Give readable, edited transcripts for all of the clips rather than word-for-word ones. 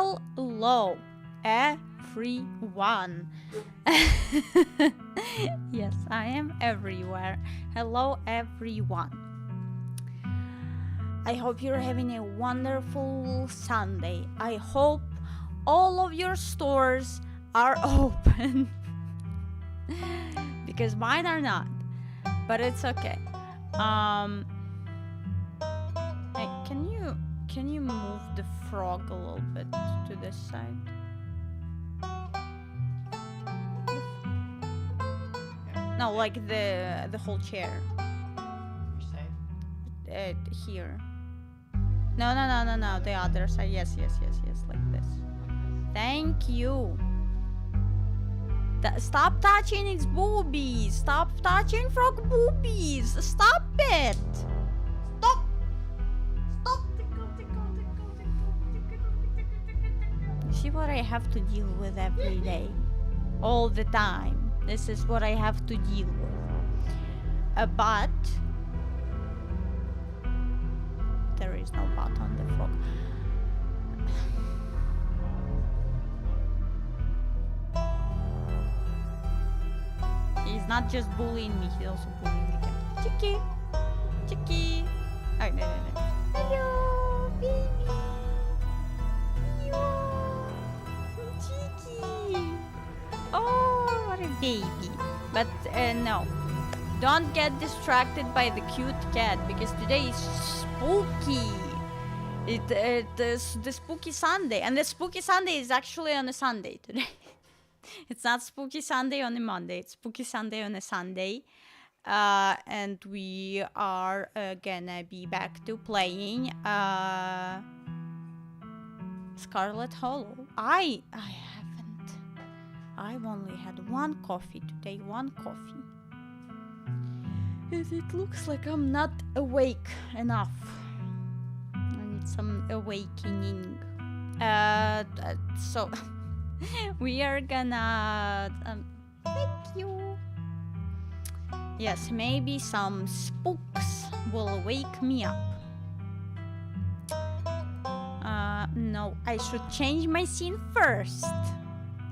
Hello, everyone. Yes, I am everywhere. Hello, everyone. I hope you're having a wonderful Sunday. I hope all of your stores are open. Because mine are not. But it's okay. Hey, can you move the frog a little bit to this side? No, like the whole chair. Which side? Here. No, the other side. Yes, like this. Thank you. Stop touching its boobies. Stop touching frog boobies. Stop it. Stop. You see what I have to deal with every day? All the time. This is what I have to deal with. But there is no but on the frog. He's not just bullying me, he's also bullying the cat. Chicky. Oh, no. Hello, baby. Chicky. Oh, what a baby. But no. Don't get distracted by the cute cat, because today is spooky. It is the spooky Sunday, and the spooky Sunday is actually on a Sunday today. It's not Spooky Sunday on a Monday, it's Spooky Sunday on a Sunday. And we are gonna be back to playing Scarlet Hollow. I've only had one coffee today, one coffee. It looks like I'm not awake enough. I need some awakening. So we are gonna thank you. Yes, maybe some spooks will wake me up. No, I should change my scene first.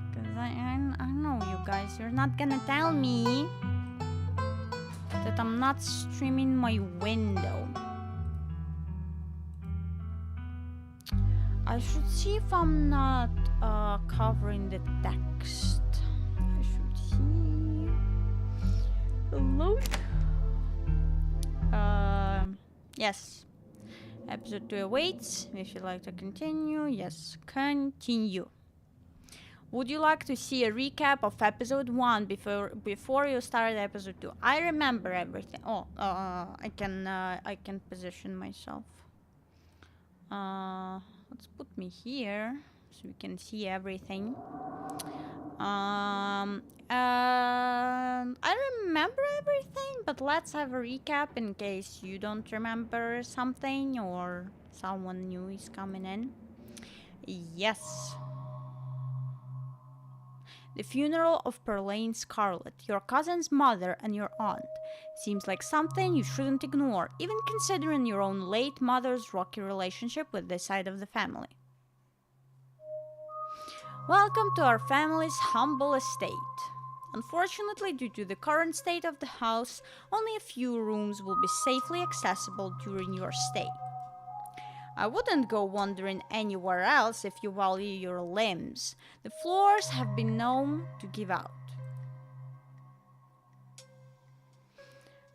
Because I know you guys, you're not gonna tell me that I'm not streaming my window. I should see if I'm not covering the text. I should see. Load. Yes. Episode 2 awaits. If you'd like to continue, yes, continue. Would you like to see a recap of episode 1 before you start episode 2? I remember everything. I can position myself. Let's put me here so we can see everything. I remember everything, but let's have a recap in case you don't remember something or someone new is coming in. Yes. The funeral of Perlaine Scarlet, your cousin's mother and your aunt, seems like something you shouldn't ignore, even considering your own late mother's rocky relationship with this side of the family. Welcome to our family's humble estate. Unfortunately, due to the current state of the house, only a few rooms will be safely accessible during your stay. I wouldn't go wandering anywhere else if you value your limbs. The floors have been known to give out.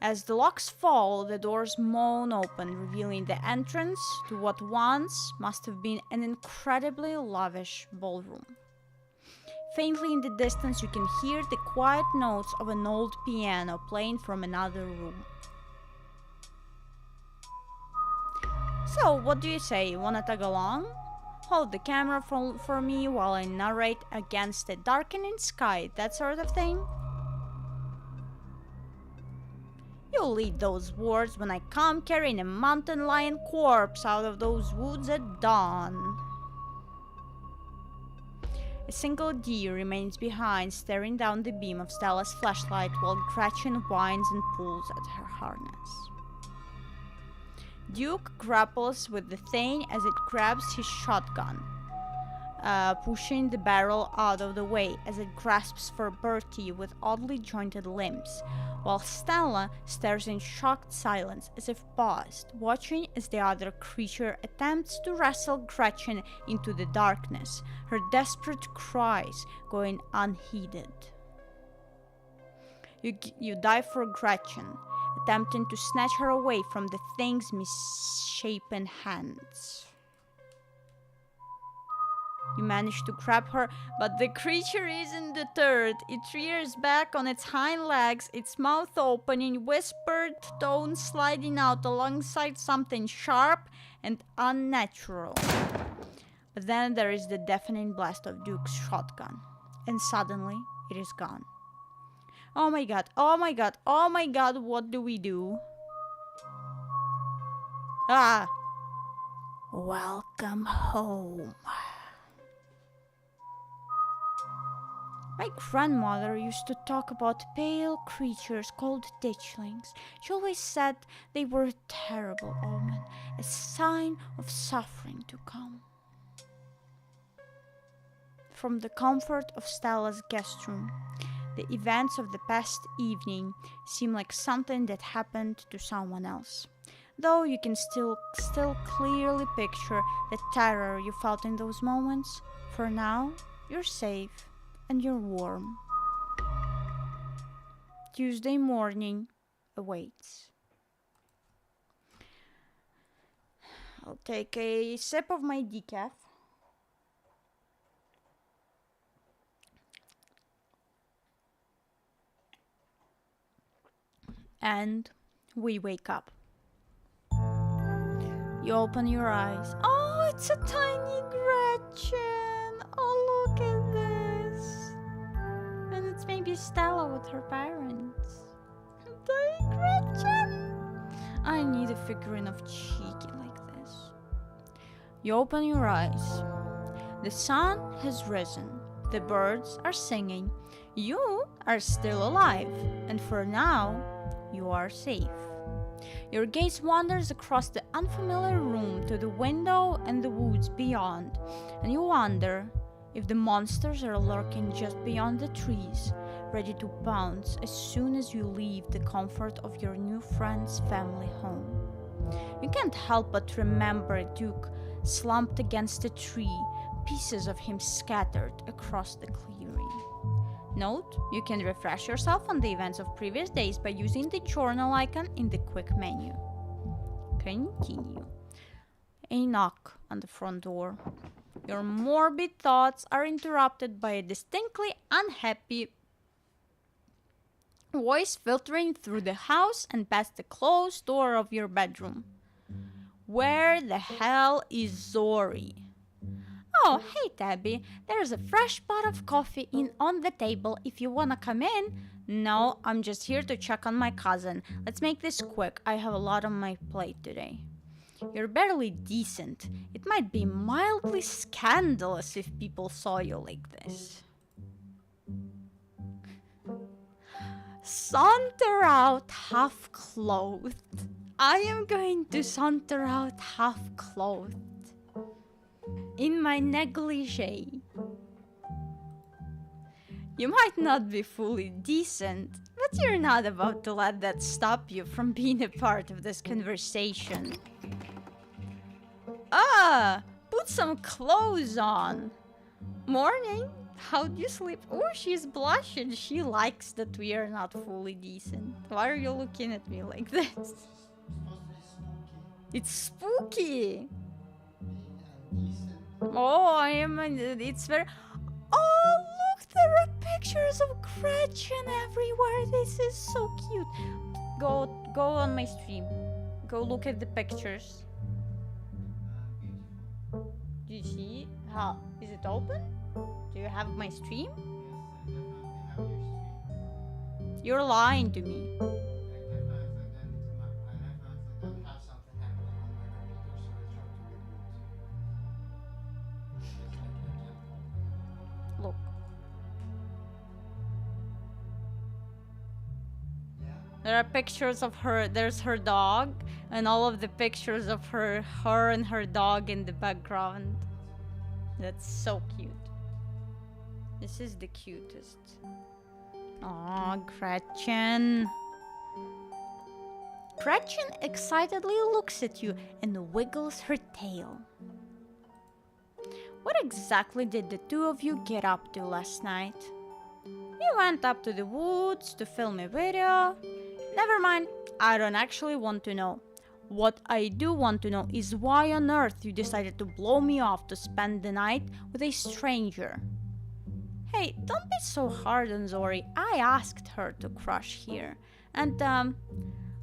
As the locks fall, the doors moan open, revealing the entrance to what once must have been an incredibly lavish ballroom. Faintly in the distance, you can hear the quiet notes of an old piano playing from another room. So, what do you say? Wanna tag along? Hold the camera for me while I narrate against the darkening sky, that sort of thing? You'll lead those words when I come carrying a mountain lion corpse out of those woods at dawn. A single deer remains behind, staring down the beam of Stella's flashlight while Gretchen whines and pulls at her harness. Duke grapples with the Thane as it grabs his shotgun. pushing the barrel out of the way as it grasps for Bertie with oddly jointed limbs, while Stella stares in shocked silence as if paused, watching as the other creature attempts to wrestle Gretchen into the darkness, her desperate cries going unheeded. You dive for Gretchen, attempting to snatch her away from the thing's misshapen hands. You manage to grab her, but the creature isn't deterred. It rears back on its hind legs, its mouth opening, whispered tones sliding out alongside something sharp and unnatural. But then there is the deafening blast of Duke's shotgun, and suddenly it is gone. Oh my god, oh my god, oh my god, what do we do? Ah! Welcome home. My grandmother used to talk about pale creatures called ditchlings. She always said they were a terrible omen, a sign of suffering to come. From the comfort of Stella's guest room, the events of the past evening seem like something that happened to someone else, though you can still clearly picture the terror you felt in those moments. For now, you're safe and you're warm. Tuesday morning awaits. I'll take a sip of my decaf. And we wake up. You open your eyes. Oh, it's a tiny Gretchen. Oh, look at this. And it's maybe Stella with her parents. Tiny Gretchen. I need a figurine of Cheeky like this. You open your eyes. The sun has risen. The birds are singing. You are still alive. And for now, you are safe. Your gaze wanders across the unfamiliar room to the window and the woods beyond, and you wonder if the monsters are lurking just beyond the trees, ready to pounce as soon as you leave the comfort of your new friend's family home. You can't help but remember Duke slumped against a tree, pieces of him scattered across the clearing. Note, you can refresh yourself on the events of previous days by using the journal icon in the quick menu. Continue. A knock on the front door. Your morbid thoughts are interrupted by a distinctly unhappy voice filtering through the house and past the closed door of your bedroom. Where the hell is Zori? Oh, hey Tabby, there's a fresh pot of coffee on the table if you wanna come in. No, I'm just here to check on my cousin. Let's make this quick, I have a lot on my plate today. You're barely decent. It might be mildly scandalous if people saw you like this. Saunter out half-clothed. I am going to saunter out half-clothed. In my negligee. You might not be fully decent, but you're not about to let that stop you from being a part of this conversation. Ah, put some clothes on. Morning, how'd you sleep? Oh, she's blushing. She likes that we are not fully decent. Why are you looking at me like this? It's spooky. Oh, it's very... Oh, look, there are pictures of Gretchen everywhere. This is so cute. Go on my stream. Go look at the pictures. Do you see? How? Is it open? Do you have my stream? You're lying to me. Look. There are pictures of her. There's her dog, and all of the pictures of her and her dog in the background. That's so cute. This is the cutest. Aw, Gretchen. Gretchen excitedly looks at you and wiggles her tail. What exactly did the two of you get up to last night? We went up to the woods to film a video. Never mind, I don't actually want to know. What I do want to know is why on earth you decided to blow me off to spend the night with a stranger. Hey, don't be so hard on Zori. I asked her to crush here. And,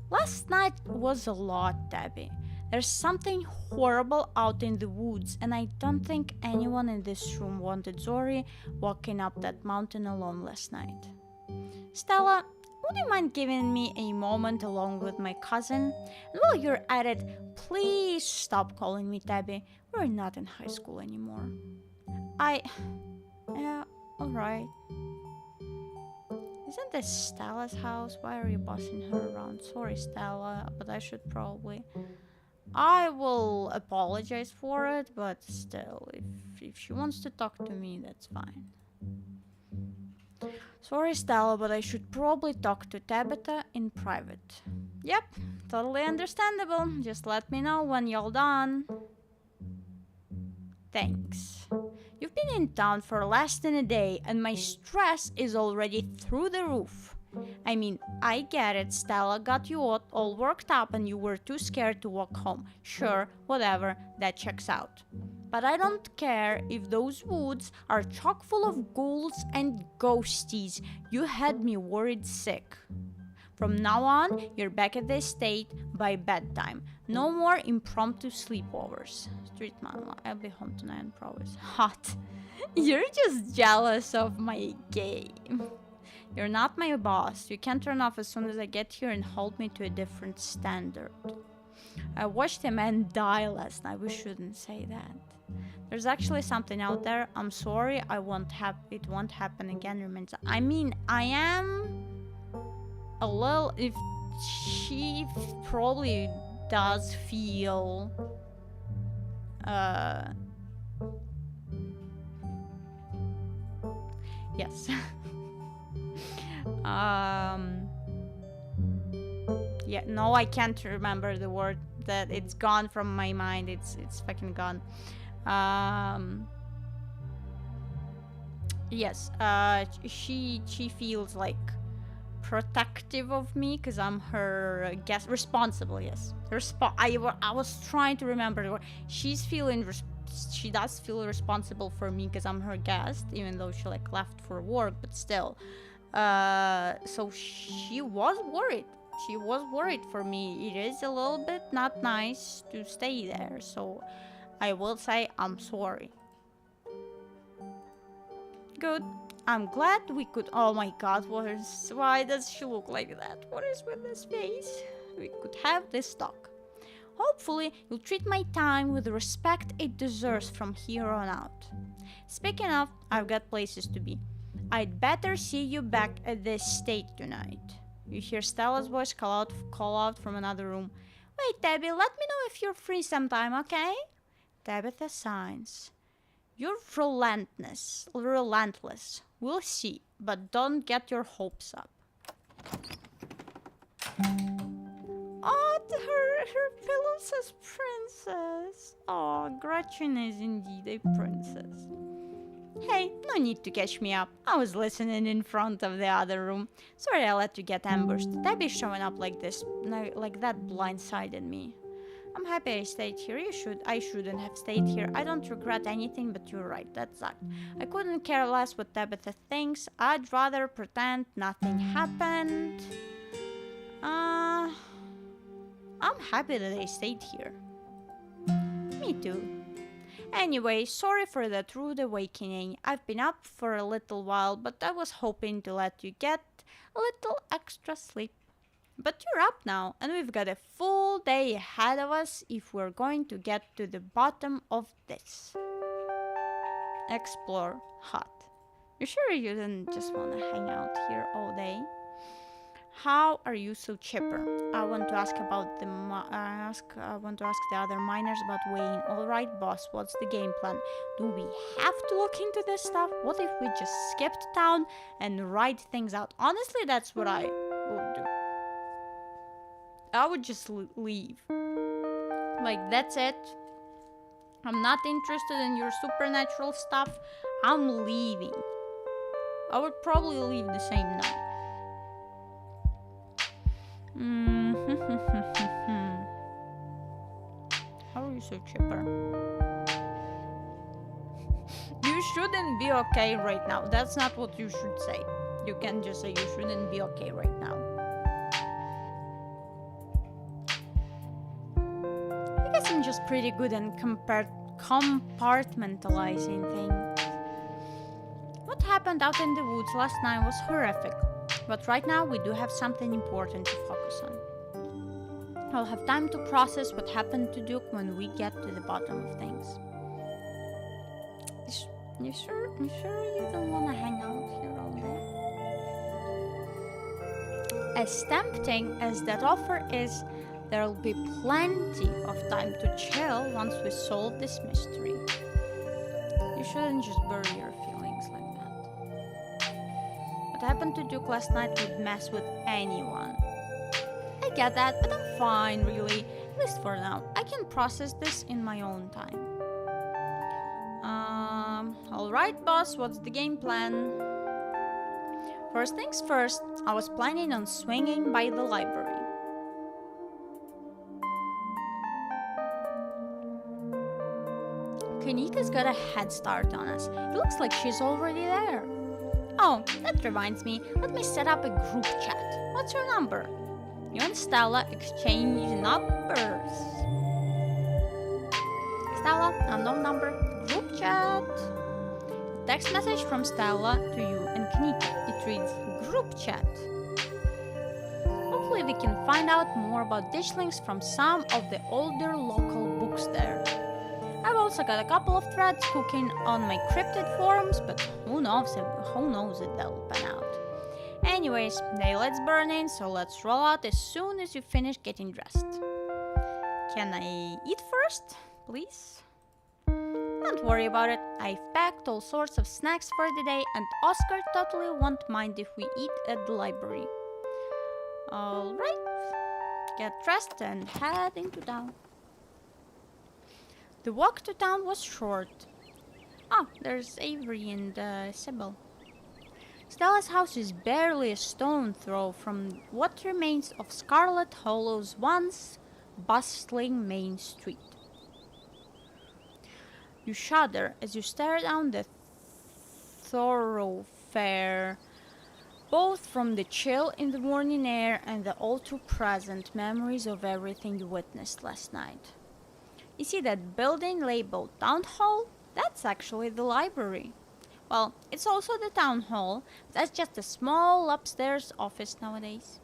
last night was a lot, Debbie. There's something horrible out in the woods, and I don't think anyone in this room wanted Zori walking up that mountain alone last night. Stella, would you mind giving me a moment along with my cousin? And while you're at it, please stop calling me Debbie. We're not in high school anymore. Yeah, alright. Isn't this Stella's house? Why are you bossing her around? Sorry, Stella, but I should probably... I will apologize for it, but still, if she wants to talk to me, that's fine. Sorry, Stella, but I should probably talk to Tabitha in private. Yep, totally understandable. Just let me know when you're done. Thanks. You've been in town for less than a day, and my stress is already through the roof. I mean, I get it, Stella got you all worked up and you were too scared to walk home. Sure, whatever, that checks out. But I don't care if those woods are chock full of ghouls and ghosties. You had me worried sick. From now on, you're back at the estate by bedtime. No more impromptu sleepovers. Street mama, I'll be home tonight and promise. Hot. You're just jealous of my game. You're not my boss. You can't turn off as soon as I get here and hold me to a different standard. I watched a man die last night. We shouldn't say that. There's actually something out there. I'm sorry. It won't happen again. Remains. I mean, I am a little. If she probably does feel. Yes. Yeah, no, I can't remember the word. That it's gone from my mind. It's fucking gone. Yes, she feels like protective of me because I'm her guest. Responsible, yes. I was trying to remember the word. She does feel responsible for me because I'm her guest, even though she like left for work, but still. So she was worried. She was worried for me. It is a little bit not nice to stay there, so I will say I'm sorry. Good. I'm glad we could. Oh my god, why does she look like that? What is with this face? We could have this talk. Hopefully, you'll treat my time with the respect it deserves from here on out. Speaking of, I've got places to be. I'd better see you back at the estate tonight. You hear Stella's voice call out from another room. Wait, Debbie, let me know if you're free sometime, okay? Tabitha signs. You're relentless. We'll see, but don't get your hopes up. Oh, her pillow says princess. Oh, Gretchen is indeed a princess. Hey, no need to catch me up. I was listening in front of the other room. Sorry I let you get ambushed. Debbie showing up like this, like that blindsided me. I'm happy I stayed here. I shouldn't have stayed here. I don't regret anything, but you're right, that sucked. I couldn't care less what Tabitha thinks. I'd rather pretend nothing happened. I'm happy that I stayed here. Me too. Anyway, sorry for that rude awakening. I've been up for a little while, but I was hoping to let you get a little extra sleep. But you're up now, and we've got a full day ahead of us if we're going to get to the bottom of this. Explore hot. You sure you didn't just want to hang out here all day? How are you so chipper? I want to ask about the I want to ask the other miners about Wayne. All right, boss. What's the game plan? Do we have to look into this stuff? What if we just skipped town and write things out? Honestly, that's what I would do. I would just leave. Like, that's it. I'm not interested in your supernatural stuff. I'm leaving. I would probably leave the same night. How are you so chipper? You shouldn't be okay right now. That's not what you should say. You can just say you shouldn't be okay right now. I guess I'm just pretty good at compartmentalizing things. What happened out in the woods last night was horrific. But right now, we do have something important to focus on. I'll have time to process what happened to Duke when we get to the bottom of things. You sure you don't want to hang out here all day? As tempting as that offer is, there'll be plenty of time to chill once we solve this mystery. You shouldn't just bury your feelings like that. What happened to Duke last night would mess with anyone. I get that, but I'm fine, really. At least for now. I can process this in my own time. Alright, boss, what's the game plan? First things first, I was planning on swinging by the library. Kanika's got a head start on us. It looks like she's already there. Oh, that reminds me. Let me set up a group chat. What's your number? You and Stella exchange numbers. Stella, unknown number, group chat. Text message from Stella to you and Kanika. It reads, group chat. Hopefully we can find out more about ditchlings from some of the older local books there. I've also got a couple of threads cooking on my cryptid forums, but who knows if they'll pan out. Anyways, daylight's burning, so let's roll out as soon as you finish getting dressed. Can I eat first, please? Don't worry about it. I've packed all sorts of snacks for the day, and Oscar totally won't mind if we eat at the library. Alright, get dressed and head into town. The walk to town was short. Ah, there's Avery and Sybil. Stella's house is barely a stone throw from what remains of Scarlet Hollow's once bustling main street. You shudder as you stare down the thoroughfare, both from the chill in the morning air and the all too present memories of everything you witnessed last night. You see that building labeled Town Hall? That's actually the library. Well, it's also the Town Hall. That's just a small upstairs office nowadays.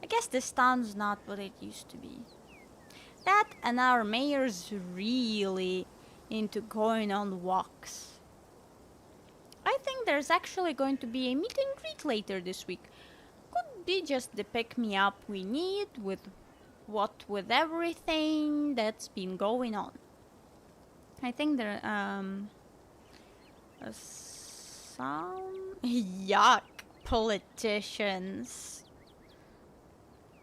I guess this town's not what it used to be. That and our mayor's really into going on walks. I think there's actually going to be a meet and greet later this week. Could be just the pick-me-up we need with everything that's been going on. I think there some yuck politicians.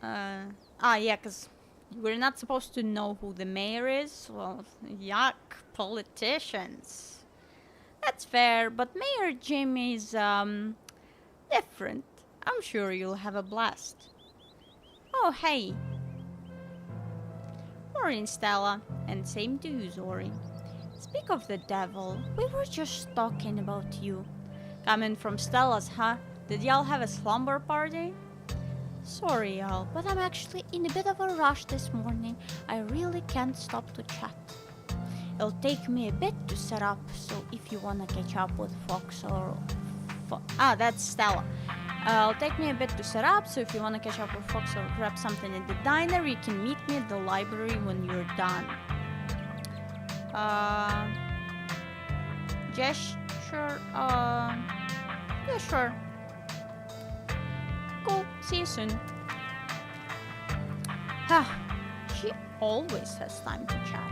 Yeah, because we're not supposed to know who the mayor is. Well, yuck politicians. That's fair, but Mayor Jim is different. I'm sure you'll have a blast. Oh, hey. Morning, Stella. And same to you, Zori. Speak of the devil, we were just talking about you. Coming from Stella's, huh? Did y'all have a slumber party? Sorry, y'all, but I'm actually in a bit of a rush this morning. I really can't stop to chat. It'll take me a bit to set up, so if you wanna catch up with Fox or... that's Stella. It'll take me a bit to set up, so if you wanna catch up with Fox or grab something at the diner, you can meet me at the library when you're done. Gesture, yeah, sure. Cool, See you soon. Ah, she always has time to chat.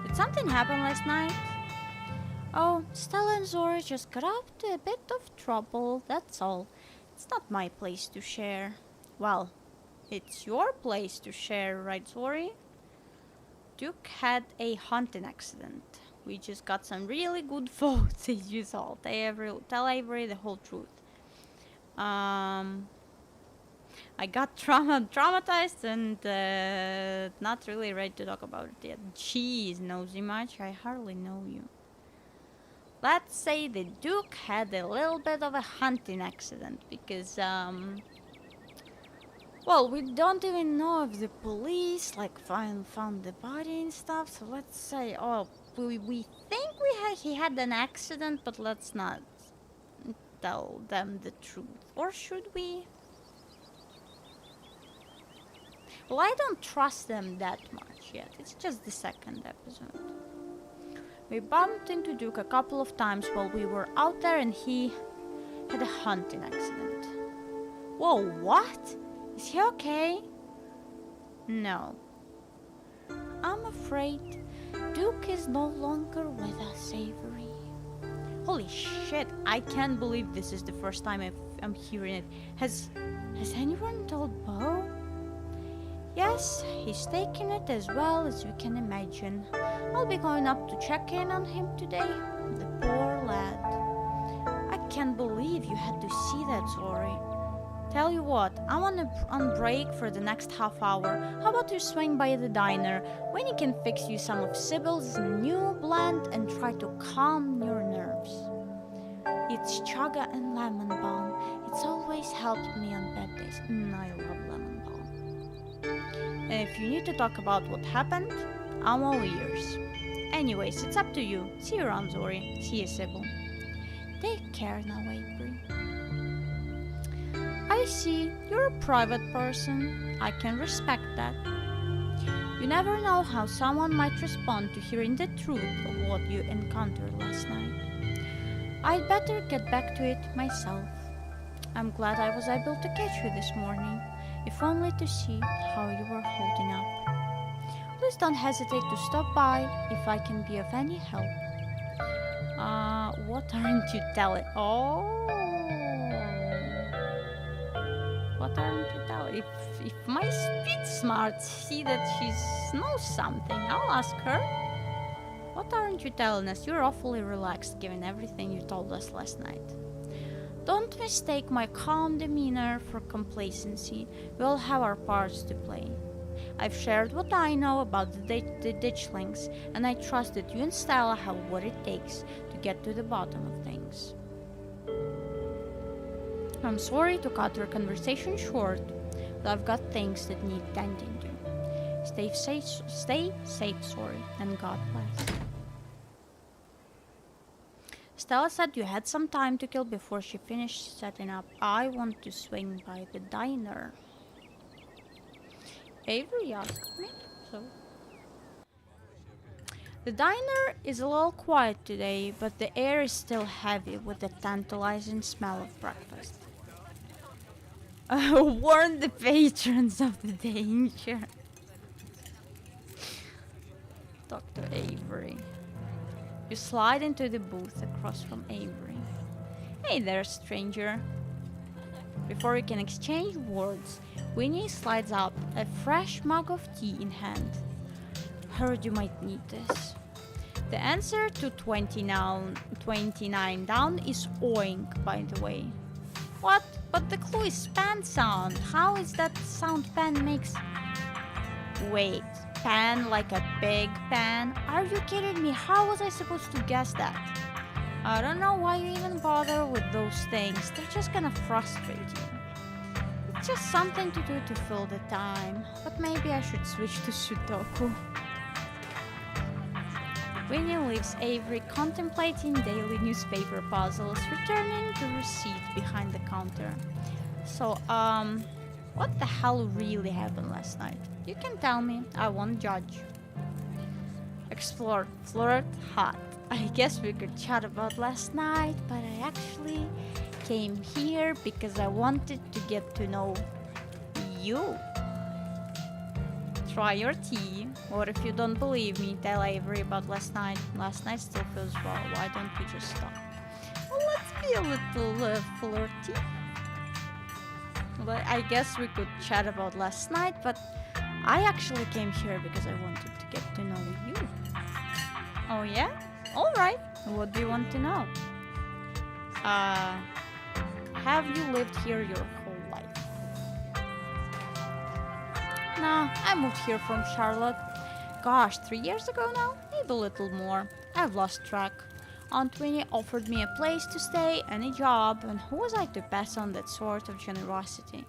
Did something happen last night? Oh, Stella and Zori just got up to a bit of trouble, that's all. It's not my place to share. Well, it's your place to share, right, Zori? Duke had a hunting accident. We just got some really good photos as usual. Tell Avery the whole truth. I got traumatized and not really ready to talk about it yet. Jeez, nosy much? I hardly know you. Let's say the Duke had a little bit of a hunting accident because, well, we don't even know if the police like found the body and stuff. So let's say, oh, we think he had an accident, but let's not tell them the truth, or should we? Well, I don't trust them that much yet. It's just the second episode. We bumped into Duke a couple of times while we were out there, and he had a hunting accident. Whoa, what? Is he okay? No. I'm afraid Duke is no longer with us, Avery. Holy shit, I can't believe this is the first time I'm hearing it. Has anyone told Bo? Yes, he's taking it as well as you can imagine. I'll be going up to check in on him today. The poor lad. I can't believe you had to see that, Zori. Tell you what, I'm on break for the next half hour. How about you swing by the diner? Winnie can fix you some of Sybil's new blend and try to calm your nerves. It's chaga and lemon balm. It's always helped me on bad days. I love lemon balm. And if you need to talk about what happened, I'm all ears. Anyways, it's up to you. See you around, Zori. See you, Sybil. Take care now, Avery. I see, you're a private person. I can respect that. You never know how someone might respond to hearing the truth of what you encountered last night. I'd better get back to it myself. I'm glad I was able to catch you this morning, if only to see how you were holding up. Please don't hesitate to stop by if I can be of any help. What aren't you telling? Oh, what aren't you telling? If my speed smart see that she knows something, I'll ask her. What aren't you telling us? You're awfully relaxed given everything you told us last night. Don't mistake my calm demeanor for complacency. We all have our parts to play. I've shared what I know about the ditchlings, and I trust that you and Stella have what it takes to get to the bottom of things. I'm sorry to cut our conversation short, but I've got things that need tending to. Stay safe, sorry, and God bless. Stella said you had some time to kill before she finished setting up. I want to swing by the diner. Avery asked me, so. The diner is a little quiet today, but the air is still heavy with the tantalizing smell of breakfast. Warn the patrons of the danger. Dr. Avery. You slide into the booth across from Avery. Hey there, stranger. Before you can exchange words, Winnie slides up, a fresh mug of tea in hand. Heard you might need this. The answer to 29 down is oink, by the way. What? But the clue is pan sound. How is that sound pan makes... Wait, pan like a big pan? Are you kidding me? How was I supposed to guess that? I don't know why you even bother with those things. They're just gonna frustrate you. It's just something to do to fill the time. But maybe I should switch to Sudoku. Winnie leaves Avery contemplating daily newspaper puzzles, returning to her seat behind the counter. So, what the hell really happened last night? You can tell me, I won't judge. Explore, flirt, hot. I guess we could chat about last night, but I actually came here because I wanted to get to know you. Try your tea, or if you don't believe me, tell Avery about last night. Last night still feels raw. Why don't we just stop? Well, let's be a little flirty. Well, I guess we could chat about last night, but I actually came here because I wanted to get to know you. Oh yeah? Alright. What do you want to know? Have you lived here your whole life? No, I moved here from Charlotte. Gosh, 3 years ago now? Maybe a little more. I've lost track. Aunt Winnie offered me a place to stay and a job, and who was I to pass on that sort of generosity?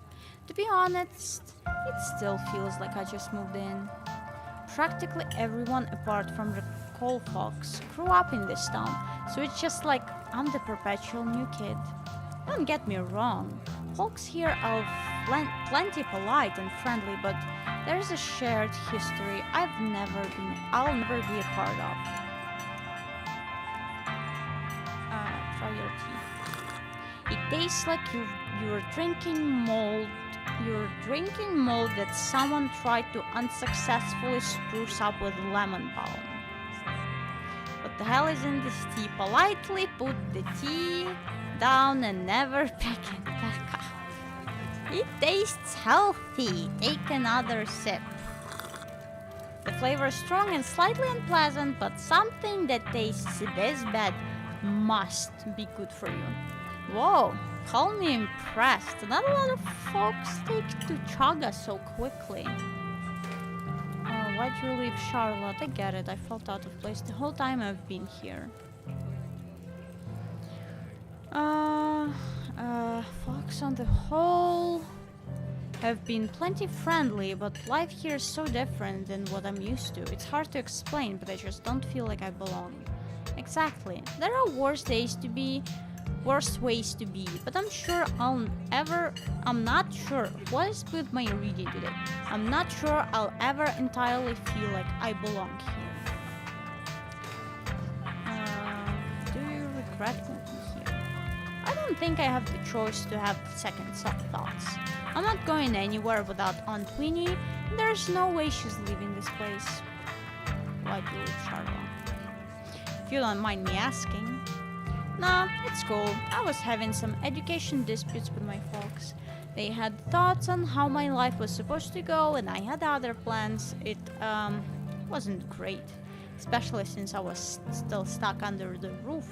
To be honest, it still feels like I just moved in. Practically everyone apart from the Cole folks grew up in this town, so it's just like I'm the perpetual new kid. Don't get me wrong, folks here are plenty polite and friendly, but there's a shared history I'll never be a part of. Try your tea. It tastes like you're drinking mold. You're drinking mold that someone tried to unsuccessfully spruce up with lemon balm. What the hell is in this tea? Politely put the tea down and never pick it back up. It tastes healthy. Take another sip. The flavor is strong and slightly unpleasant, but something that tastes this bad must be good for you. Whoa, call me impressed. Not a lot of folks take to chaga so quickly. Oh, why'd you leave Charlotte? I get it. I felt out of place the whole time I've been here. Folks on the whole have been plenty friendly, but life here is so different than what I'm used to. It's hard to explain, but I just don't feel like I belong. Exactly. There are worse ways to be, but I'm not sure. What is with my reading today? I'm not sure I'll ever entirely feel like I belong here. Do you regret moving here? I don't think I have the choice to have second thoughts. I'm not going anywhere without Aunt Winnie, and there's no way she's leaving this place. Why'd you leave Charlotte? If you don't mind me asking. No, it's cool. I was having some education disputes with my folks. They had thoughts on how my life was supposed to go, and I had other plans. It wasn't great, especially since I was still stuck under the roof.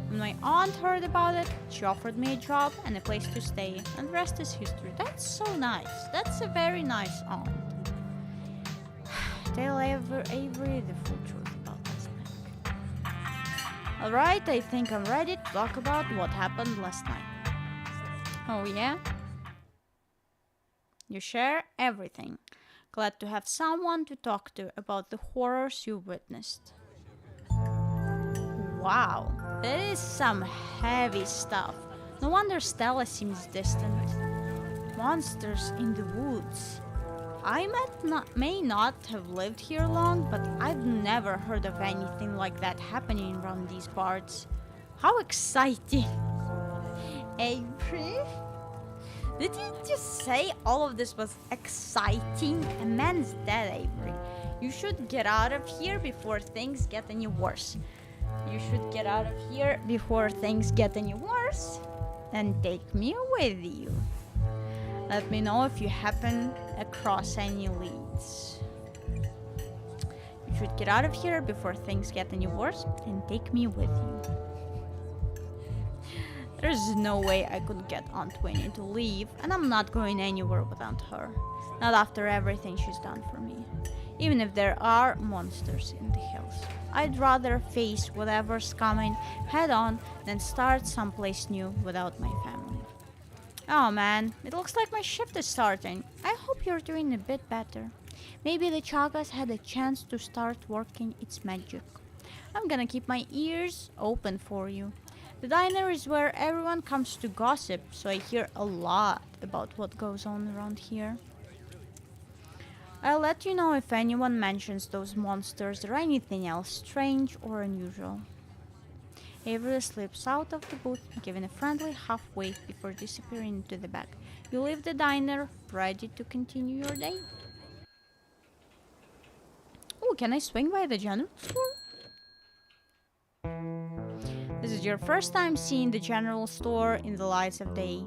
When my aunt heard about it, she offered me a job and a place to stay, and the rest is history. That's so nice. That's a very nice aunt. Tell Avery the full truth about last night. Alright, I think I'm ready to talk about what happened last night. Oh yeah? You share everything. Glad to have someone to talk to about the horrors you witnessed. Wow, that is some heavy stuff. No wonder Stella seems distant. Monsters in the woods. I may not have lived here long, but I've never heard of anything like that happening around these parts. How exciting! Avery? Did you just say all of this was exciting? A man's dead, Avery. You should get out of here before things get any worse. You should get out of here before things get any worse and take me with you. Let me know if you happen across any leads. You should get out of here before things get any worse and take me with you. There's no way I could get Aunt Winnie to leave, and I'm not going anywhere without her. Not after everything she's done for me. Even if there are monsters in the hills. I'd rather face whatever's coming head on than start someplace new without my family. Oh man, it looks like my shift is starting. I hope you're doing a bit better. Maybe the Chagas had a chance to start working its magic. I'm gonna keep my ears open for you. The diner is where everyone comes to gossip, so I hear a lot about what goes on around here. I'll let you know if anyone mentions those monsters or anything else strange or unusual. Avery slips out of the booth, giving a friendly half-wave before disappearing into the back. You leave the diner, ready to continue your day. Oh, can I swing by the general store? This is your first time seeing the general store in the lights of day.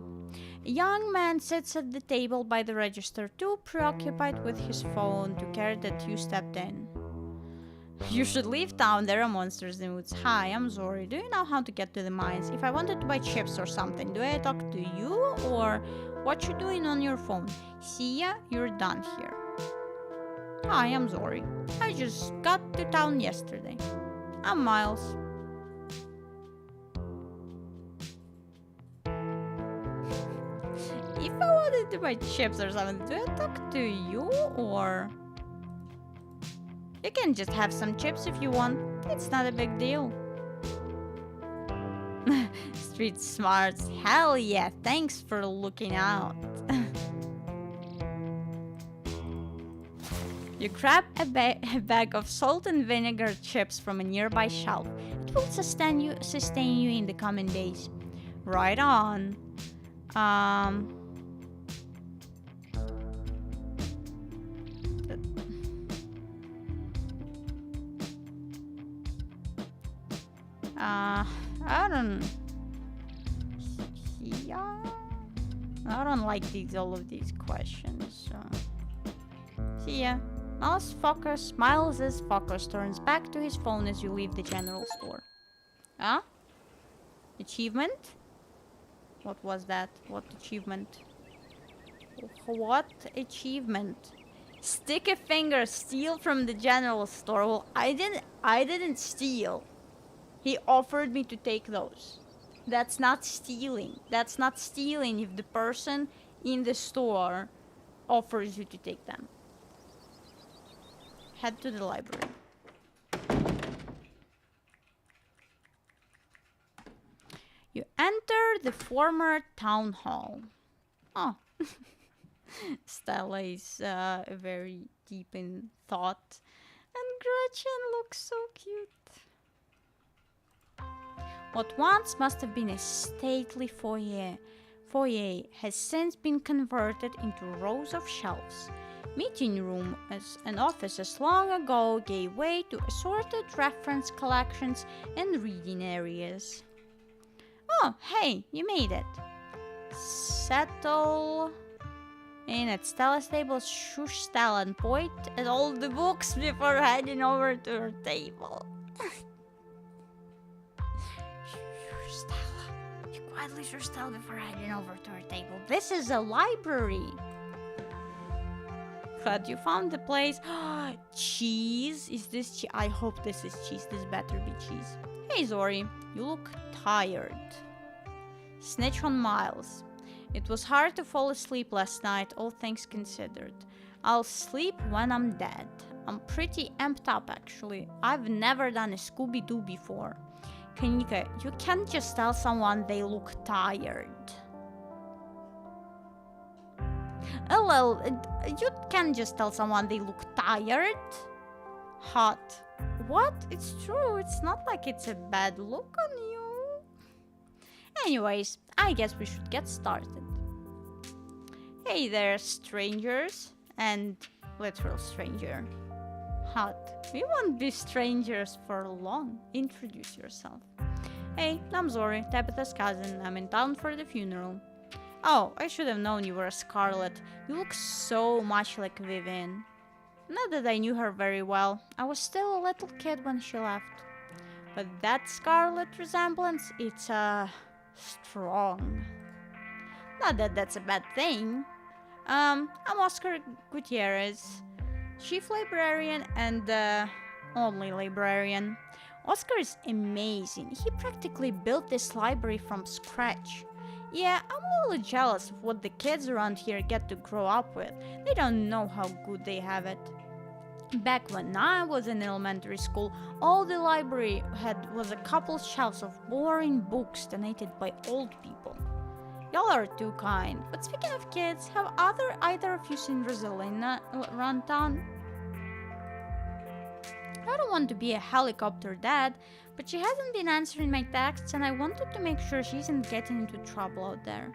A young man sits at the table by the register, too preoccupied with his phone to care that you stepped in. You should leave town, there are monsters in the woods. Hi, I'm Zori. Do you know how to get to the mines? If I wanted to buy chips or something, do I talk to you or what you doing on your phone? See ya, you're done here. Hi, I'm Zori. I just got to town yesterday. I'm Miles. If I wanted to buy chips or something, do I talk to you or... You can just have some chips if you want. It's not a big deal. Street smarts. Hell yeah, thanks for looking out. You grab a bag of salt and vinegar chips from a nearby shelf. It will sustain you in the coming days. Right on. I don't like all of these questions. See ya. Miles' focus turns back to his phone as you leave the general store. Huh? Achievement? What was that? What achievement? What achievement? Stick a finger, steal from the general store. Well, I didn't steal. He offered me to take those. That's not stealing. That's not stealing if the person in the store offers you to take them. Head to the library. You enter the former town hall. Oh. Stella is very deep in thought. And Gretchen looks so cute. What once must have been a stately foyer has since been converted into rows of shelves. Meeting rooms and offices long ago gave way to assorted reference collections and reading areas. Oh, hey, you made it. Settle in at Stella's table, shush Stella and point at all the books before heading over to her table. Quietly shush Stella before heading over to her table. This is a library. Glad you found the place. Cheese? Is this cheese? I hope this is cheese. This better be cheese. Hey Zori, you look tired. Snitch on Miles. It was hard to fall asleep last night, all things considered. I'll sleep when I'm dead. I'm pretty amped up actually. I've never done a Scooby-Doo before. Kanika, you can't just tell someone they look tired. Oh well, you can't just tell someone they look tired. Hot. What? It's true, it's not like it's a bad look on you. Anyways, I guess we should get started. Hey there, strangers. And literal stranger. Hot. We won't be strangers for long. Introduce yourself. Hey, I'm Zori, Tabitha's cousin. I'm in town for the funeral. Oh, I should have known you were a Scarlet. You look so much like Vivian. Not that I knew her very well. I was still a little kid when she left. But that Scarlet resemblance, it's, strong. Not that that's a bad thing. I'm Oscar Gutierrez, Chief Librarian and only librarian. Oscar is amazing. He practically built this library from scratch. Yeah, I'm a little jealous of what the kids around here get to grow up with. They don't know how good they have it. Back when I was in elementary school, all the library had was a couple shelves of boring books donated by old people. Y'all are too kind. But speaking of kids, have either of you seen Rosalina around town? I don't want to be a helicopter dad, but she hasn't been answering my texts and I wanted to make sure she isn't getting into trouble out there.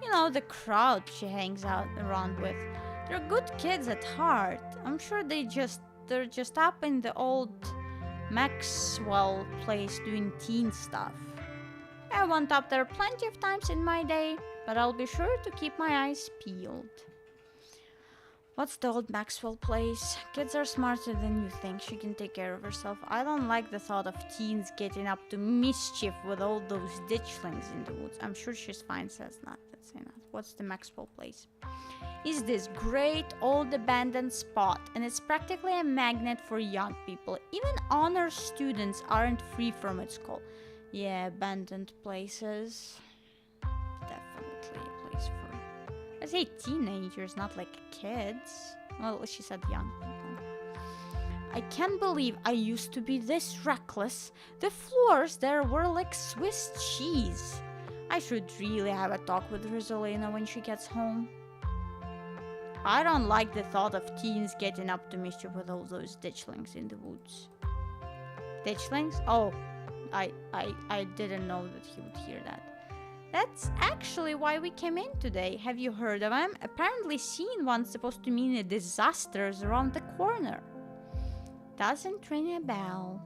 You know, the crowd she hangs out around with. They're good kids at heart. I'm sure they're just up in the old Maxwell place doing teen stuff. I went up there plenty of times in my day, but I'll be sure to keep my eyes peeled. What's the old Maxwell place? Kids are smarter than you think. She can take care of herself. I don't like the thought of teens getting up to mischief with all those ditchlings in the woods. I'm sure she's fine, says not. Let's say not. What's the Maxwell place? Is this great old abandoned spot, and it's practically a magnet for young people. Even honor students aren't free from its call. Yeah, abandoned places. Definitely a place for, I say teenagers, not like kids. Well, she said young people. I can't believe I used to be this reckless. The floors there were like Swiss cheese. I should really have a talk with Rosalina when she gets home. I don't like the thought of teens getting up to mischief with all those ditchlings in the woods. Ditchlings? Oh, I didn't know that he would hear that. That's actually why we came in today. Have you heard of him? Apparently seeing one's supposed to mean a disaster's around the corner. Doesn't ring a bell.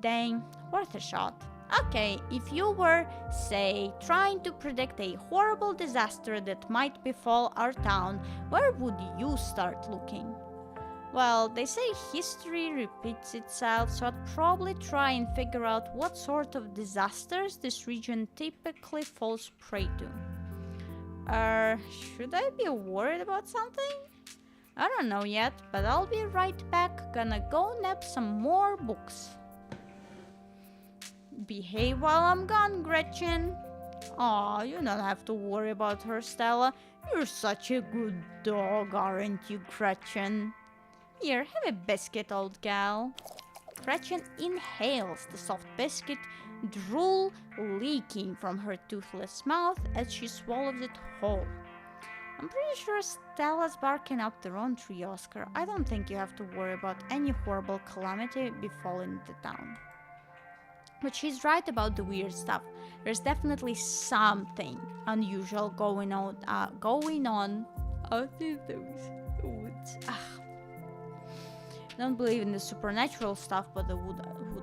Dang, worth a shot. Okay, if you were, say, trying to predict a horrible disaster that might befall our town, where would you start looking? Well, they say history repeats itself, so I'd probably try and figure out what sort of disasters this region typically falls prey to. Should I be worried about something? I don't know yet, but I'll be right back. Gonna go nab some more books. Behave while I'm gone, Gretchen. Aw, you don't have to worry about her, Stella. You're such a good dog, aren't you, Gretchen? Here, have a biscuit, old gal. Gretchen inhales the soft biscuit, drool leaking from her toothless mouth as she swallows it whole. I'm pretty sure Stella's barking up the wrong tree, Oscar. I don't think you have to worry about any horrible calamity befalling the town. But she's right about the weird stuff. There's definitely something unusual going on out in those woods. Don't believe in the supernatural stuff, but the woods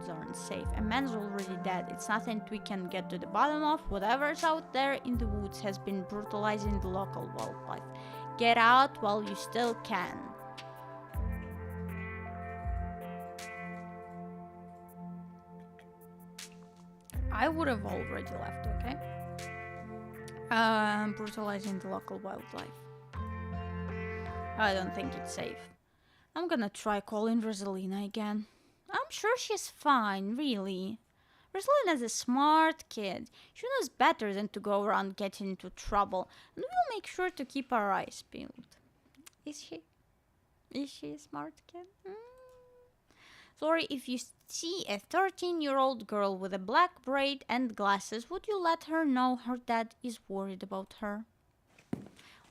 aren't safe. A man's already dead. It's nothing we can get to the bottom of. Whatever's out there in the woods has been brutalizing the local wildlife. Get out while you still can. I would have already left, okay? Brutalizing the local wildlife. I don't think it's safe. I'm gonna try calling Rosalina again. I'm sure she's fine, really. Rosalina's a smart kid. She knows better than to go around getting into trouble. And we'll make sure to keep our eyes peeled. Is she? Is she a smart kid? Sorry, if you see a 13-year-old girl with a black braid and glasses, would you let her know her dad is worried about her?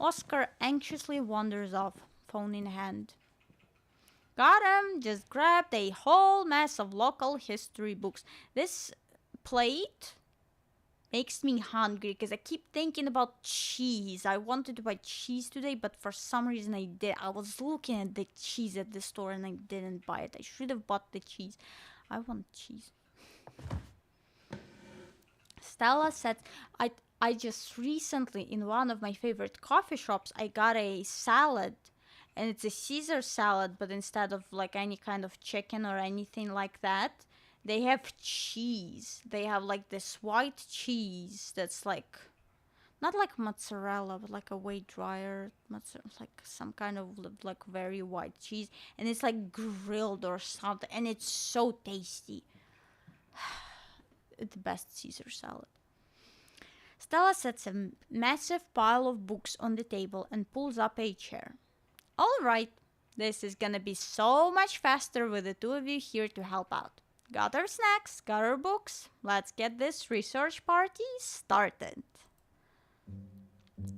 Oscar anxiously wanders off, phone in hand. Got him! Just grabbed a whole mess of local history books. This plate makes me hungry because I keep thinking about cheese. I wanted to buy cheese today, but for some reason I was looking at the cheese at the store and I didn't buy it. I should have bought the cheese. I want cheese. Stella said, I just recently, in one of my favorite coffee shops, I got a salad. And it's a Caesar salad, but instead of like any kind of chicken or anything like that, they have cheese. They have like this white cheese that's like, not like mozzarella, but like a way drier, like some kind of like very white cheese. And it's like grilled or something, and it's so tasty. It's the best Caesar salad. Stella sets a massive pile of books on the table and pulls up a chair. All right, this is gonna be so much faster with the two of you here to help out. Got our snacks, got our books. Let's get this research party started.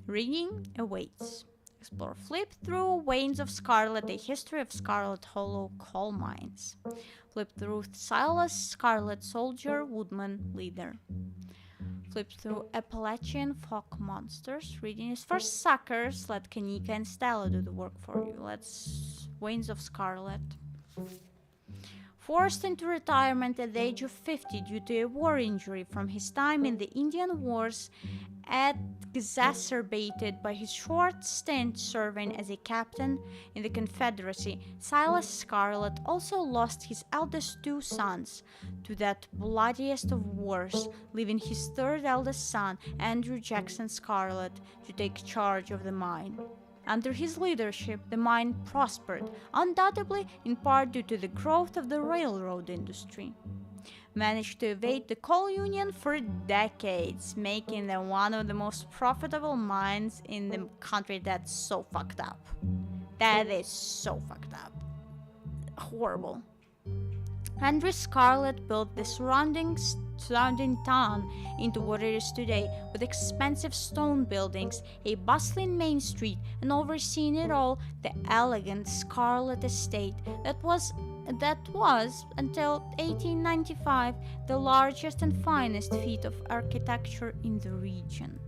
Reading awaits. explore. Flip through Veins of Scarlet, a history of Scarlet Hollow coal mines. Flip through Silas Scarlet, soldier, woodman, leader. Flip through Appalachian folk monsters. Reading is for suckers. Let Kanika and Stella do the work for you. Let's Veins of Scarlet. Forced into retirement at the age of 50 due to a war injury from his time in the Indian Wars, exacerbated by his short stint serving as a captain in the Confederacy, Silas Scarlet also lost his eldest two sons to that bloodiest of wars, leaving his third eldest son, Andrew Jackson Scarlet, to take charge of the mine. Under his leadership, the mine prospered, undoubtedly in part due to the growth of the railroad industry. Managed to evade the coal union for decades, making them one of the most profitable mines in the country. That's so fucked up. That is so fucked up. Horrible. Andrew Scarlet built the surrounding town into what it is today, with expensive stone buildings, a bustling main street, and overseeing it all, the elegant Scarlet Estate that was until 1895 the largest and finest feat of architecture in the region,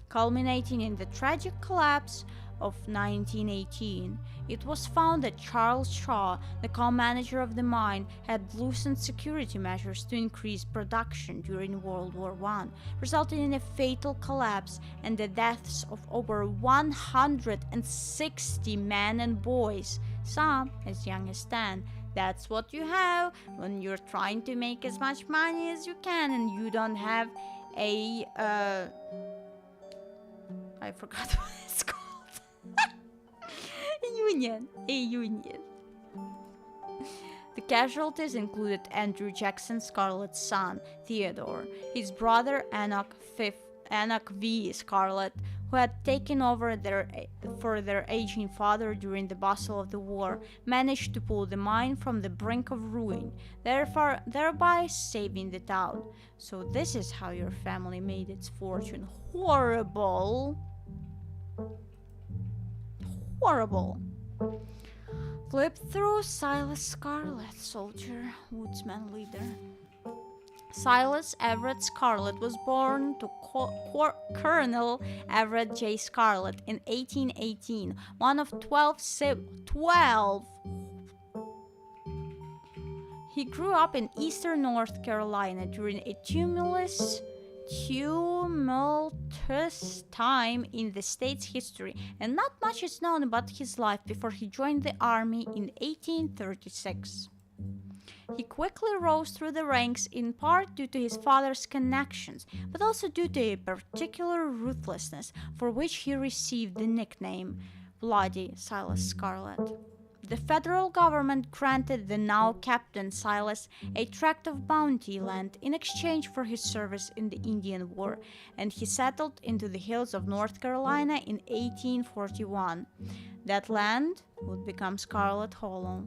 culminating in the tragic collapse of 1918. It was found that Charles Shaw, the coal manager of the mine, had loosened security measures to increase production during World War I, resulting in a fatal collapse and the deaths of over 160 men and boys, some as young as 10. That's what you have when you're trying to make as much money as you can and you don't have a I forgot what it's called. A union. The casualties included Andrew Jackson Scarlet's son, Theodore, his brother Enoch V. Scarlet, who had taken over for their aging father during the bustle of the war, managed to pull the mine from the brink of ruin, thereby saving the town. So this is how your family made its fortune. Horrible. Horrible. Flip through Silas Scarlet, soldier, woodsman, leader. Silas Everett Scarlet was born to Colonel Everett J. Scarlet in 1818, one of 12. He grew up in eastern North Carolina during a tumultuous time in the state's history, and not much is known about his life before he joined the army in 1836. He quickly rose through the ranks, in part due to his father's connections, but also due to a particular ruthlessness for which he received the nickname Bloody Silas Scarlet. The federal government granted the now Captain Silas a tract of bounty land in exchange for his service in the Indian War, and he settled into the hills of North Carolina in 1841. That land would become Scarlet Hollow.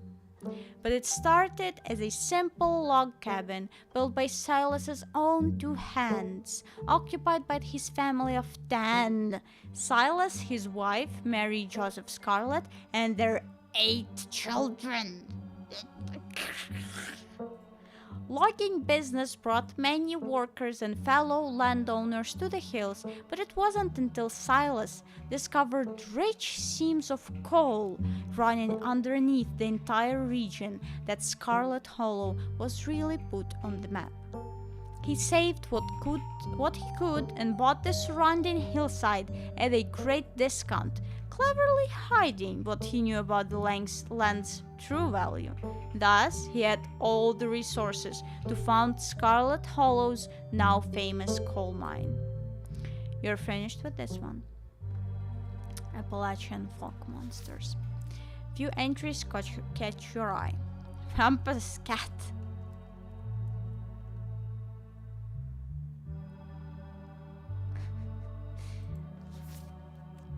But it started as a simple log cabin built by Silas's own two hands, occupied by his family of 10. Silas, his wife, Mary Joseph Scarlet, and their 8 children. Logging business brought many workers and fellow landowners to the hills, but it wasn't until Silas discovered rich seams of coal running underneath the entire region that Scarlet Hollow was really put on the map. He saved what he could and bought the surrounding hillside at a great discount, cleverly hiding what he knew about the land's true value. Thus, he had all the resources to found Scarlet Hollow's now famous coal mine. You're finished with this one. Appalachian folk monsters. Few entries catch your eye. Rumpus cat.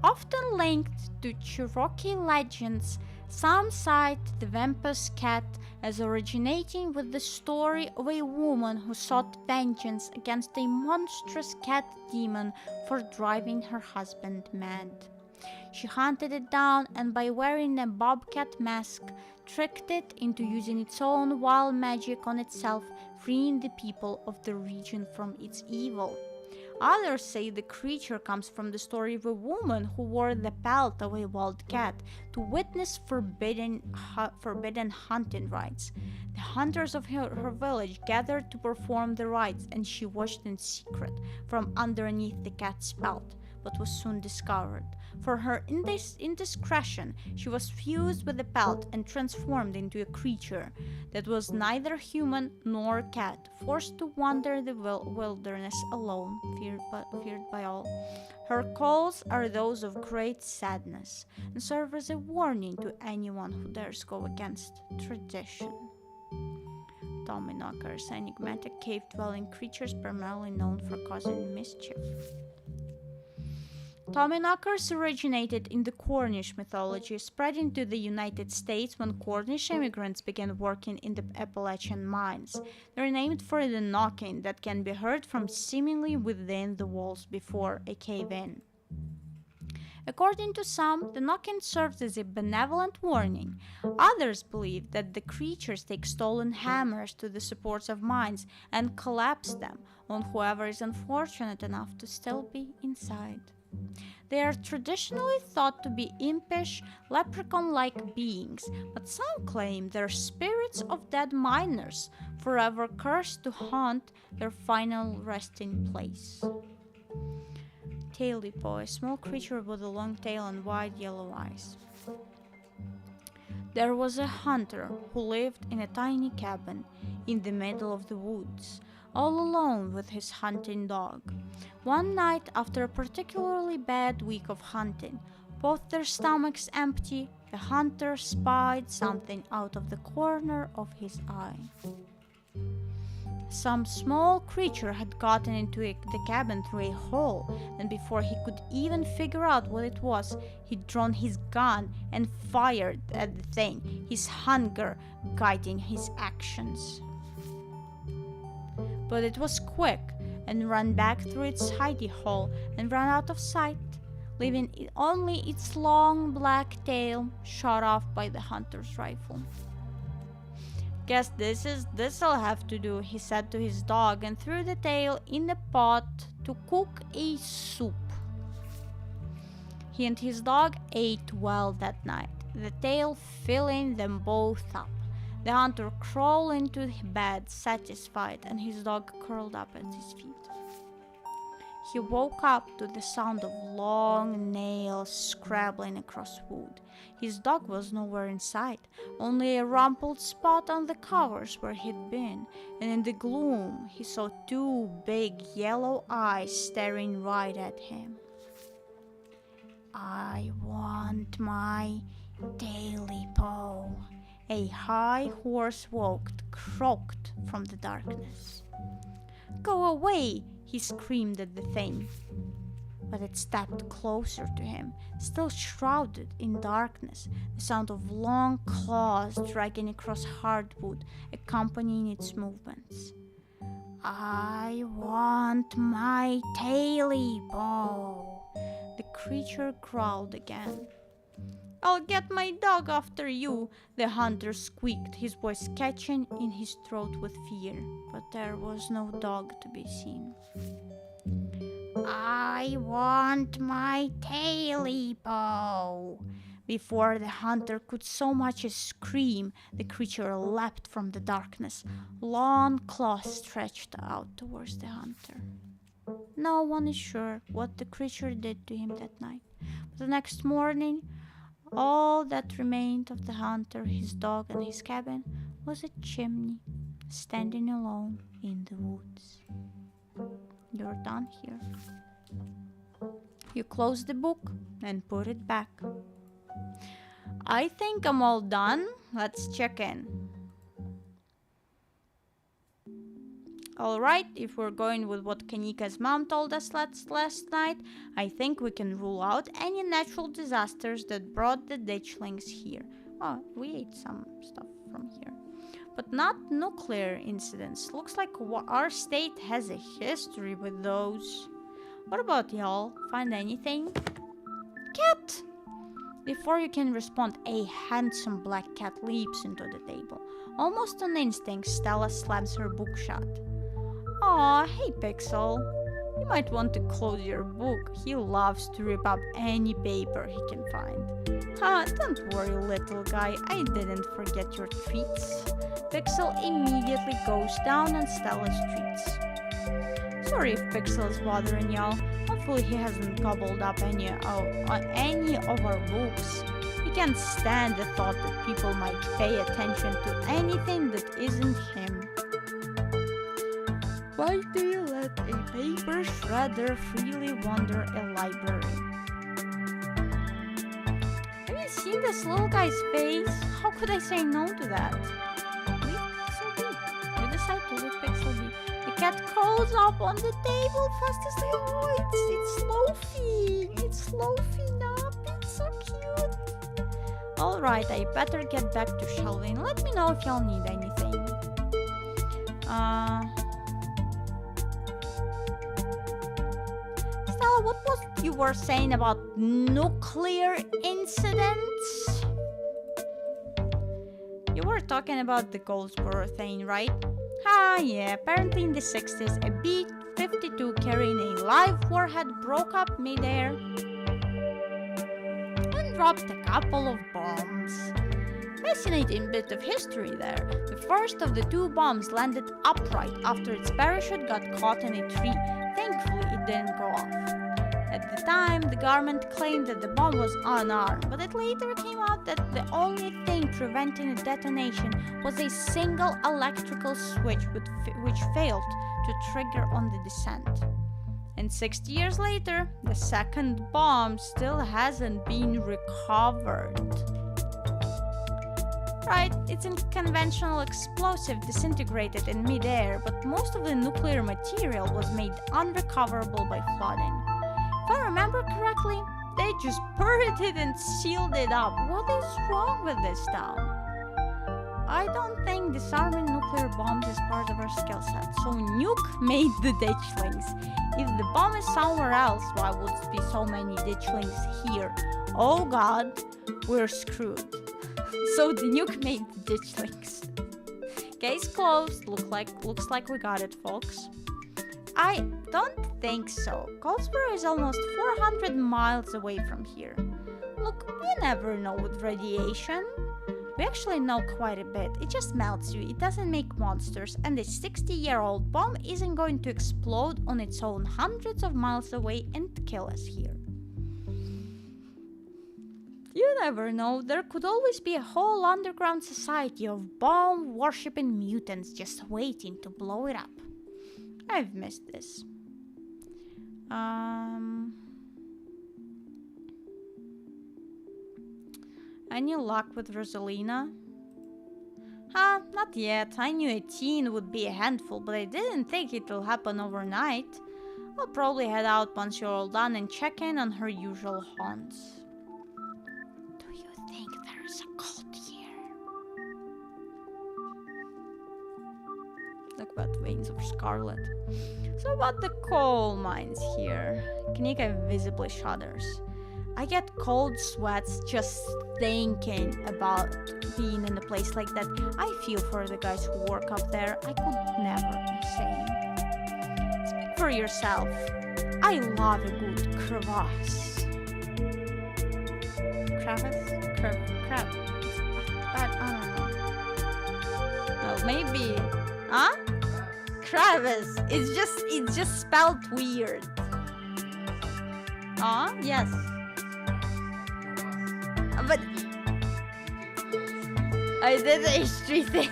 Often linked to Cherokee legends, some cite the Wampus cat as originating with the story of a woman who sought vengeance against a monstrous cat demon for driving her husband mad. She hunted it down and by wearing a bobcat mask, tricked it into using its own wild magic on itself, freeing the people of the region from its evil. Others say the creature comes from the story of a woman who wore the pelt of a wild cat to witness forbidden hunting rites. The hunters of her village gathered to perform the rites, and she watched in secret from underneath the cat's pelt, but was soon discovered. For her indiscretion, she was fused with the pelt and transformed into a creature that was neither human nor cat, forced to wander the wilderness alone, feared by all. Her calls are those of great sadness and serve as a warning to anyone who dares go against tradition. Tommyknockers, enigmatic cave-dwelling creatures primarily known for causing mischief. Tommyknockers originated in the Cornish mythology, spreading to the United States when Cornish immigrants began working in the Appalachian mines. They're named for the knocking that can be heard from seemingly within the walls before a cave-in. According to some, the knocking serves as a benevolent warning. Others believe that the creatures take stolen hammers to the supports of mines and collapse them on whoever is unfortunate enough to still be inside. They are traditionally thought to be impish, leprechaun-like beings, but some claim they're spirits of dead miners, forever cursed to haunt their final resting place. Tailipo, a small creature with a long tail and wide yellow eyes. There was a hunter who lived in a tiny cabin in the middle of the woods, all alone with his hunting dog. One night, after a particularly bad week of hunting, both their stomachs empty, the hunter spied something out of the corner of his eye. Some small creature had gotten into the cabin through a hole, and before he could even figure out what it was, he'd drawn his gun and fired at the thing, his hunger guiding his actions. But it was quick and ran back through its hidey hole and ran out of sight, leaving only its long black tail shot off by the hunter's rifle. Guess this'll have to do, he said to his dog and threw the tail in a pot to cook a soup. He and his dog ate well that night, the tail filling them both up. The hunter crawled into bed satisfied, and his dog curled up at his feet. He woke up to the sound of long nails scrabbling across wood. His dog was nowhere in sight, only a rumpled spot on the covers where he'd been, and in the gloom he saw two big yellow eyes staring right at him. "I want my Tailipo," a high hoarse voice croaked from the darkness. "Go away!" he screamed at the thing. But it stepped closer to him, still shrouded in darkness, the sound of long claws dragging across hardwood accompanying its movements. "I want my Tailipo," the creature growled again. "I'll get my dog after you," the hunter squeaked, his voice catching in his throat with fear, but there was no dog to be seen. "I want my Tailipo." Before the hunter could so much as scream, the creature leapt from the darkness, long claws stretched out towards the hunter. No one is sure what the creature did to him that night, but the next morning, all that remained of the hunter, his dog, and his cabin was a chimney, standing alone in the woods. You're done here. You close the book and put it back. I think I'm all done. Let's check in. Alright, if we're going with what Kanika's mom told us last night, I think we can rule out any natural disasters that brought the ditchlings here. Oh, we ate some stuff from here. But not nuclear incidents. Looks like our state has a history with those. What about y'all? Find anything? cat! Before you can respond, a handsome black cat leaps into the table. Almost on instinct, Stella slams her book shut. Aw, hey Pixel. You might want to close your book. He loves to rip up any paper he can find. Don't worry, little guy. I didn't forget your treats. Pixel immediately goes down on Stella's treats. Sorry if Pixel is bothering y'all. Hopefully he hasn't gobbled up any of our books. He can't stand the thought that people might pay attention to anything that isn't him. Why do you let a paper shredder freely wander a library? Have you seen this little guy's face? How could I say no to that? Leave Pixel be. You decide to leave Pixel be. The cat crawls up on the table fast as they avoid. It's Sloafy. It's Sloafy up. It's so cute. Alright, I better get back to shelving. Let me know if y'all need anything. Stella, what was you were saying about nuclear incidents? You were talking about the Goldsboro thing, right? Yeah, apparently in the 60s, a B-52 carrying a live warhead broke up midair and dropped a couple of bombs. Fascinating bit of history there. The first of the two bombs landed upright after its parachute got caught in a tree. Thankfully, it didn't go off. At the time, the government claimed that the bomb was unarmed, but it later came out that the only thing preventing a detonation was a single electrical switch which failed to trigger on the descent. And 60 years later, the second bomb still hasn't been recovered. Right, it's a conventional explosive disintegrated in midair, but most of the nuclear material was made unrecoverable by flooding. If I remember correctly, they just buried it and sealed it up. What is wrong with this town? I don't think disarming nuclear bombs is part of our skill set, so Nuke made the ditchlings. If the bomb is somewhere else, why would there be so many ditchlings here? Oh god, we're screwed. So the Nuke made the ditchlings. Case closed. Looks like we got it, folks. I don't think so. Goldsboro is almost 400 miles away from here. Look, you never know with radiation. We actually know quite a bit. It just melts you, it doesn't make monsters, and a 60-year-old bomb isn't going to explode on its own hundreds of miles away and kill us here. You never know, there could always be a whole underground society of bomb-worshipping mutants just waiting to blow it up. I've missed this. Any luck with Rosalina? Not yet. I knew a teen would be a handful, but I didn't think it will happen overnight. I'll probably head out once you're all done and check in on her usual haunts. Do you think there's a cult here? Look about veins of scarlet. So about the coal mines here. Knika visibly shudders. I get cold sweats just thinking about being in a place like that. I feel for the guys who work up there. I could never be sane. Speak for yourself. I love a good crevasse. Crevasse? Crab. I don't know. Well, maybe. Huh? Crevasse. It's just spelled weird. Yes. But I did a history thing.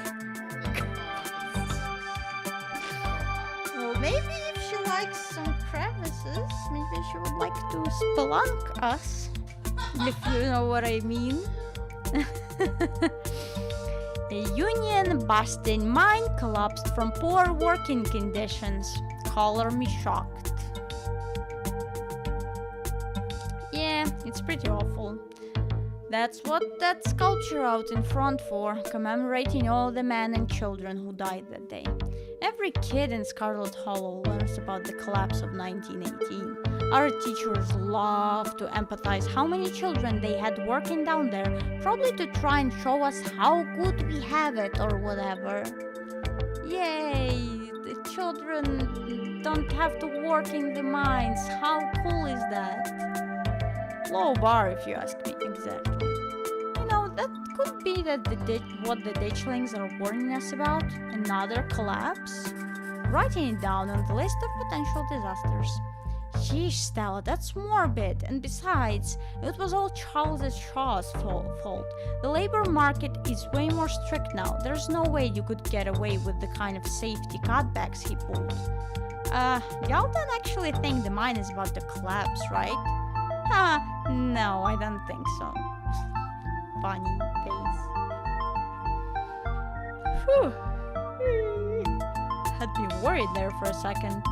Well, maybe if she likes some crevices, maybe she would like to spelunk us. If you know what I mean. A union-busting mine collapsed from poor working conditions. Color me shocked. Yeah, it's pretty awful. That's what that sculpture out in front for, commemorating all the men and children who died that day. Every kid in Scarlet Hollow learns about the collapse of 1918. Our teachers love to empathize how many children they had working down there, probably to try and show us how good we have it or whatever. Yay! The children don't have to work in the mines. How cool is that? Low bar, if you ask me. Exactly. You know, that could be that what the ditchlings are warning us about. Another collapse? Writing it down on the list of potential disasters. Sheesh, Stella, that's morbid. And besides, it was all Charles Shaw's fault. The labor market is way more strict now. There's no way you could get away with the kind of safety cutbacks he pulled. Y'all don't actually think the mine is about to collapse, right? No, I don't think so. Funny face. Whew. Had been worried there for a second.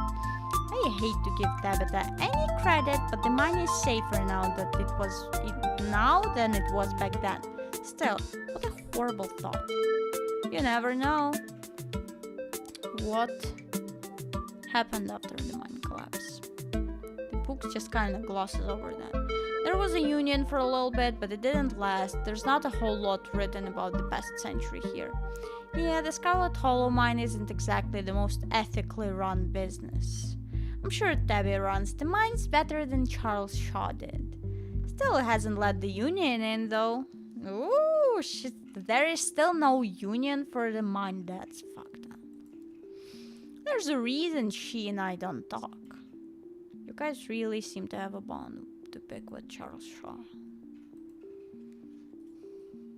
I hate to give Tabitha any credit, but the mine is safer now than it was back then. Still, what a horrible thought. You never know what happened after the mine collapse. The book just kind of glosses over that. There was a union for a little bit, but it didn't last. There's not a whole lot written about the past century here. Yeah, the Scarlet Hollow mine isn't exactly the most ethically run business. I'm sure Tabby runs the mines better than Charles Shaw did. Still hasn't let the union in, though. Ooh, shit. There is still no union for the mine. That's fucked up. There's a reason she and I don't talk. You guys really seem to have a bond to pick with Charles Shaw.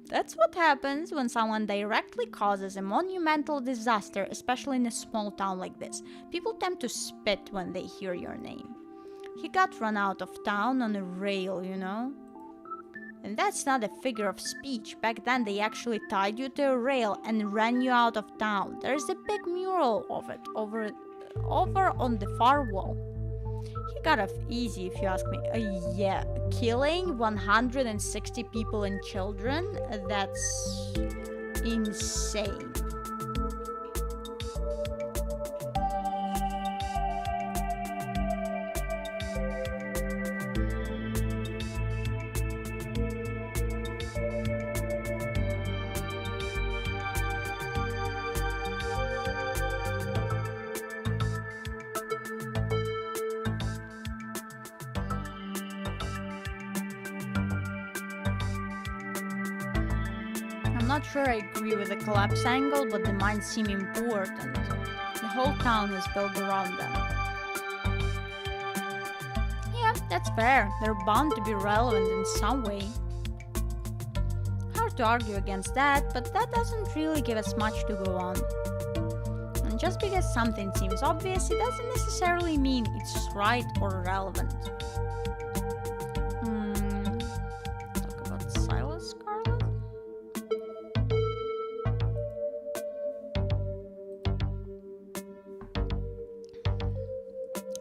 That's what happens when someone directly causes a monumental disaster, especially in a small town like this. People tend to spit when they hear your name. He got run out of town on a rail, you know? And that's not a figure of speech. Back then they actually tied you to a rail and ran you out of town. There's a big mural of it over on the far wall. He got off easy, if you ask me. Yeah, killing 160 people and children? That's insane. I'm not sure I agree with the collapse angle, but the mines seem important. The whole town is built around them. Yeah, that's fair. They're bound to be relevant in some way. Hard to argue against that, but that doesn't really give us much to go on. And just because something seems obvious, it doesn't necessarily mean it's right or relevant. Talk about Silas Scarlet?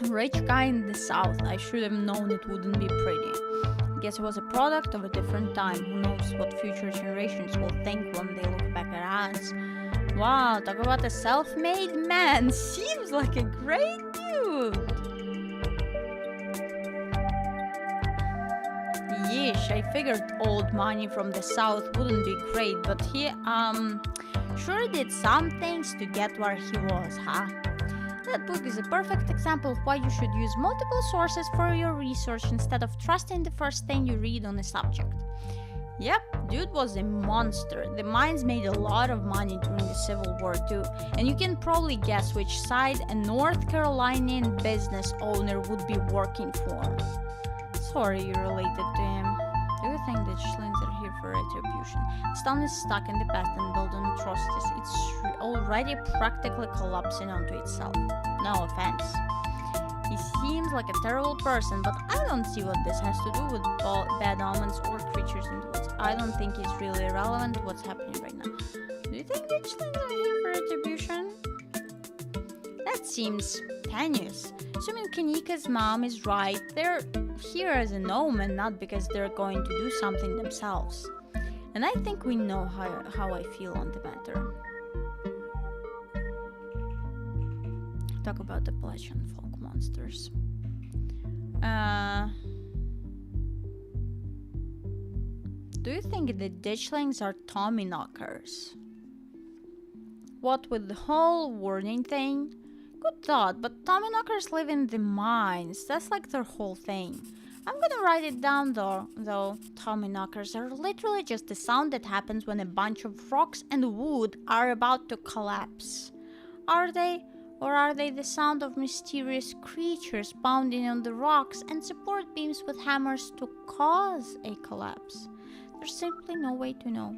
Rich guy in the south. I should have known it wouldn't be pretty. Guess it was a product of a different time. Who knows what future generations will think when they look back at us. Wow, talk about a self-made man. Seems like a great dude. Yeesh, I figured old money from the south wouldn't be great, but he, sure did some things to get where he was, huh? That book is a perfect example of why you should use multiple sources for your research instead of trusting the first thing you read on a subject. Yep, dude was a monster. The mines made a lot of money during the Civil War too, and you can probably guess which side a North Carolinian business owner would be working for. Sorry you related to him. Do you think that Schlings are here for retribution? This town is stuck in the past and built on atrocities. It's already practically collapsing onto itself. No offense. He seems like a terrible person, but I don't see what this has to do with bad omens or creatures in the woods. I don't think it's really relevant to what's happening right now. Do you think that Schlings are here for retribution? That seems tenuous. Assuming Kanika's mom is right, they're here as an omen, not because they're going to do something themselves. And I think we know how I feel on the matter. talk about Appalachian folk monsters. Do you think the ditchlings are Tommyknockers? What with the whole warning thing? Good thought, but Tommyknockers live in the mines. That's like their whole thing. I'm gonna write it down though. Tommyknockers are literally just the sound that happens when a bunch of rocks and wood are about to collapse. Are they? Or are they the sound of mysterious creatures pounding on the rocks and support beams with hammers to cause a collapse? There's simply no way to know.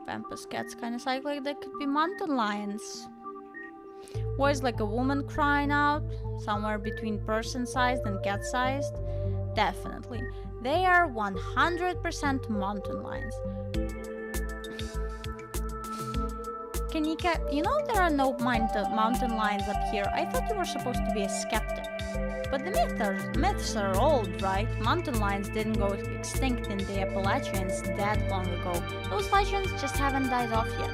Pampas cats kind of sound like they could be mountain lions. Was like a woman crying out, somewhere between person-sized and cat-sized? Definitely. They are 100% mountain lions. Kanika, you know there are no mountain lions up here. I thought you were supposed to be a skeptic. But the myths are old, right? Mountain lions didn't go extinct in the Appalachians that long ago. Those legends just haven't died off yet.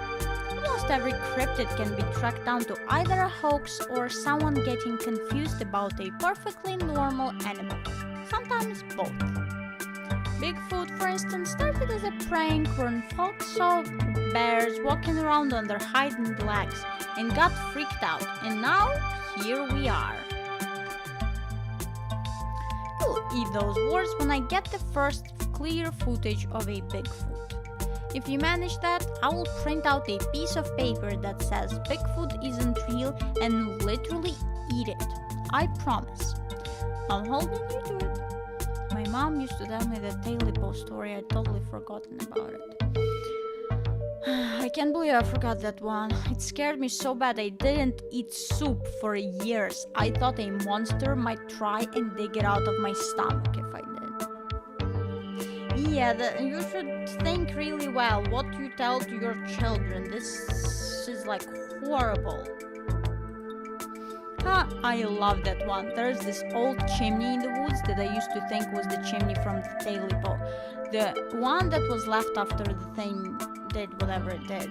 Almost every cryptid can be tracked down to either a hoax or someone getting confused about a perfectly normal animal. Sometimes both. Bigfoot, for instance, started as a prank when folks saw bears walking around on their hiding legs and got freaked out. And now, here we are. I'll eat those words when I get the first clear footage of a Bigfoot. If you manage that, I will print out a piece of paper that says Bigfoot isn't real and literally eat it. I promise. I'm holding you to it. My mom used to tell me the Daily Post story. I'd totally forgotten about it. I can't believe I forgot that one. It scared me so bad I didn't eat soup for years. I thought a monster might try and dig it out of my stomach if I did. Yeah, you should think really well what you tell to your children. This is like horrible. I love that one. There's this old chimney in the woods that I used to think was the chimney from the Daily Post. The one that was left after the thing did whatever it did.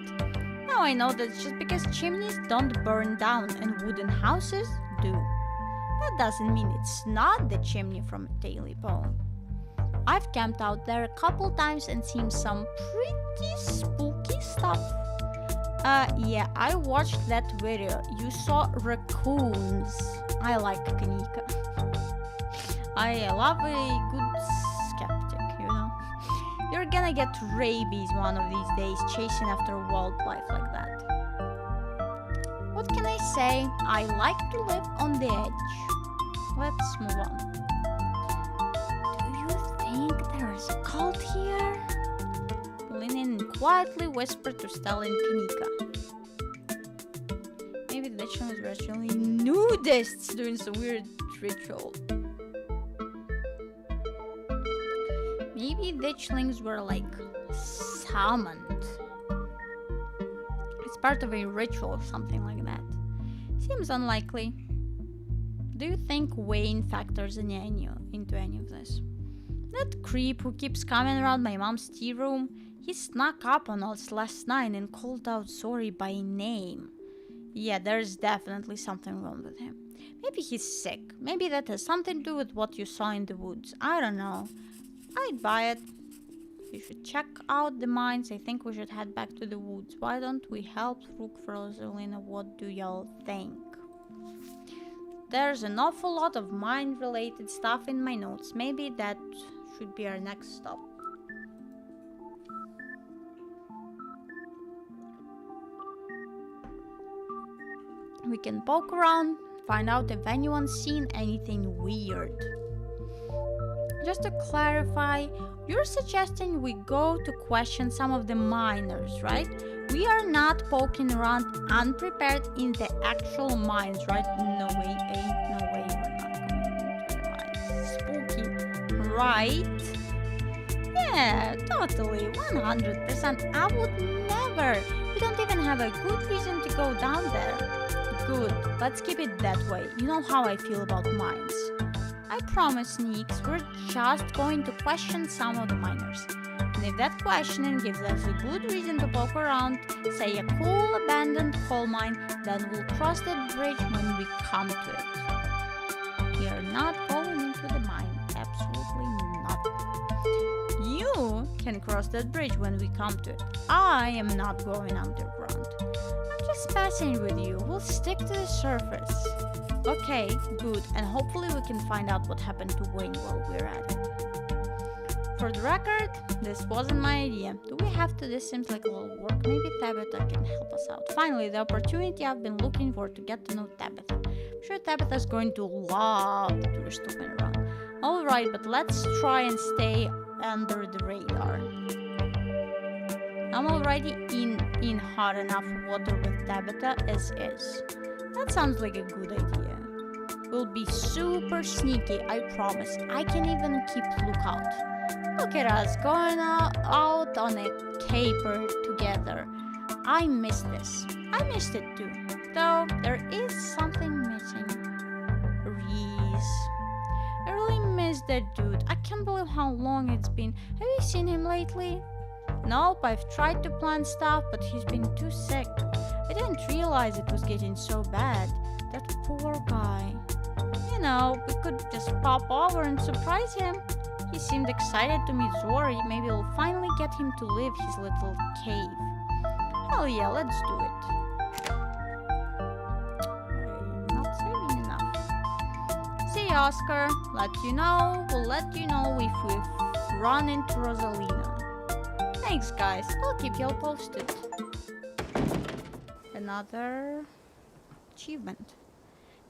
Now I know that's just because chimneys don't burn down and wooden houses do. That doesn't mean it's not the chimney from Daily Post. I've camped out there a couple times and seen some pretty spooky stuff. Yeah, I watched that video. You saw raccoons. I like Kanika. I love a good skeptic, you know. You're gonna get rabies one of these days chasing after wildlife like that. What can I say? I like to live on the edge. Let's move on. Do you think there is a cult here? Linen quietly whispered to Stella and Kanika. Maybe the Ditchlings were actually nudists doing some weird ritual. Maybe Ditchlings were like summoned. It's part of a ritual or something like that. Seems unlikely. Do you think Wayne factors into any of this? That creep who keeps coming around my mom's tea room, he snuck up on us last night and called out Zori by name. Yeah, there's definitely something wrong with him. Maybe he's sick. Maybe that has something to do with what you saw in the woods. I don't know. I'd buy it. We should check out the mines. I think we should head back to the woods. Why don't we help look for Rosalina? What do y'all think? There's an awful lot of mine-related stuff in my notes. Maybe that should be our next stop. We can poke around, find out if anyone's seen anything weird. Just to clarify, you're suggesting we go to question some of the miners, right? We are not poking around unprepared in the actual mines, right? No way, no way we're not going into the mines. Spooky, right? Yeah, totally, 100%. I would never. We don't even have a good reason to go down there. Good, let's keep it that way. You know how I feel about mines. I promise, Neeks, we're just going to question some of the miners. And if that questioning gives us a good reason to poke around, say a cool abandoned coal mine, then we'll cross that bridge when we come to it. We are not going into the mine. Absolutely not. You can cross that bridge when we come to it. I am not going underground. I'm just passing with you. We'll stick to the surface. Okay, good. And hopefully we can find out what happened to Wayne while we're at it. For the record, this wasn't my idea. Do we have to? This seems like a little work. Maybe Tabitha can help us out. Finally, the opportunity I've been looking for to get to know Tabitha. I'm sure Tabitha's going to love the tourist stopping around. Alright, but let's try and stay under the radar. I'm already in hot enough water with Tabitha as is. That sounds like a good idea. We'll be super sneaky, I promise. I can even keep lookout. Look at us going out on a caper together. I miss this. I missed it too. Though there is something missing. Reese. I really miss that dude. I can't believe how long it's been. Have you seen him lately? Nope, I've tried to plan stuff, but he's been too sick. I didn't realize it was getting so bad. That poor guy. You know, we could just pop over and surprise him. He seemed excited to meet Zori. Maybe we'll finally get him to leave his little cave. Hell yeah, let's do it. I'm not saving enough. See, Oscar. We'll let you know if we've run into Rosalina. Thanks, guys. I'll keep you all posted. Another achievement.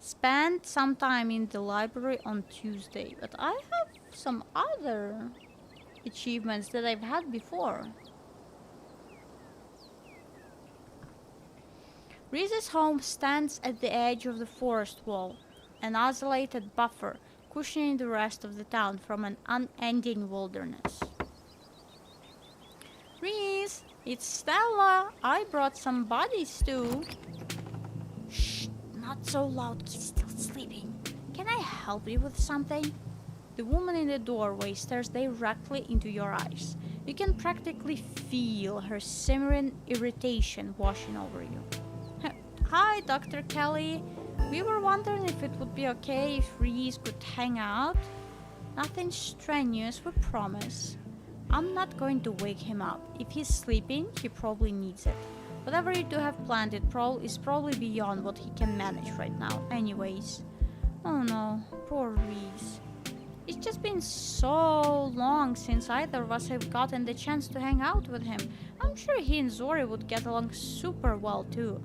Spend some time in the library on Tuesday, but I have some other achievements that I've had before. Reese's home stands at the edge of the forest wall, an isolated buffer cushioning the rest of the town from an unending wilderness. Reese, it's Stella. I brought some bodies too. Shh, not so loud. He's still sleeping. Can I help you with something? The woman in the doorway stares directly into your eyes. You can practically feel her simmering irritation washing over you. Hi, Dr. Kelly. We were wondering if it would be okay if Reese could hang out. Nothing strenuous, we promise. I'm not going to wake him up. If he's sleeping, he probably needs it. Whatever you do have planned is probably beyond what he can manage right now. Anyways. Oh no, poor Reese. It's just been so long since either of us have gotten the chance to hang out with him. I'm sure he and Zori would get along super well too.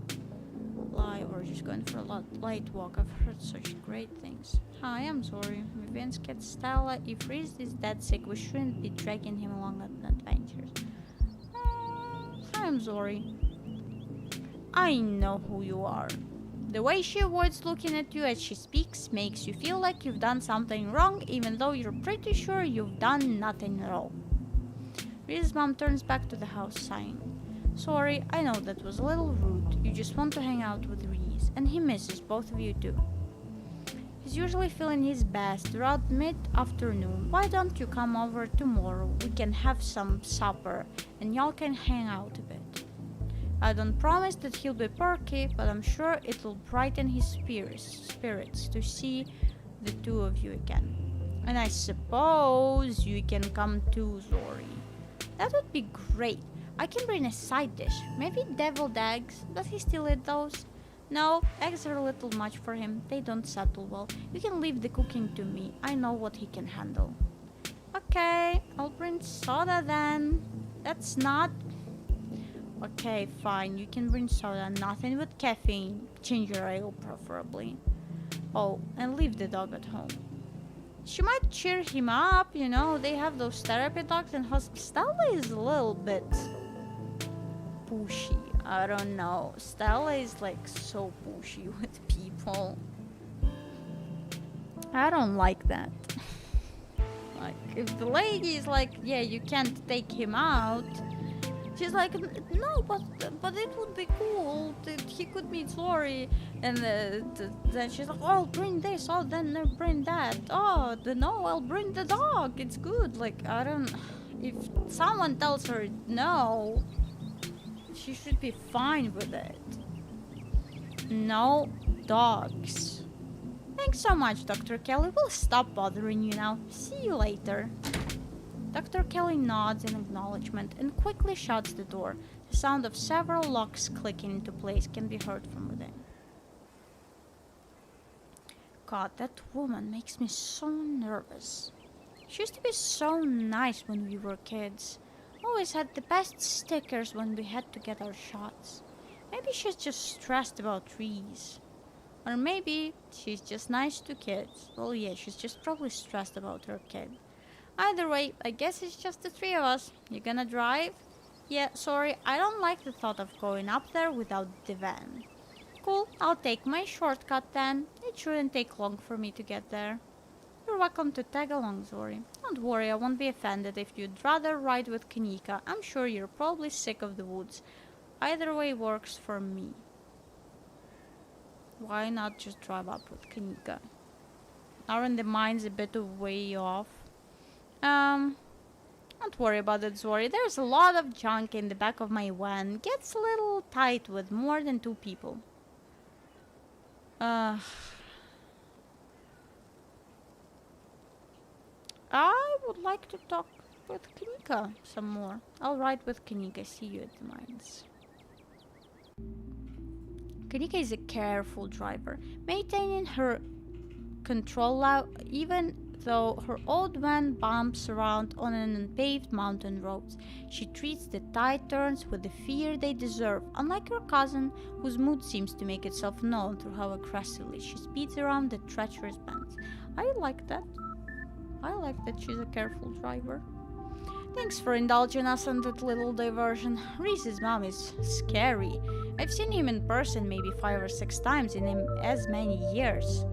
Lie, we're just going for a light walk. I've heard such great things. Hi, I'm Zori. Vivian's cat Stella. If Reese is that sick, we shouldn't be dragging him along on adventures. Hi, I'm Zori. I know who you are. The way she avoids looking at you as she speaks makes you feel like you've done something wrong, even though you're pretty sure you've done nothing at all. Reese's mom turns back to the house, sighing. Sorry, I know that was a little rude. You just want to hang out with Reese, and he misses both of you too. He's usually feeling his best around mid-afternoon. Why don't you come over tomorrow? We can have some supper, and y'all can hang out a bit. I don't promise that he'll be perky, but I'm sure it'll brighten his spirits to see the two of you again. And I suppose you can come too, Zori. That would be great. I can bring a side dish. Maybe deviled eggs. Does he still eat those? No, eggs are a little much for him. They don't settle well. You can leave the cooking to me. I know what he can handle. Okay, I'll bring soda then. That's not... Okay, fine. You can bring soda. Nothing with caffeine. Ginger ale, preferably. Oh, and leave the dog at home. She might cheer him up, you know. They have those therapy dogs in hospital. Stella is a little bit... pushy. I don't know. Stella is like so pushy with people. I don't like that. Like, if the lady is like, yeah, you can't take him out, she's like, no, but it would be cool that he could meet Zori. And then she's like, oh, I'll bring this. Oh, then bring that. Oh, no, I'll bring the dog. It's good. Like, I don't if someone tells her no, she should be fine with it. No dogs. Thanks so much, Dr. Kelly. We'll stop bothering you now. See you later. Dr. Kelly nods in acknowledgement and quickly shuts the door. The sound of several locks clicking into place can be heard from within. God, that woman makes me so nervous. She used to be so nice when we were kids. Always had the best stickers when we had to get our shots. Maybe she's just stressed about trees. Or maybe she's just nice to kids. Well, yeah, she's just probably stressed about her kid. Either way, I guess it's just the three of us. You gonna drive? Yeah, sorry, I don't like the thought of going up there without the van. Cool, I'll take my shortcut then. It shouldn't take long for me to get there. You're welcome to tag along, Zori. Don't worry, I won't be offended if you'd rather ride with Kanika. I'm sure you're probably sick of the woods. Either way works for me. Why not just drive up with Kanika? Aren't the mines a bit of way off? Don't worry about it, Zori. There's a lot of junk in the back of my van. Gets a little tight with more than 2 people. I would like to talk with Kanika some more. I'll ride with Kanika. See you at the mines. Kanika is a careful driver, maintaining her control even though her old van bumps around on an unpaved mountain roads. She treats the tight turns with the fear they deserve, unlike her cousin, whose mood seems to make itself known through how aggressively she speeds around the treacherous bends. I like that. I like that she's a careful driver. Thanks for indulging us on that little diversion. Reese's mom is scary. I've seen him in person maybe 5 or 6 times in as many years.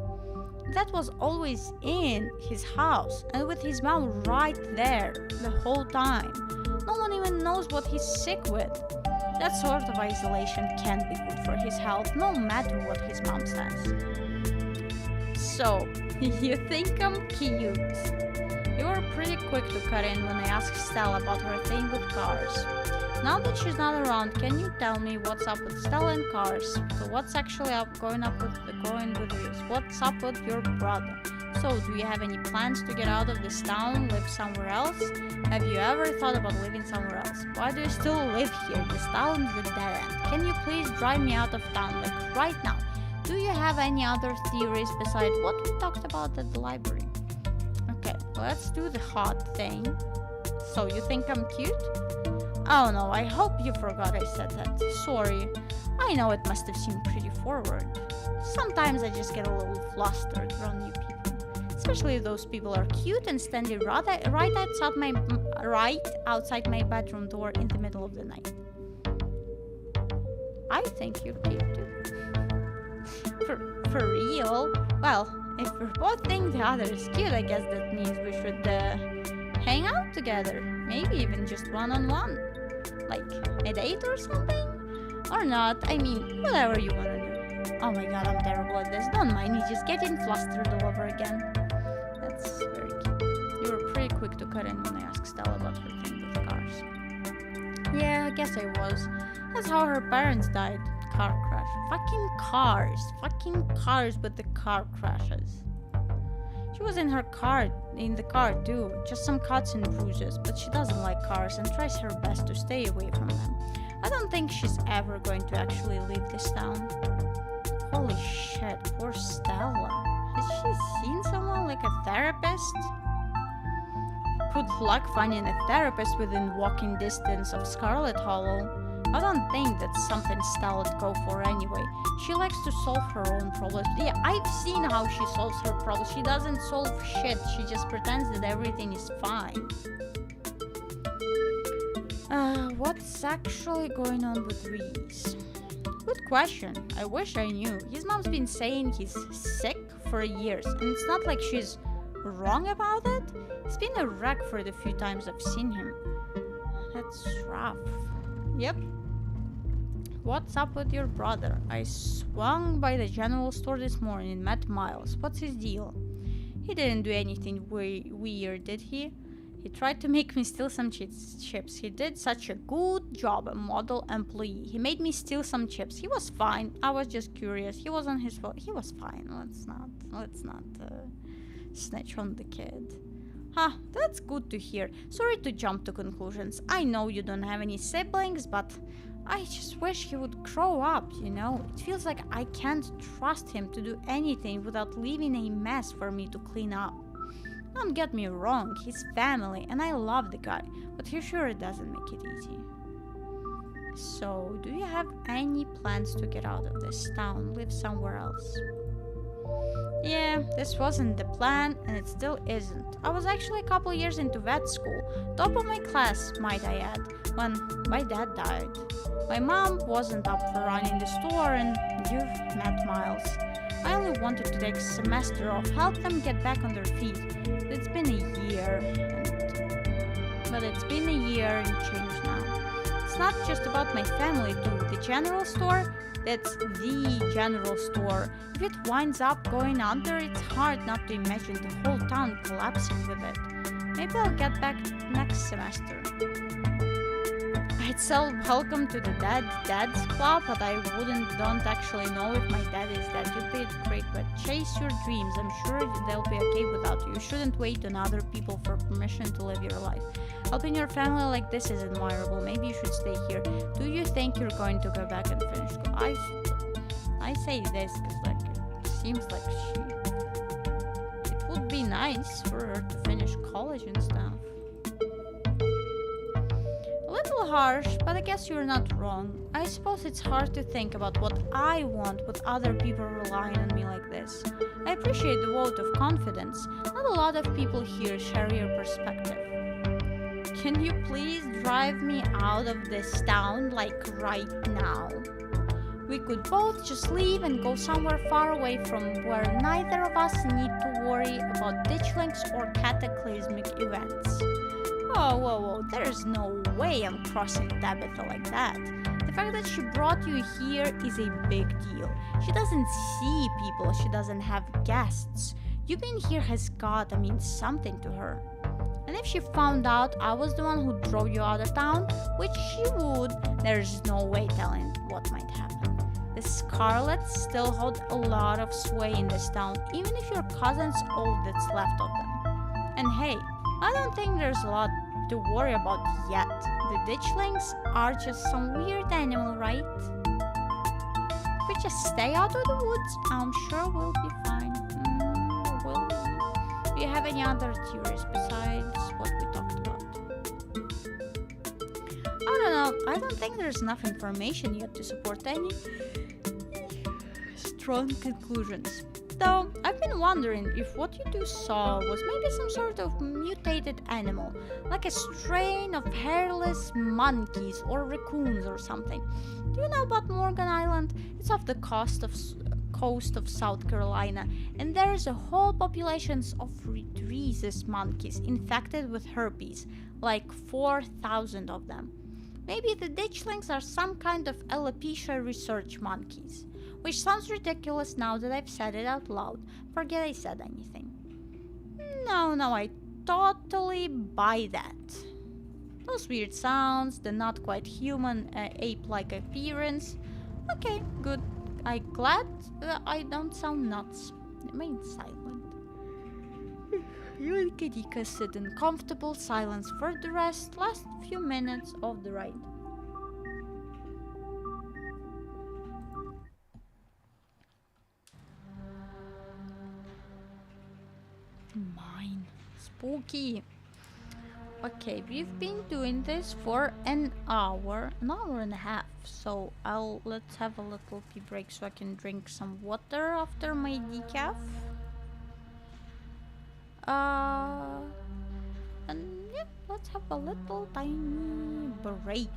That was always in his house and with his mom right there the whole time. No one even knows what he's sick with. That sort of isolation can't be good for his health, no matter what his mom says. So, you think I'm cute? You were pretty quick to cut in when I asked Stella about her thing with cars. Now that she's not around, can you tell me what's up with Stella and cars? So what's actually going with Reese? What's up with your brother? So do you have any plans to get out of this town, live somewhere else? Have you ever thought about living somewhere else? Why do you still live here? This town's a dead end. Can you please drive me out of town, like right now? Do you have any other theories besides what we talked about at the library? Okay, let's do the hot thing. So you think I'm cute? Oh no, I hope you forgot I said that. Sorry. I know it must have seemed pretty forward. Sometimes I just get a little flustered around new people. Especially if those people are cute and standing right outside my bedroom door in the middle of the night. I think you're cute too. For real? Well, if we both think the other is cute, I guess that means we should hang out together. Maybe even just one-on-one. Like a date or something? Or not, I mean, whatever you wanna do. Oh my god, I'm terrible at this. Don't mind me just getting flustered all over again. That's very cute. You were pretty quick to cut in when I asked Stella about her thing with cars. Yeah, I guess I was. That's how her parents died. Car crash. Fucking cars. Fucking cars with the car crashes. She was in the car too, just some cuts and bruises, but she doesn't like cars and tries her best to stay away from them. I don't think she's ever going to actually leave this town. Holy shit, poor Stella. Has she seen someone like a therapist? Good luck finding a therapist within walking distance of Scarlet Hollow. I don't think that's something Stella'd go for anyway. She likes to solve her own problems. Yeah, I've seen how she solves her problems. She doesn't solve shit. She just pretends that everything is fine. What's actually going on with Reese? Good question. I wish I knew. His mom's been saying he's sick for years, and it's not like she's wrong about it. He's been a wreck for the few times I've seen him. That's rough. Yep. What's up with your brother? I swung by the general store this morning and met Miles. What's his deal? He didn't do anything weird, did he? He tried to make me steal some chips. He did such a good job, a model employee. He made me steal some chips. He was fine. I was just curious. He wasn't his fault. He was fine. Let's not snitch on the kid. Huh, that's good to hear. Sorry to jump to conclusions. I know you don't have any siblings, but I just wish he would grow up, you know? It feels like I can't trust him to do anything without leaving a mess for me to clean up. Don't get me wrong, he's family and I love the guy, but he sure doesn't make it easy. So, do you have any plans to get out of this town, live somewhere else? Yeah, this wasn't the plan, and it still isn't. I was actually a couple years into vet school, top of my class, might I add, when my dad died. My mom wasn't up for running the store, and you've met Miles. I only wanted to take a semester off, help them get back on their feet. It's been a year, but it's been a year and change now. It's not just about my family too. The general store, that's the general store. If it winds up going under, it's hard not to imagine the whole town collapsing with it. Maybe I'll get back next semester. I'd sell welcome to the dad's club, but don't actually know if my dad is dead. You'd be great, but chase your dreams. I'm sure they'll be okay without you. You shouldn't wait on other people for permission to live your life. Helping your family like this is admirable. Maybe you should stay here. Do you think you're going to go back and finish school? I say this because it seems like it would be nice for her to finish college and stuff. A little harsh, but I guess you're not wrong. I suppose it's hard to think about what I want with other people relying on me like this. I appreciate the vote of confidence. Not a lot of people here share your perspective. Can you please drive me out of this town, like right now? We could both just leave and go somewhere far away from where neither of us need to worry about ditchlings or cataclysmic events. Whoa, there's no way I'm crossing Tabitha like that. The fact that she brought you here is a big deal. She doesn't see people, she doesn't have guests. You being here has gotta mean something to her. And if she found out I was the one who drove you out of town, which she would, there's no way telling what might happen. The Scarlets still hold a lot of sway in this town, even if your cousin's all that's left of them. And hey, I don't think there's a lot to worry about yet. The ditchlings are just some weird animal, right? If we just stay out of the woods, I'm sure we'll be fine. Will we? Do you have any other theories besides what we talked about? I don't know. I don't think there's enough information yet to support any strong conclusions. Though, I've been wondering if what you two saw was maybe some sort of mutated animal, like a strain of hairless monkeys or raccoons or something. Do you know about Morgan Island? It's off the coast of South Carolina, and there's a whole population of rhesus monkeys infected with herpes, like 4,000 of them. Maybe the ditchlings are some kind of alopecia research monkeys. Which sounds ridiculous now that I've said it out loud. Forget I said anything. No, I totally buy that. Those weird sounds, the not quite human ape-like appearance. Okay, good. I'm glad I don't sound nuts. Remain silent. You and Kadika sit in comfortable silence for the last few minutes of the ride. Mine. Spooky. Okay, we've been doing this for an hour and a half. So let's have a little pee break so I can drink some water after my decaf. And yeah, let's have a little tiny break.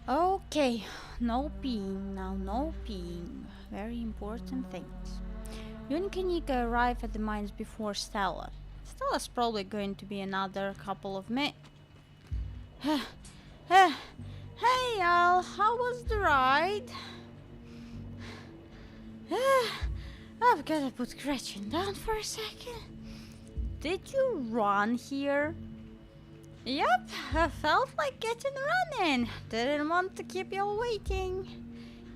Okay, no peeing now, no peeing. Very important things. You and Kanika arrive at the mines before Stella. Stella's probably going to be another couple of minutes. Hey, Al, how was the ride? I've gotta put Gretchen down for a second. Did you run here? Yep, I felt like getting running. Didn't want to keep you all waiting.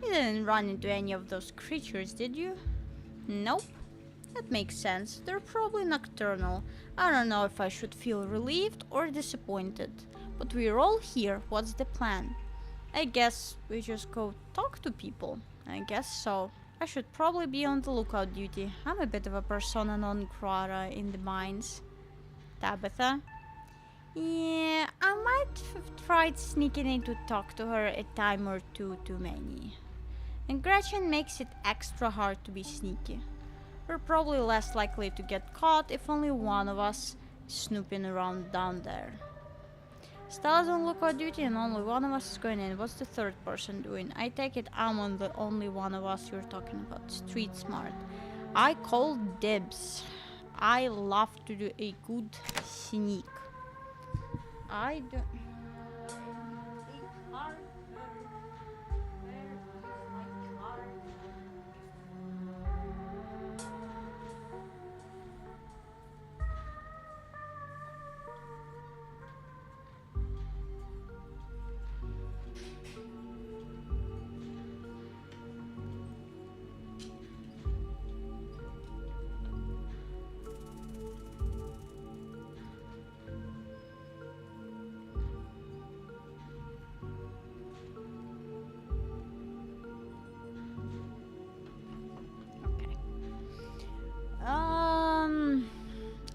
You didn't run into any of those creatures, did you? Nope. That makes sense. They're probably nocturnal. I don't know if I should feel relieved or disappointed. But we're all here. What's the plan? I guess we just go talk to people. I guess so. I should probably be on the lookout duty. I'm a bit of a persona non grata in the mines. Tabitha? Yeah, I might have tried sneaking in to talk to her a time or two too many. And Gretchen makes it extra hard to be sneaky. We're probably less likely to get caught if only one of us is snooping around down there. Stella's on lookout duty and only one of us is going in. What's the third person doing? I take it I'm on the only one of us you're talking about. Street smart. I call dibs. I love to do a good sneak. I don't...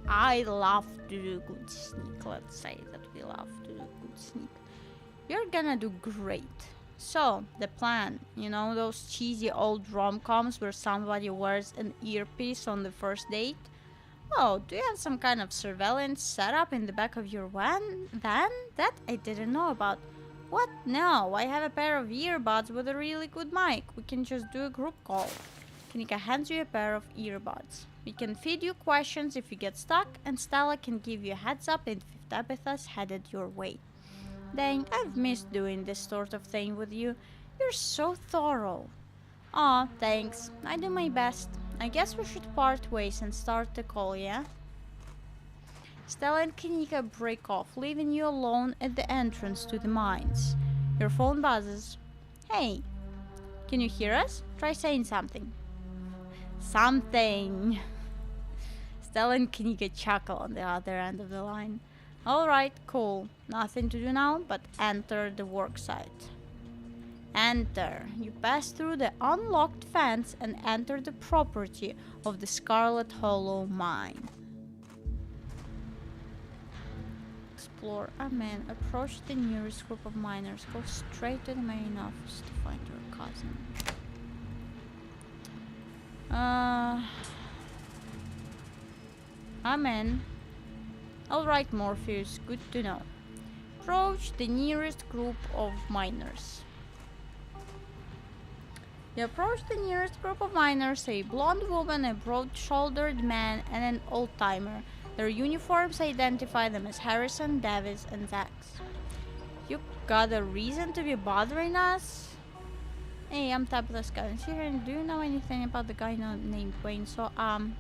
I love to do good sneak. Let's say that we love to do good sneak. You're gonna do great. So, the plan, you know, those cheesy old rom-coms where somebody wears an earpiece on the first date? Oh, do you have some kind of surveillance setup in the back of your van? That I didn't know about. What? No, I have a pair of earbuds with a really good mic. We can just do a group call. Kanika hands you a pair of earbuds. We can feed you questions if you get stuck, and Stella can give you a heads up if Tabitha's headed your way. Dang, I've missed doing this sort of thing with you. You're so thorough. Aw, thanks. I do my best. I guess we should part ways and start the call, yeah? Stella and Kanika break off, leaving you alone at the entrance to the mines. Your phone buzzes. Hey, can you hear us? Try saying something. Something. Stella and Kanika chuckle on the other end of the line. Alright, cool. Nothing to do now but enter the worksite. Enter. You pass through the unlocked fence and enter the property of the Scarlet Hollow mine. Explore. Amen. Approach the nearest group of miners. Go straight to the main office to find your cousin. Amen. Alright, Morpheus. Good to know. Approach the nearest group of miners. You approach the nearest group of miners, a blonde woman, a broad-shouldered man, and an old-timer. Their uniforms identify them as Harrison, Davis, and Zax. You got a reason to be bothering us? Hey, I'm Tabitha's cousin here, and do you know anything about the guy named Wayne? So,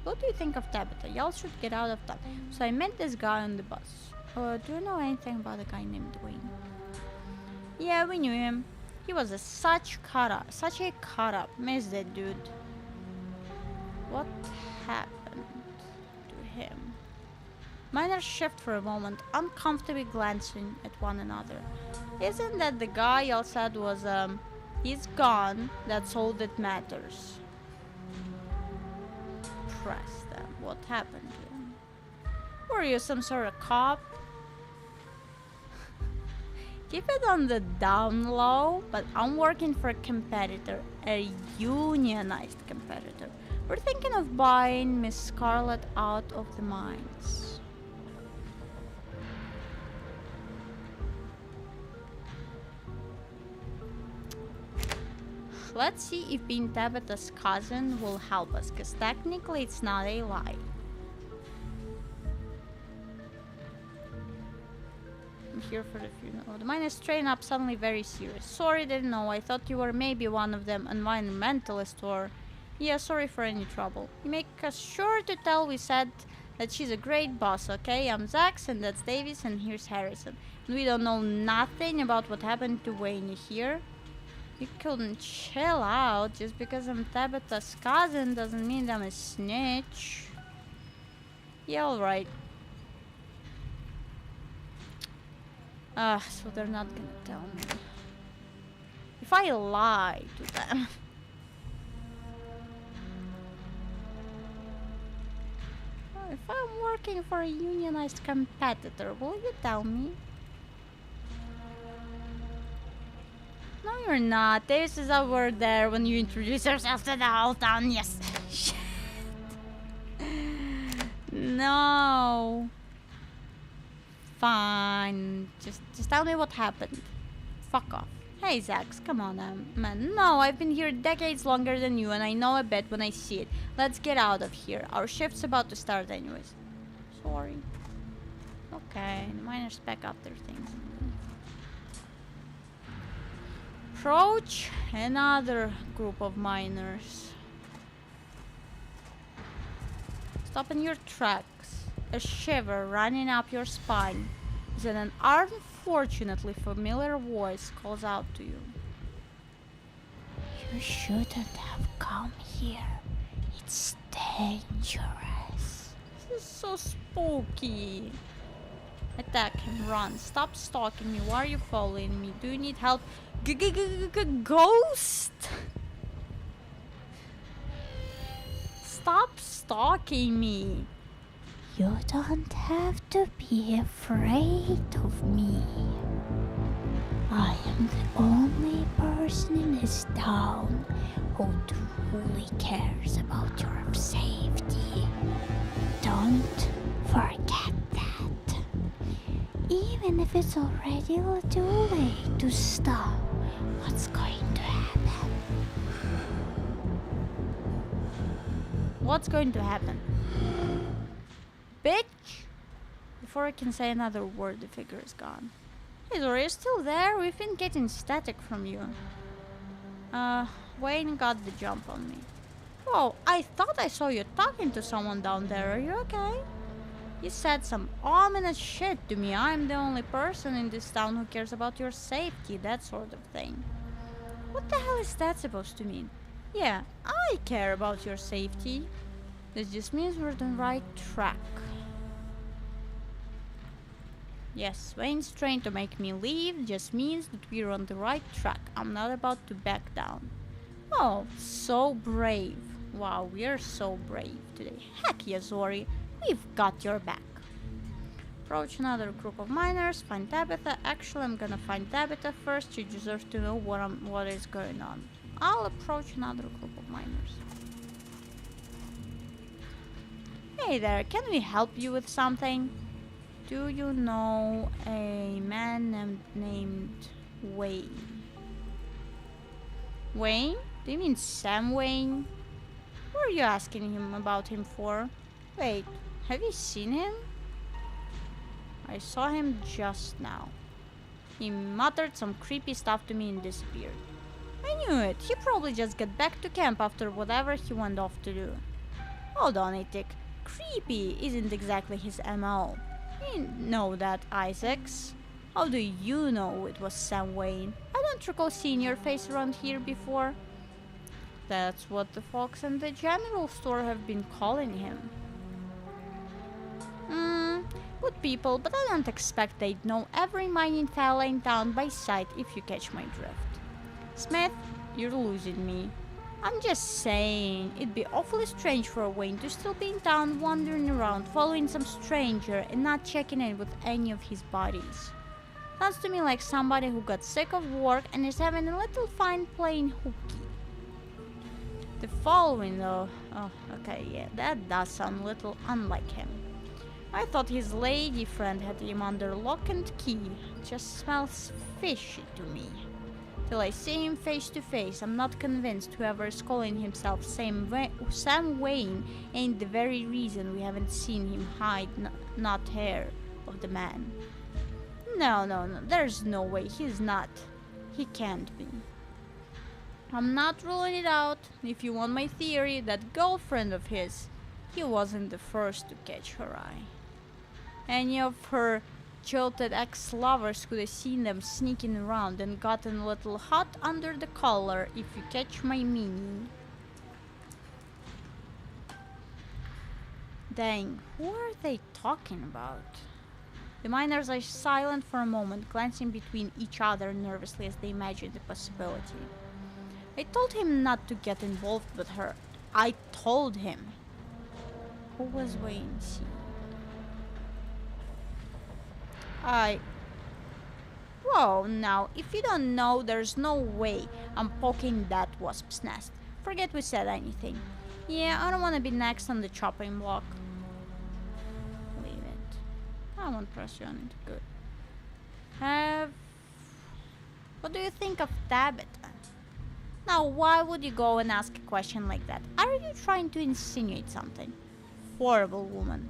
what do you think of Tabitha? Y'all should get out of town. So I met this guy on the bus. Do you know anything about a guy named Wayne? Yeah, we knew him. He was such a cut up. Miss that dude. What happened to him? Miners shift for a moment, uncomfortably glancing at one another. Isn't that the guy y'all said was, he's gone, that's all that matters. Press them. What happened to him? Were you some sort of cop? Keep it on the down low, but I'm working for a competitor, a unionized competitor. We're thinking of buying Miss Scarlet out of the mines. Let's see if being Tabitha's cousin will help us, because technically it's not a lie. I'm here for the funeral. The mine is straightened up suddenly very serious. Sorry, didn't know. I thought you were maybe one of them environmentalists or... Yeah, sorry for any trouble. You make us sure to tell we said that she's a great boss, okay? I'm Zax and that's Davis and here's Harrison. And we don't know nothing about what happened to Wayne here. You couldn't chill out. Just because I'm Tabitha's cousin doesn't mean I'm a snitch. Yeah, alright. So they're not gonna tell me. If I lie to them... If I'm working for a unionized competitor, will you tell me? No, you're not. This is over there when you introduce yourself to the whole town. Yes. Shit. No. Fine. Just tell me what happened. Fuck off. Hey, Zax, come on, man. No, I've been here decades longer than you, and I know a bit when I see it. Let's get out of here. Our shift's about to start anyways. Sorry. Okay, the miners pack up their things. Approach another group of miners. Stop in your tracks. A shiver running up your spine. Then an unfortunately familiar voice calls out to you. You shouldn't have come here. It's dangerous. This is so spooky. Attack him, run. Stop stalking me. Why are you following me? Do you need help? Ghost! Stop stalking me. You don't have to be afraid of me. I am the only person in this town who truly cares about your safety. Don't forget that. Even if it's already too late to stop, what's going to happen? What's going to happen? Bitch! Before I can say another word, the figure is gone. Hey Zora, you're still there? We've been getting static from you. Wayne got the jump on me. Whoa, I thought I saw you talking to someone down there. Are you okay? You said some ominous shit to me. I'm the only person in this town who cares about your safety, that sort of thing. What the hell is that supposed to mean? Yeah, I care about your safety. This just means we're on the right track. Yes, Wayne's trying to make me leave just means that we're on the right track. I'm not about to back down. Oh, so brave. Wow, we're so brave today. Heck yeah, Zori. We've got your back. Approach another group of miners. Find Tabitha. Actually, I'm gonna find Tabitha first. She deserves to know what is going on. I'll approach another group of miners. Hey there, can we help you with something? Do you know a man named Wayne? Wayne? Do you mean Sam Wayne? What are you asking him about him for? Wait, have you seen him? I saw him just now. He muttered some creepy stuff to me and disappeared. I knew it. He probably just got back to camp after whatever he went off to do. Hold on a tick. Creepy isn't exactly his MO. You know that, Isaacs. How do you know it was Sam Wayne? I don't recall seeing your face around here before. That's what the folks in the general store have been calling him. Good people, but I don't expect they'd know every mining fella in town by sight if you catch my drift. Smith, you're losing me. I'm just saying, it'd be awfully strange for Wayne to still be in town wandering around following some stranger and not checking in with any of his buddies. Sounds to me like somebody who got sick of work and is having a little fun playing hooky. The following though, oh okay, yeah, that does sound a little unlike him. I thought his lady friend had him under lock and key. Just smells fishy to me. till I see him face to face. I'm not convinced whoever is calling himself Sam Wayne ain't the very reason we haven't seen him hide not hair of the man. No, there's no way he's not. He can't be. I'm not ruling it out. If you want my theory, that girlfriend of his, he wasn't the first to catch her eye. Any of her jilted ex-lovers could have seen them sneaking around and gotten a little hot under the collar, if you catch my meaning. Dang, who are they talking about? The miners are silent for a moment, glancing between each other nervously as they imagine the possibility. I told him not to get involved with her. I told him. Who was Wayne C? Whoa, now, if you don't know, there's no way I'm poking that wasp's nest. Forget we said anything. Yeah, I don't want to be next on the chopping block. Leave it. I won't press you on it. Good. What do you think of Tabitha? Now, why would you go and ask a question like that? Are you trying to insinuate something? Horrible woman.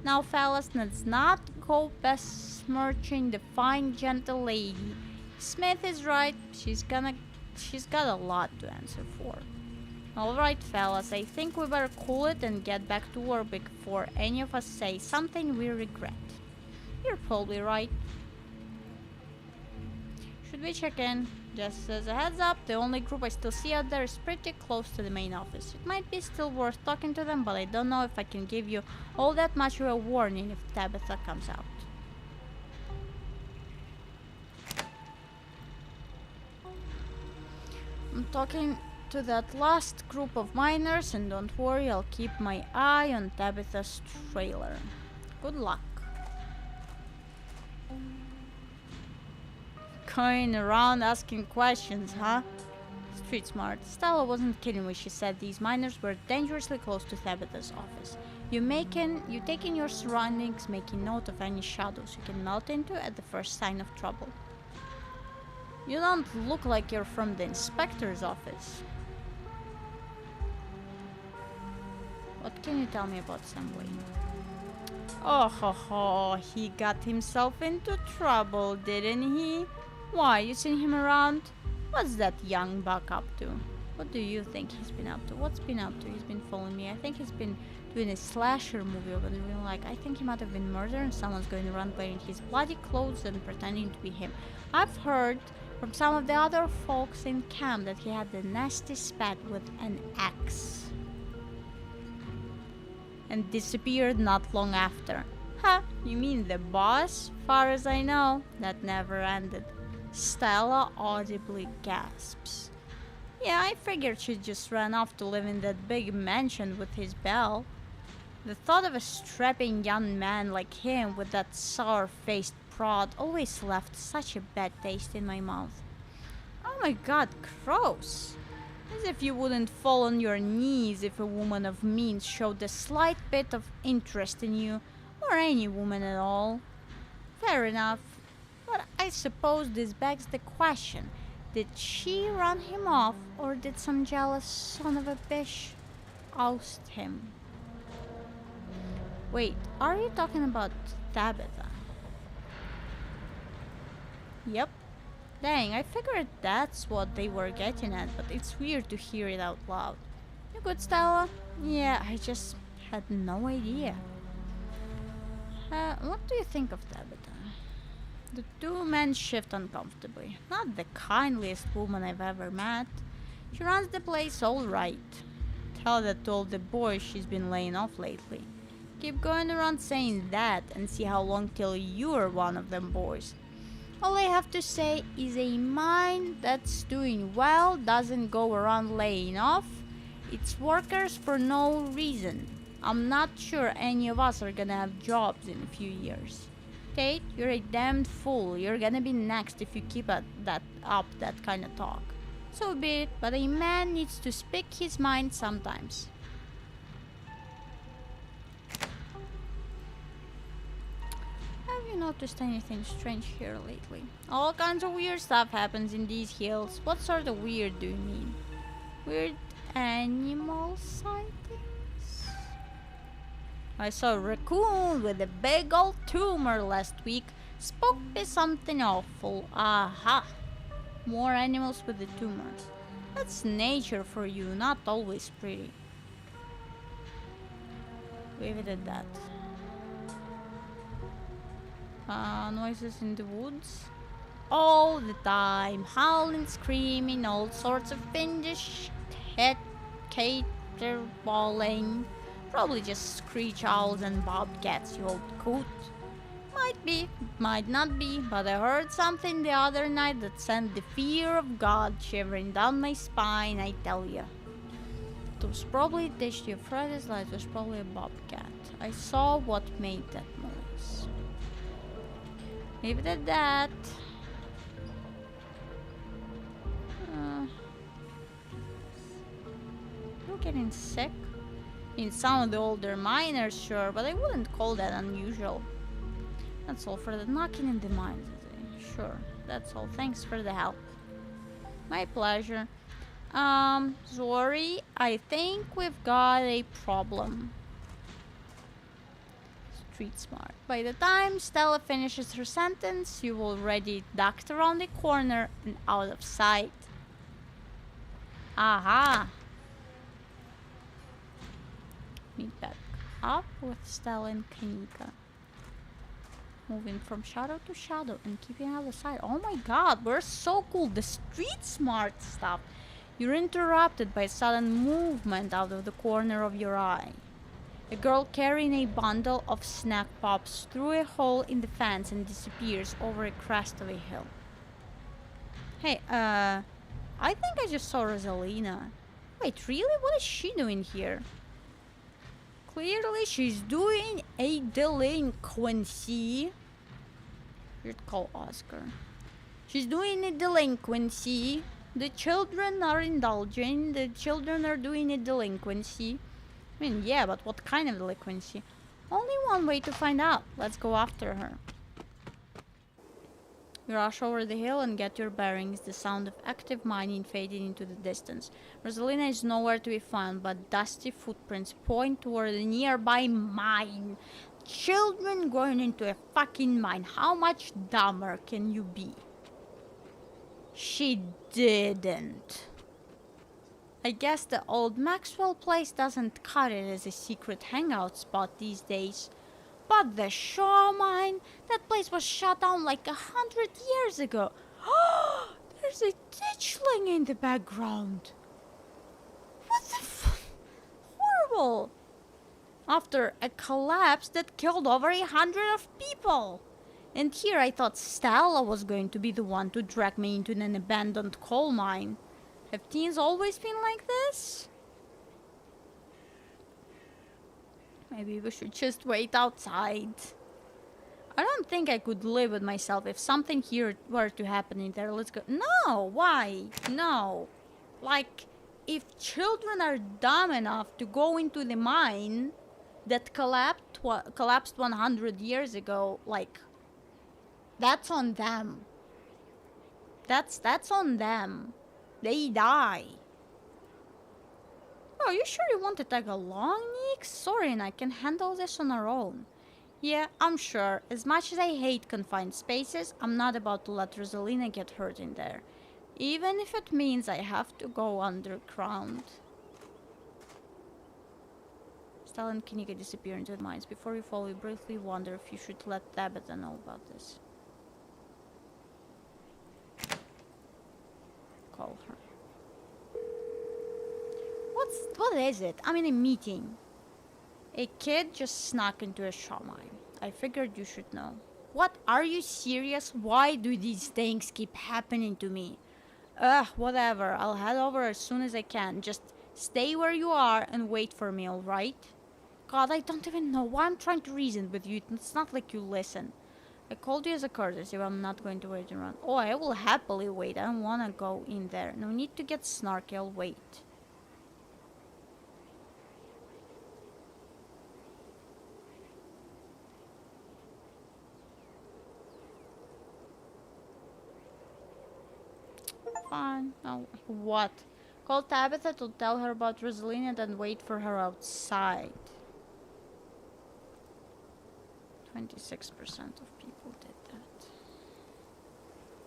Now, fellas, let's not go besmirching the fine, gentle lady. Smith is right. She's got a lot to answer for. Alright, fellas, I think we better cool it and get back to work before any of us say something we regret. You're probably right. Should we check in? Just as a heads up, the only group I still see out there is pretty close to the main office. It might be still worth talking to them, but I don't know if I can give you all that much of a warning if Tabitha comes out. I'm talking to that last group of miners, and don't worry, I'll keep my eye on Tabitha's trailer. Good luck. Going around asking questions, huh? Street smart. Stella wasn't kidding when she said these miners were dangerously close to Tabitha's office. You take in your surroundings, making note of any shadows you can melt into at the first sign of trouble. You don't look like you're from the inspector's office. What can you tell me about Sam Wayne? Oh ho ho, he got himself into trouble, didn't he? Why, you seen him around? What's that young buck up to? What do you think he's been up to? What's been up to? He's been following me. I think he's been doing a slasher movie over the real like. I think he might have been murdered and someone's going around wearing his bloody clothes and pretending to be him. I've heard from some of the other folks in camp that he had a nasty spat with an axe and disappeared not long after. Huh, you mean the boss? Far as I know, that never ended. Stella audibly gasps. Yeah, I figured she just ran off to live in that big mansion with his Belle. The thought of a strapping young man like him with that sour-faced prod always left such a bad taste in my mouth. Oh my god, gross! As if you wouldn't fall on your knees if a woman of means showed a slight bit of interest in you, or any woman at all. Fair enough. But I suppose this begs the question. Did she run him off, or did some jealous son of a bitch oust him? Wait, are you talking about Tabitha? Yep. Dang, I figured that's what they were getting at, but it's weird to hear it out loud. You good, Stella? Yeah, I just had no idea. What do you think of Tabitha? The two men shift uncomfortably. Not the kindliest woman I've ever met. She runs the place all right. Tell that to all the boys she's been laying off lately. Keep going around saying that and see how long till you're one of them boys. All I have to say is a mine that's doing well doesn't go around laying off its workers for no reason. I'm not sure any of us are gonna have jobs in a few years. Kate, you're a damned fool. You're gonna be next if you keep up that kind of talk. So be it, but a man needs to speak his mind sometimes. Have you noticed anything strange here lately? All kinds of weird stuff happens in these hills. What sort of weird do you mean? Weird animal sightings? I saw a raccoon with a big old tumor last week. Spoke me something awful. Aha! More animals with the tumors. That's nature for you, not always pretty. Leave it at that. Noises in the woods. All the time. Howling, screaming, all sorts of fiendish caterwauling. Probably just screech owls and bobcats, you old coot. Might be, might not be, but I heard something the other night that sent the fear of God shivering down my spine, I tell ya. It was probably the Friday's light was probably a bobcat. I saw what made that noise. Leave it at that. You're getting sick? In some of the older miners, sure, but I wouldn't call that unusual. That's all for the knocking in the mines. Sure, that's all. Thanks for the help. My pleasure. Zori, I think we've got a problem. Street smart. By the time Stella finishes her sentence, you've already ducked around the corner and out of sight. Aha! Meet back up with Stella and Kanika. Moving from shadow to shadow and keeping out of sight. Oh my god, we're so cool. The street smart stuff. You're interrupted by sudden movement out of the corner of your eye. A girl carrying a bundle of snack pops through a hole in the fence and disappears over a crest of a hill. Hey, I think I just saw Rosalina. Wait, really? What is she doing here? Clearly she's doing a delinquency. You'd call Oscar. She's doing a delinquency. The children are indulging. The children are doing a delinquency. I mean, yeah, but what kind of delinquency? Only one way to find out. Let's go after her. You rush over the hill and get your bearings, the sound of active mining fading into the distance. Rosalina is nowhere to be found, but dusty footprints point toward a nearby mine. Children going into a fucking mine. How much dumber can you be? She didn't. I guess the old Maxwell place doesn't cut it as a secret hangout spot these days. But the Shaw mine, that place was shut down like 100 years ago. There's a ditchling in the background. What the horrible. After a collapse that killed over 100 of people. And here I thought Stella was going to be the one to drag me into an abandoned coal mine. Have teens always been like this? Maybe we should just wait outside. I don't think I could live with myself if something here were to happen in there. Let's go. No, why? No. Like, if children are dumb enough to go into the mine that collapsed 100 years ago, like, that's on them. That's on them. They die. Oh, you sure you want to tag along, Nick? Sorry, and I can handle this on our own. Yeah, I'm sure. As much as I hate confined spaces, I'm not about to let Rosalina get hurt in there. Even if it means I have to go underground. Stella and Kanika disappear into the mines. Before you fall, we briefly wonder if you should let Tabitha know about this. Call her. What is it? I'm in a meeting. A kid just snuck into a Shaw mine. I figured you should know. What? Are you serious? Why do these things keep happening to me? Whatever. I'll head over as soon as I can. Just stay where you are and wait for me, alright? God, I don't even know why I'm trying to reason with you. It's not like you listen. I called you as a courtesy, but I'm not going to wait around. Oh, I will happily wait. I don't want to go in there. No need to get snarky. I'll wait. fine. Oh, what? Call Tabitha to tell her about Rosalina, then wait for her outside. 26% of people did that.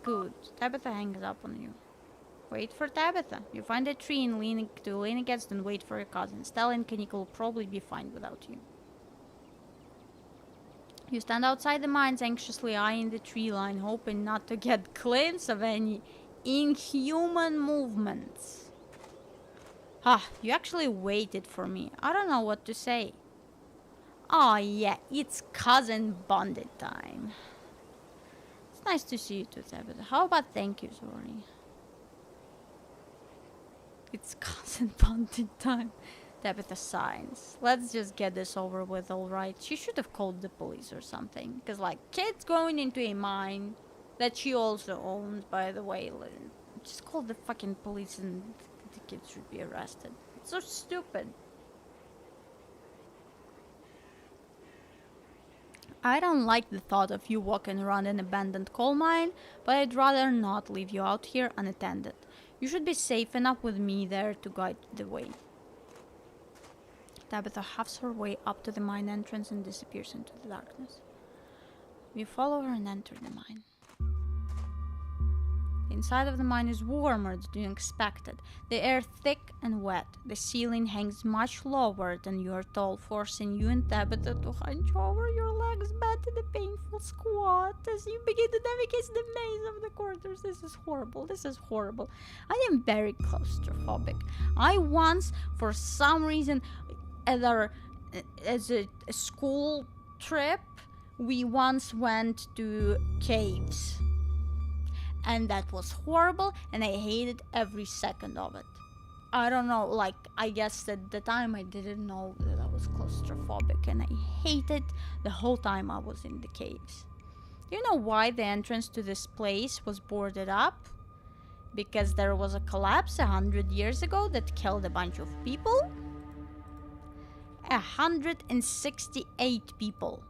Good. Tabitha hangs up on you. Wait for Tabitha. You find a tree and lean against, then wait for your cousins. Stella and Kanika will probably be fine without you. You stand outside the mines, anxiously eyeing the tree line, hoping not to get glimpse of any inhuman movements. Ah, you actually waited for me. I don't know what to say. Oh yeah, it's cousin bonded time. It's nice to see you too, Tabitha. How about thank you, Zori? It's cousin bonded time. Tabitha signs. Let's just get this over with, alright? She should have called the police or something. Because, like, kids going into a mine that she also owns, by the way. Just call the fucking police and the kids should be arrested. It's so stupid. I don't like the thought of you walking around an abandoned coal mine, but I'd rather not leave you out here unattended. You should be safe enough with me there to guide the way. Tabitha huffs her way up to the mine entrance and disappears into the darkness. We follow her and enter the mine. The inside of the mine is warmer than you expected. The air thick and wet. The ceiling hangs much lower than you are tall, forcing you and Tabitha to hunch over your legs back in a painful squat as you begin to navigate the maze of the corridors. This is horrible. This is horrible. I am very claustrophobic. I once, for some reason, either as a school trip, we once went to caves. And that was horrible, and I hated every second of it. I don't know, like, I guess at the time I didn't know that I was claustrophobic, and I hated the whole time I was in the caves. Do you know why the entrance to this place was boarded up? Because there was a collapse 100 years ago that killed a bunch of people? 168 people.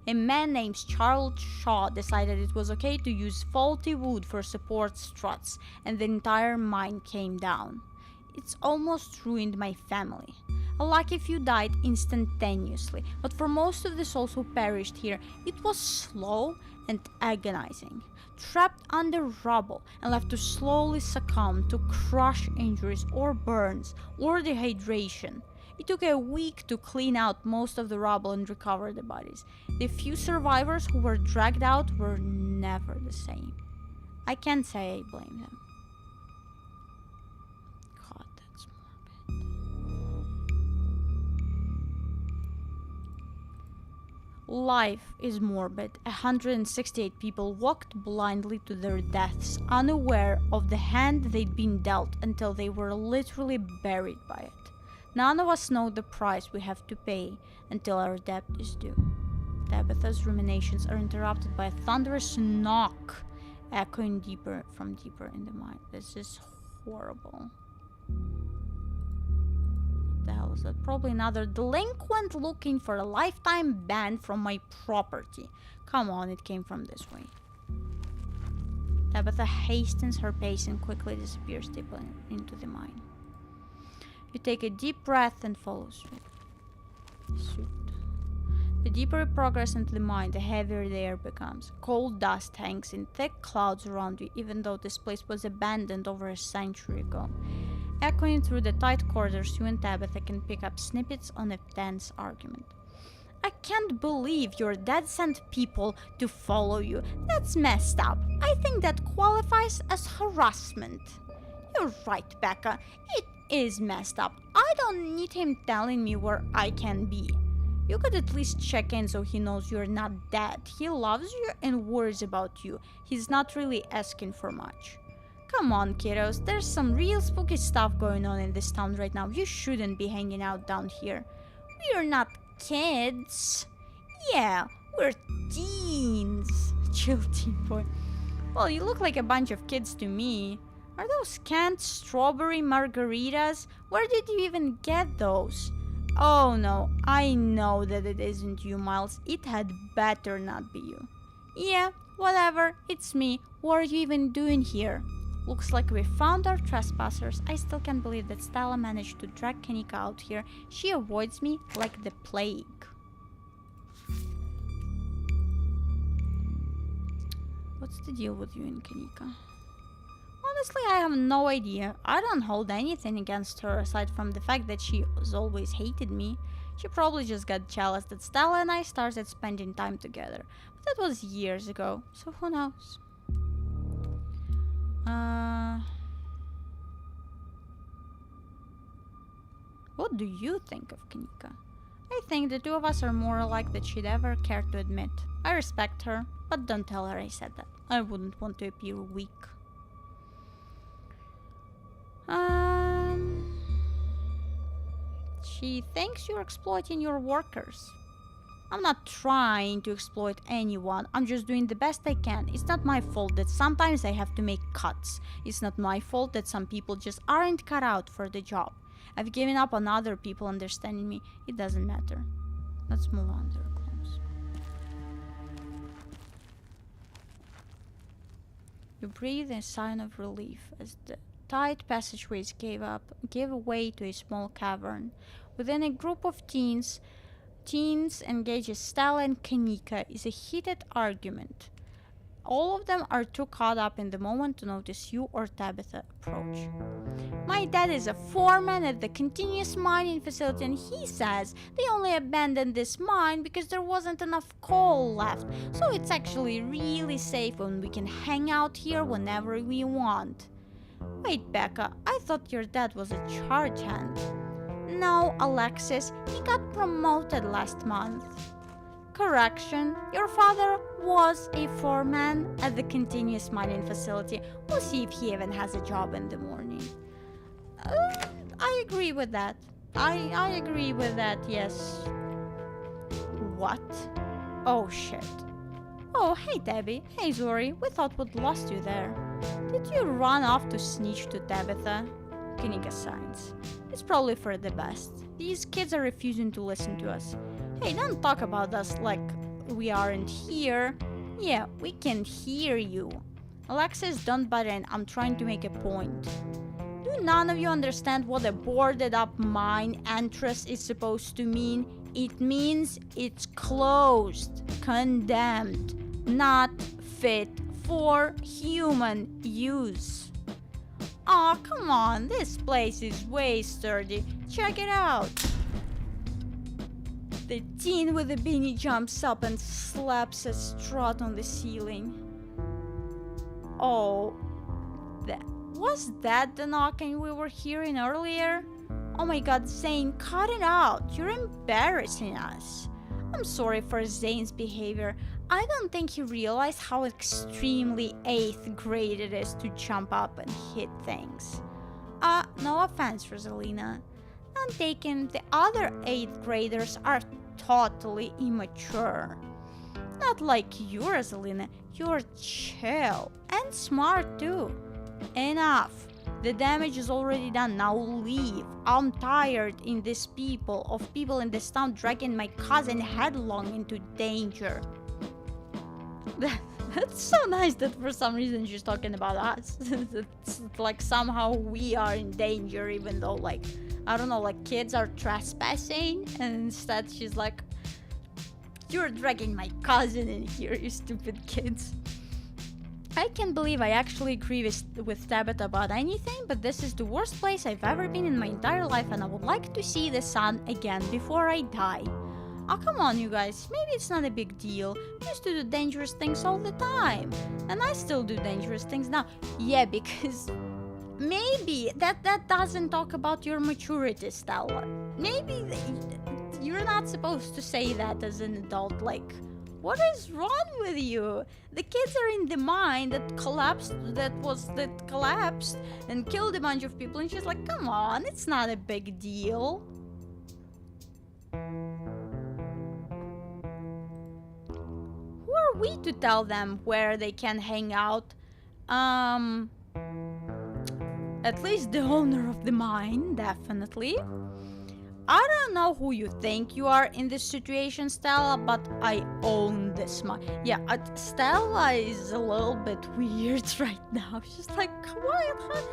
A man named Charles Shaw decided it was okay to use faulty wood for support struts, and the entire mine came down. It's almost ruined my family. A lucky few died instantaneously, but for most of the souls who perished here, it was slow and agonizing. Trapped under rubble and left to slowly succumb to crush injuries or burns or dehydration. It took a week to clean out most of the rubble and recover the bodies. The few survivors who were dragged out were never the same. I can't say I blame them. God, that's morbid. Life is morbid. 168 people walked blindly to their deaths, unaware of the hand they'd been dealt until they were literally buried by it. None of us know the price we have to pay until our debt is due. Tabitha's ruminations are interrupted by a thunderous knock, echoing deeper in the mine. This is horrible. What the hell is that? Probably another delinquent looking for a lifetime ban from my property. Come on, it came from this way. Tabitha hastens her pace and quickly disappears deeper into the mine. You take a deep breath and follow suit. The deeper you progress into the mine, the heavier the air becomes. Cold dust hangs in thick clouds around you, even though this place was abandoned over a century ago. Echoing through the tight corridors, you and Tabitha can pick up snippets on a tense argument. I can't believe your dad sent people to follow you. That's messed up. I think that qualifies as harassment. You're right, Becca. It is messed up. I don't need him telling me where I can be. You could at least check in so he knows you're not dead. He loves you and worries about you. He's not really asking for much. Come on, kiddos. There's some real spooky stuff going on in this town right now. You shouldn't be hanging out down here. We're not kids. Yeah, we're teens. Chill, teen boy. Well, you look like a bunch of kids to me. Are those canned strawberry margaritas? Where did you even get those? Oh no, I know that it isn't you, Miles. It had better not be you. Yeah, whatever, it's me. What are you even doing here? Looks like we found our trespassers. I still can't believe that Stella managed to drag Kanika out here. She avoids me like the plague. What's the deal with you and Kanika? Honestly, I have no idea. I don't hold anything against her aside from the fact that she has always hated me. She probably just got jealous that Stella and I started spending time together. But that was years ago, so who knows? What do you think of Kanika? I think the two of us are more alike than she'd ever care to admit. I respect her, but don't tell her I said that. I wouldn't want to appear weak. She thinks you're exploiting your workers. I'm not trying to exploit anyone. I'm just doing the best I can. It's not my fault that sometimes I have to make cuts. It's not my fault that some people just aren't cut out for the job. I've given up on other people understanding me. It doesn't matter. Let's move on. They're close. You breathe a sign of relief as the tight passageways gave way to a small cavern. Within a group of teens engages Stella and Kanika is a heated argument. All of them are too caught up in the moment to notice you or Tabitha approach. My dad is a foreman at the continuous mining facility, and he says they only abandoned this mine because there wasn't enough coal left. So it's actually really safe when we can hang out here whenever we want. Wait, Becca, I thought your dad was a charge hand. No, Alexis, he got promoted last month. Correction, your father was a foreman at the continuous mining facility. We'll see if he even has a job in the morning. I agree with that. I agree with that, yes. What? Oh, shit. Oh, hey, Debbie. Hey, Zori. We thought we'd lost you there. Did you run off to snitch to Tabitha? Kanika signs. It's probably for the best. These kids are refusing to listen to us. Hey, don't talk about us like we aren't here. Yeah, we can hear you. Alexis, don't butt in. I'm trying to make a point. Do none of you understand what a boarded up mine entrance is supposed to mean? It means it's closed, condemned, not fit for human use. Aw, come on, this place is way sturdy. Check it out. The teen with the beanie jumps up and slaps a strut on the ceiling. Oh, was that the knocking we were hearing earlier? Oh my god, Zane, cut it out. You're embarrassing us. I'm sorry for Zane's behavior. I don't think he realized how extremely 8th grade it is to jump up and hit things. No offense, Rosalina. I'm taken, the other 8th graders are totally immature. Not like you, Rosalina. You're chill and smart too. Enough. The damage is already done. Now leave. I'm tired of people in this town dragging my cousin headlong into danger. That's so nice that for some reason she's talking about us. It's like somehow we are in danger, even though, like, I don't know, like kids are trespassing, and instead she's like, you're dragging my cousin in here, you stupid kids. I can't believe I actually agree with Tabitha about anything, but this is the worst place I've ever been in my entire life, and I would like to see the sun again before I die. Oh, come on, you guys. Maybe it's not a big deal. I used to do dangerous things all the time. And I still do dangerous things now. Yeah, because maybe that doesn't talk about your maturity, Stella. Maybe you're not supposed to say that as an adult. Like, what is wrong with you? The kids are in the mine that collapsed and killed a bunch of people. And she's like, come on, it's not a big deal. Who are we to tell them where they can hang out? At least the owner of the mine, definitely. I don't know who you think you are in this situation, Stella, but I own this mine. Yeah, Stella is a little bit weird right now. She's like, what?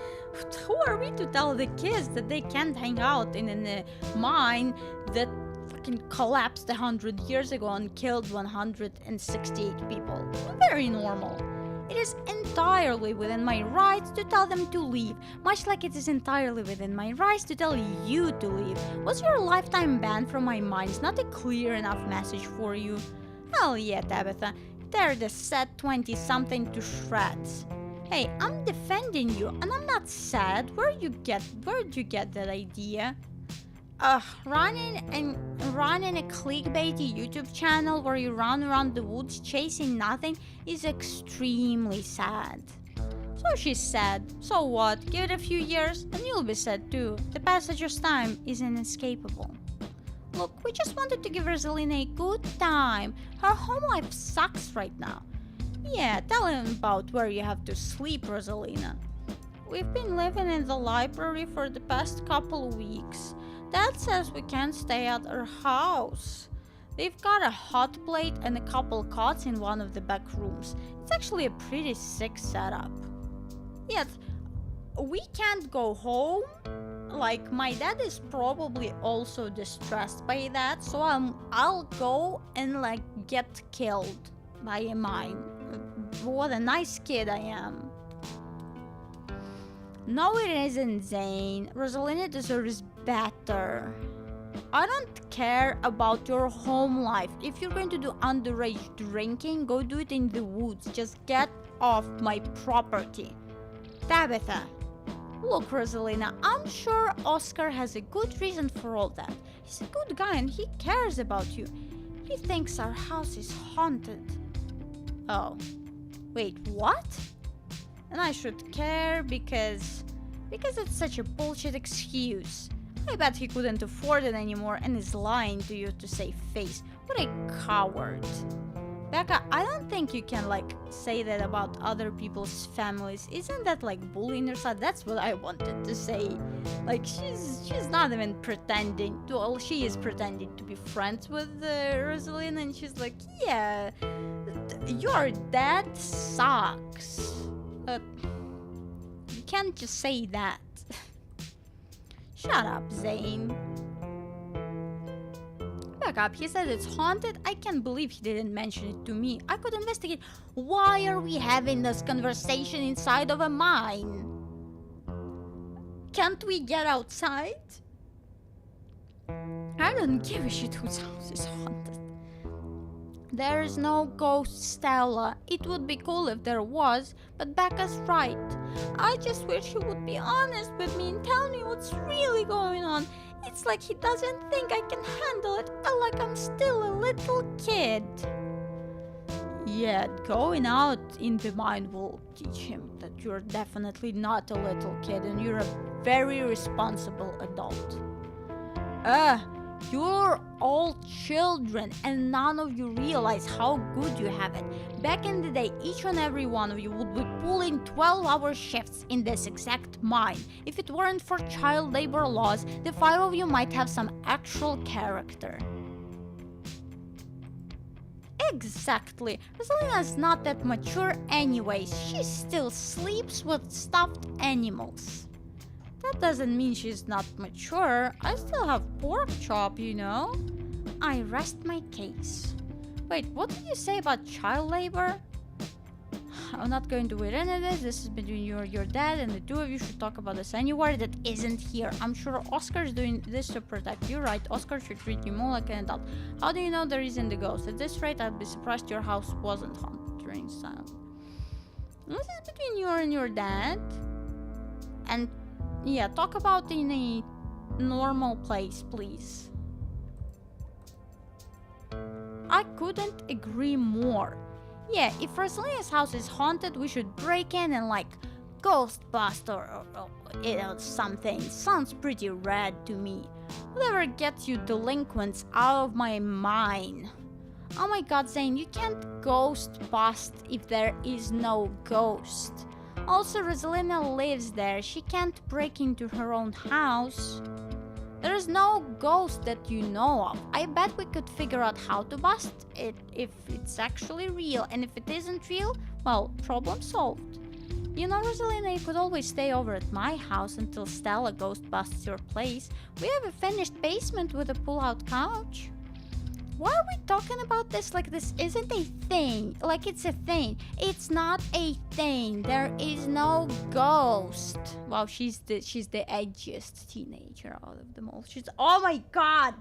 Who are we to tell the kids that they can't hang out in a mine that fucking collapsed 100 years ago and killed 168 people? Very normal. It is entirely within my rights to tell them to leave, much like it is entirely within my rights to tell you to leave. Was your lifetime ban from my mind not a clear enough message for you? Hell yeah, Tabitha. Tear the sad 20-something to shreds. Hey, I'm defending you, and I'm not sad. Where'd you get that idea? Running a clickbaity YouTube channel where you run around the woods chasing nothing is extremely sad. So she's sad. So what? Give it a few years and you'll be sad too. The passage of time is inescapable. Look, we just wanted to give Rosalina a good time. Her home life sucks right now. Yeah, tell him about where you have to sleep, Rosalina. We've been living in the library for the past couple weeks. Dad says we can't stay at our house. They've got a hot plate and a couple cots in one of the back rooms. It's actually a pretty sick setup. Yet, we can't go home. Like, my dad is probably also distressed by that, so I'll go and, like, get killed by a mine. What a nice kid I am. No, it isn't, Zane. Rosalina deserves better. I don't care about your home life. If you're going to do underage drinking, go do it in the woods. Just get off my property. Tabitha. Look, Rosalina, I'm sure Oscar has a good reason for all that. He's a good guy and he cares about you. He thinks our house is haunted. Oh. Wait, what? And I should care because it's such a bullshit excuse. I bet he couldn't afford it anymore and is lying to you to save face. What a coward. Becca, I don't think you can, like, say that about other people's families. Isn't that, like, bullying yourself? That's what I wanted to say. Like, she's not even pretending to, well, she is pretending to be friends with Rosalina, and she's like, yeah, your dad sucks. You can't just say that. Shut up, Zane. Back up, he said it's haunted. I can't believe he didn't mention it to me. I could investigate. Why are we having this conversation inside of a mine? Can't we get outside? I don't give a shit whose house is haunted. There is no ghost, Stella. It would be cool if there was, but Becca's right. I just wish he would be honest with me and tell me what's really going on. It's like he doesn't think I can handle it, like I'm still a little kid. Yeah, going out in the mine will teach him that you're definitely not a little kid and you're a very responsible adult. You're all children and none of you realize how good you have it. Back in the day, each and every one of you would be pulling 12-hour shifts in this exact mine. If it weren't for child labor laws, the 5 of you might have some actual character. Exactly. Rosalina's not that mature anyways. She still sleeps with stuffed animals. That doesn't mean she's not mature. I still have pork chop, you know? I rest my case. Wait, what did you say about child labor? I'm not going to read any of this. This is between you and your dad, and the two of you should talk about this anywhere that isn't here. I'm sure Oscar's doing this to protect you, right? Oscar should treat you more like an adult. How do you know there isn't a ghost? At this rate, I'd be surprised your house wasn't haunted during silence. This is between you and your dad. And yeah, talk about in a normal place, please. I couldn't agree more. Yeah, if Rosalina's house is haunted, we should break in and, like, Ghostbuster or you know, something. Sounds pretty rad to me. Whatever gets you delinquents out of my mine. Oh my god, Zane, you can't ghost bust if there is no ghost. Also, Rosalina lives there. She can't break into her own house. There is no ghost that you know of. I bet we could figure out how to bust it if it's actually real. And if it isn't real, well, problem solved. You know, Rosalina, you could always stay over at my house until Stella ghost busts your place. We have a finished basement with a pull-out couch. Why are we talking about this like this isn't a thing? Like it's a thing. It's not a thing. There is no ghost. Wow, she's the edgiest teenager out of them all. Oh my god!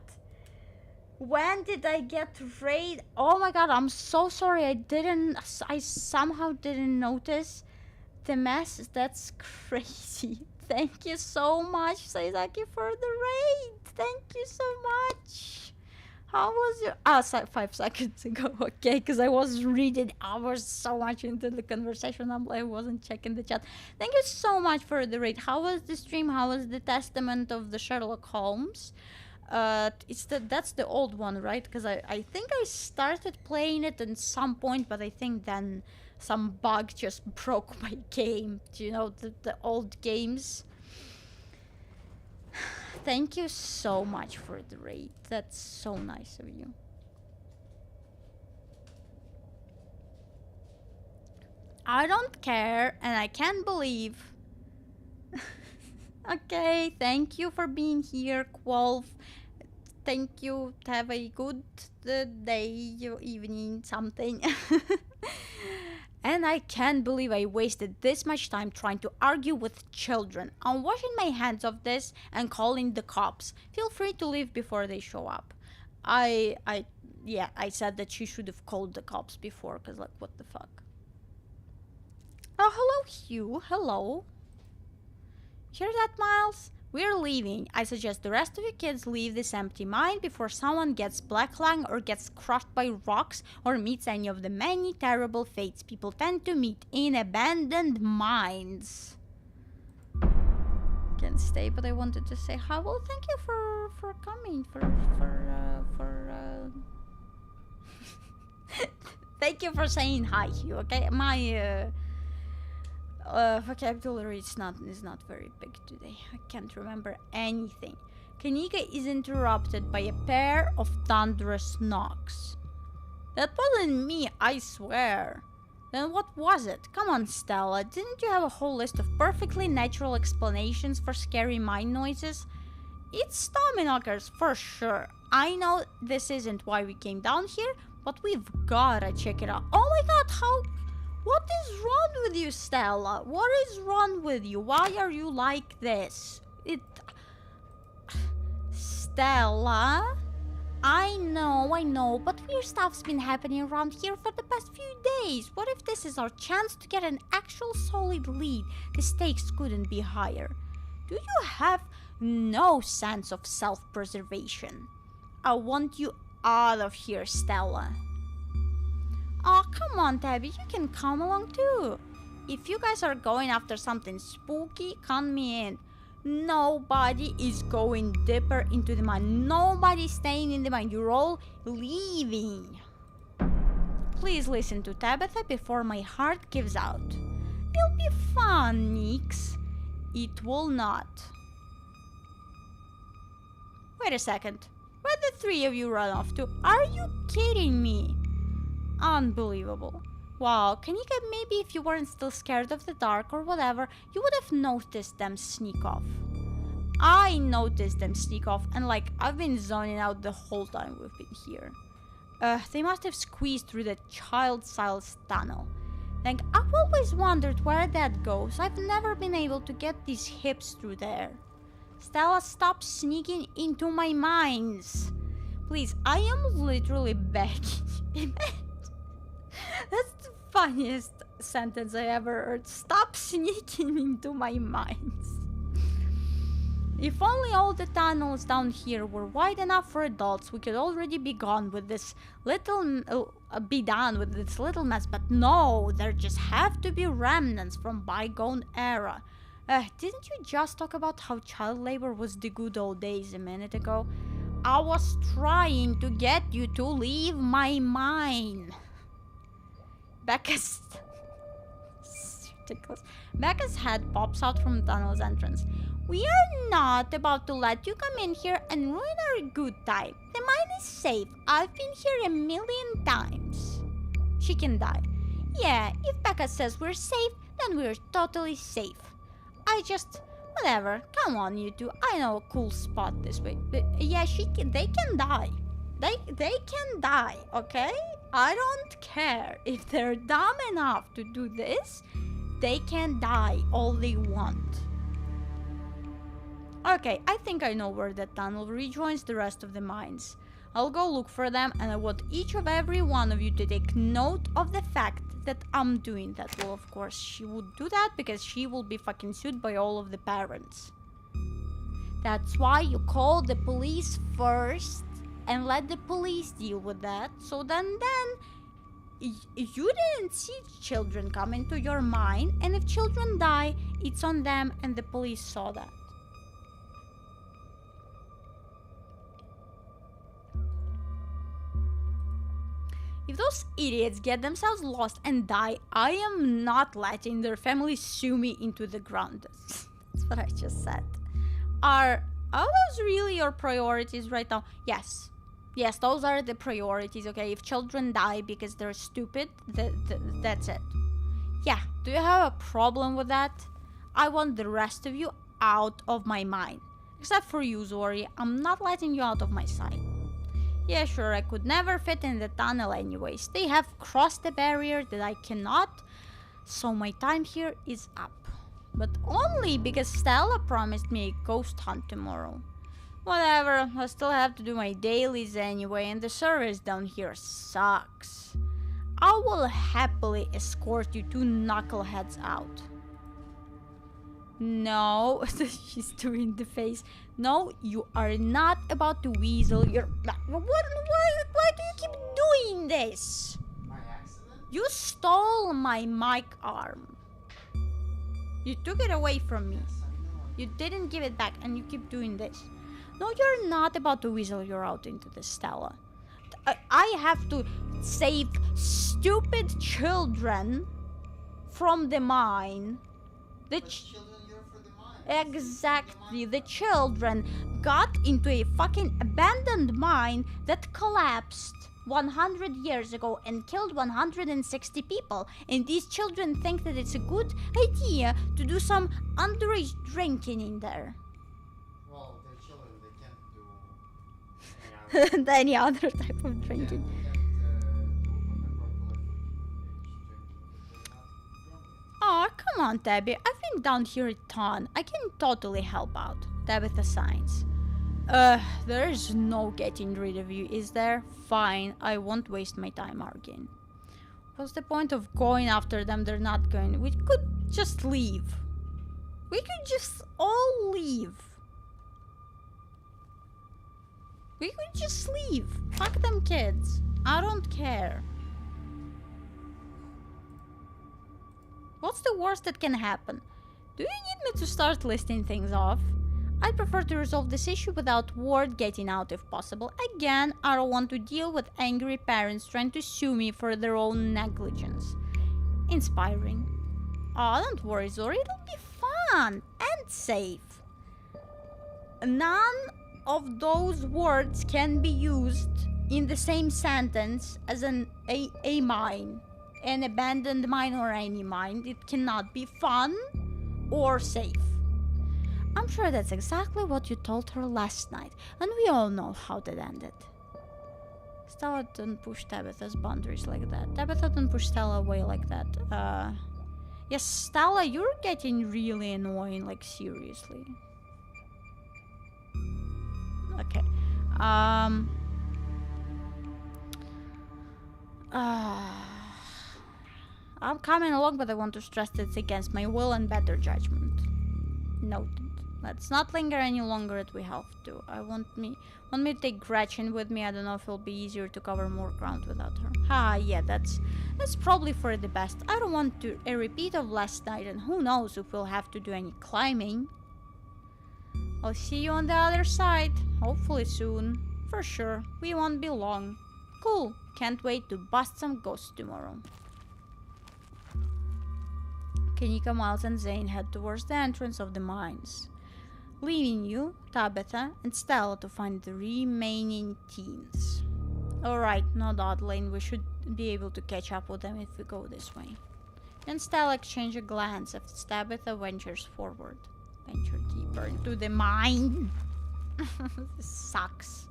When did I get raid? Oh my god, I'm so sorry. I somehow didn't notice the mess. That's crazy. Thank you so much, Saizaki, for the raid. Thank you so much. How was your... 5 seconds ago, okay, because I was reading hours so much into the conversation, I wasn't checking the chat. Thank you so much for the raid. How was the stream? How was the Testament of the Sherlock Holmes? That's the old one, right? Because I think I started playing it at some point, but I think then some bug just broke my game. Do you know, the old games? Thank you so much for the raid. That's so nice of you. I don't care, and I can't believe. Okay, thank you for being here, Quolf. Thank you. Have a good day, evening, something. And I can't believe I wasted this much time trying to argue with children. I'm washing my hands of this and calling the cops. Feel free to leave before they show up. I said that she should have called the cops before, because, like, what the fuck? Oh, hello, Hugh. Hello. Hear that, Miles? We're leaving. I suggest the rest of you kids leave this empty mine before someone gets black lung or gets crushed by rocks or meets any of the many terrible fates people tend to meet in abandoned mines. Can't stay, but I wanted to say hi. Well, thank you for coming. Thank you for saying hi, Hugh. Okay, my vocabulary is not very big today. I can't remember anything. Kanika is interrupted by a pair of thunderous knocks. That wasn't me, I swear. Then what was it? Come on, Stella. Didn't you have a whole list of perfectly natural explanations for scary mine noises? It's Tommyknockers for sure. I know this isn't why we came down here, but we've gotta check it out. Oh my god, what is wrong with you, Stella? What is wrong with you? Why are you like this? Stella? I know, but weird stuff's been happening around here for the past few days. What if this is our chance to get an actual solid lead? The stakes couldn't be higher. Do you have no sense of self-preservation? I want you out of here, Stella. Oh, come on, Tabby, you can come along too. If you guys are going after something spooky, count me in. Nobody is going deeper into the mine. Nobody's staying in the mine. You're all leaving. Please listen to Tabitha before my heart gives out. It'll be fun, Nix. It will not. Wait a second. Where the three of you run off to? Are you kidding me? Unbelievable. Wow, Kanika, maybe if you weren't still scared of the dark or whatever, you would have noticed them sneak off. I noticed them sneak off, and like, I've been zoning out the whole time we've been here. They must have squeezed through the child-sized tunnel. Like, I've always wondered where that goes. I've never been able to get these hips through there. Stella, stop sneaking into my mines. Please, I am literally begging. That's the funniest sentence I ever heard. Stop sneaking into my mines. If only all the tunnels down here were wide enough for adults, we could already be gone with this little... be done with this little mess. But no, there just have to be remnants from bygone era. Didn't you just talk about how child labor was the good old days a minute ago? I was trying to get you to leave my mine. Becca's head pops out from the tunnel's entrance. We are not about to let you come in here and ruin our good time. The mine is safe. I've been here 1,000,000 times. She can die. Yeah, if Becca says we're safe, then we're totally safe. I just... Whatever. Come on, you two. I know a cool spot this way. Yeah, they can die. They can die, okay? I don't care. If they're dumb enough to do this, they can die all they want. Okay, I think I know where that tunnel rejoins the rest of the mines. I'll go look for them, and I want each of every one of you to take note of the fact that I'm doing that. Well, of course, she would do that because she will be fucking sued by all of the parents. That's why you call the police first and let the police deal with that. So then you didn't see children come into your mine, and if children die, it's on them, and the police saw that. If those idiots get themselves lost and die, I am not letting their families sue me into the ground. That's what I just said. Are those really your priorities right now? Yes. Yes, those are the priorities, okay? If children die because they're stupid, that's it. Yeah, do you have a problem with that? I want the rest of you out of my mind. Except for you, Zori. I'm not letting you out of my sight. Yeah, sure, I could never fit in the tunnel anyways. They have crossed the barrier that I cannot, so my time here is up. But only because Stella promised me a ghost hunt tomorrow. Whatever, I still have to do my dailies anyway, and the service down here sucks. I will happily escort you two knuckleheads out. No, she's doing the face. No, you are not about to weasel your... Why do you keep doing this? My accident? You stole my mic arm. You took it away from me. Yes, I know. You didn't give it back, and you keep doing this. No, you're not about to weasel your out into this, Stella. I have to save stupid children from the mine. But children here for the mine. Exactly. The children got into a fucking abandoned mine that collapsed 100 years ago and killed 160 people. And these children think that it's a good idea to do some underage drinking in there. Well, they're children, they can't do Any other type of drinking. Oh, come on, Tabby. I've been down here a ton. I can totally help out. Tabitha signs. There's no getting rid of you, is there? Fine, I won't waste my time arguing. What's the point of going after them? They're not going. We could just leave. We could just all leave. We could just leave. Fuck them kids. I don't care. What's the worst that can happen? Do you need me to start listing things off? I'd prefer to resolve this issue without word getting out if possible. Again, I don't want to deal with angry parents trying to sue me for their own negligence. Inspiring. Oh, don't worry, Zori. It'll be fun and safe. None of those words can be used in the same sentence as a mine. An abandoned mine or any mine. It cannot be fun or safe. I'm sure that's exactly what you told her last night, and we all know how that ended. Stella don't push Tabitha's boundaries like that. Tabitha don't push Stella away like that. Yes, Stella, you're getting really annoying, like seriously. Okay. I'm coming along, but I want to stress that it's against my will and better judgment. Noted. Let's not linger any longer if we have to. Want me to take Gretchen with me. I don't know if it'll be easier to cover more ground without her. Yeah, that's probably for the best. I don't want a repeat of last night, and who knows if we'll have to do any climbing. I'll see you on the other side. Hopefully soon. For sure. We won't be long. Cool. Can't wait to bust some ghosts tomorrow. Kanika, Miles, and Zane head towards the entrance of the mines. leaving you, Tabitha, and Stella to find the remaining teens. Alright, no dot lane. We should be able to catch up with them if we go this way. And Stella exchange a glance as Tabitha ventures forward. Venture deeper into the mine. This sucks.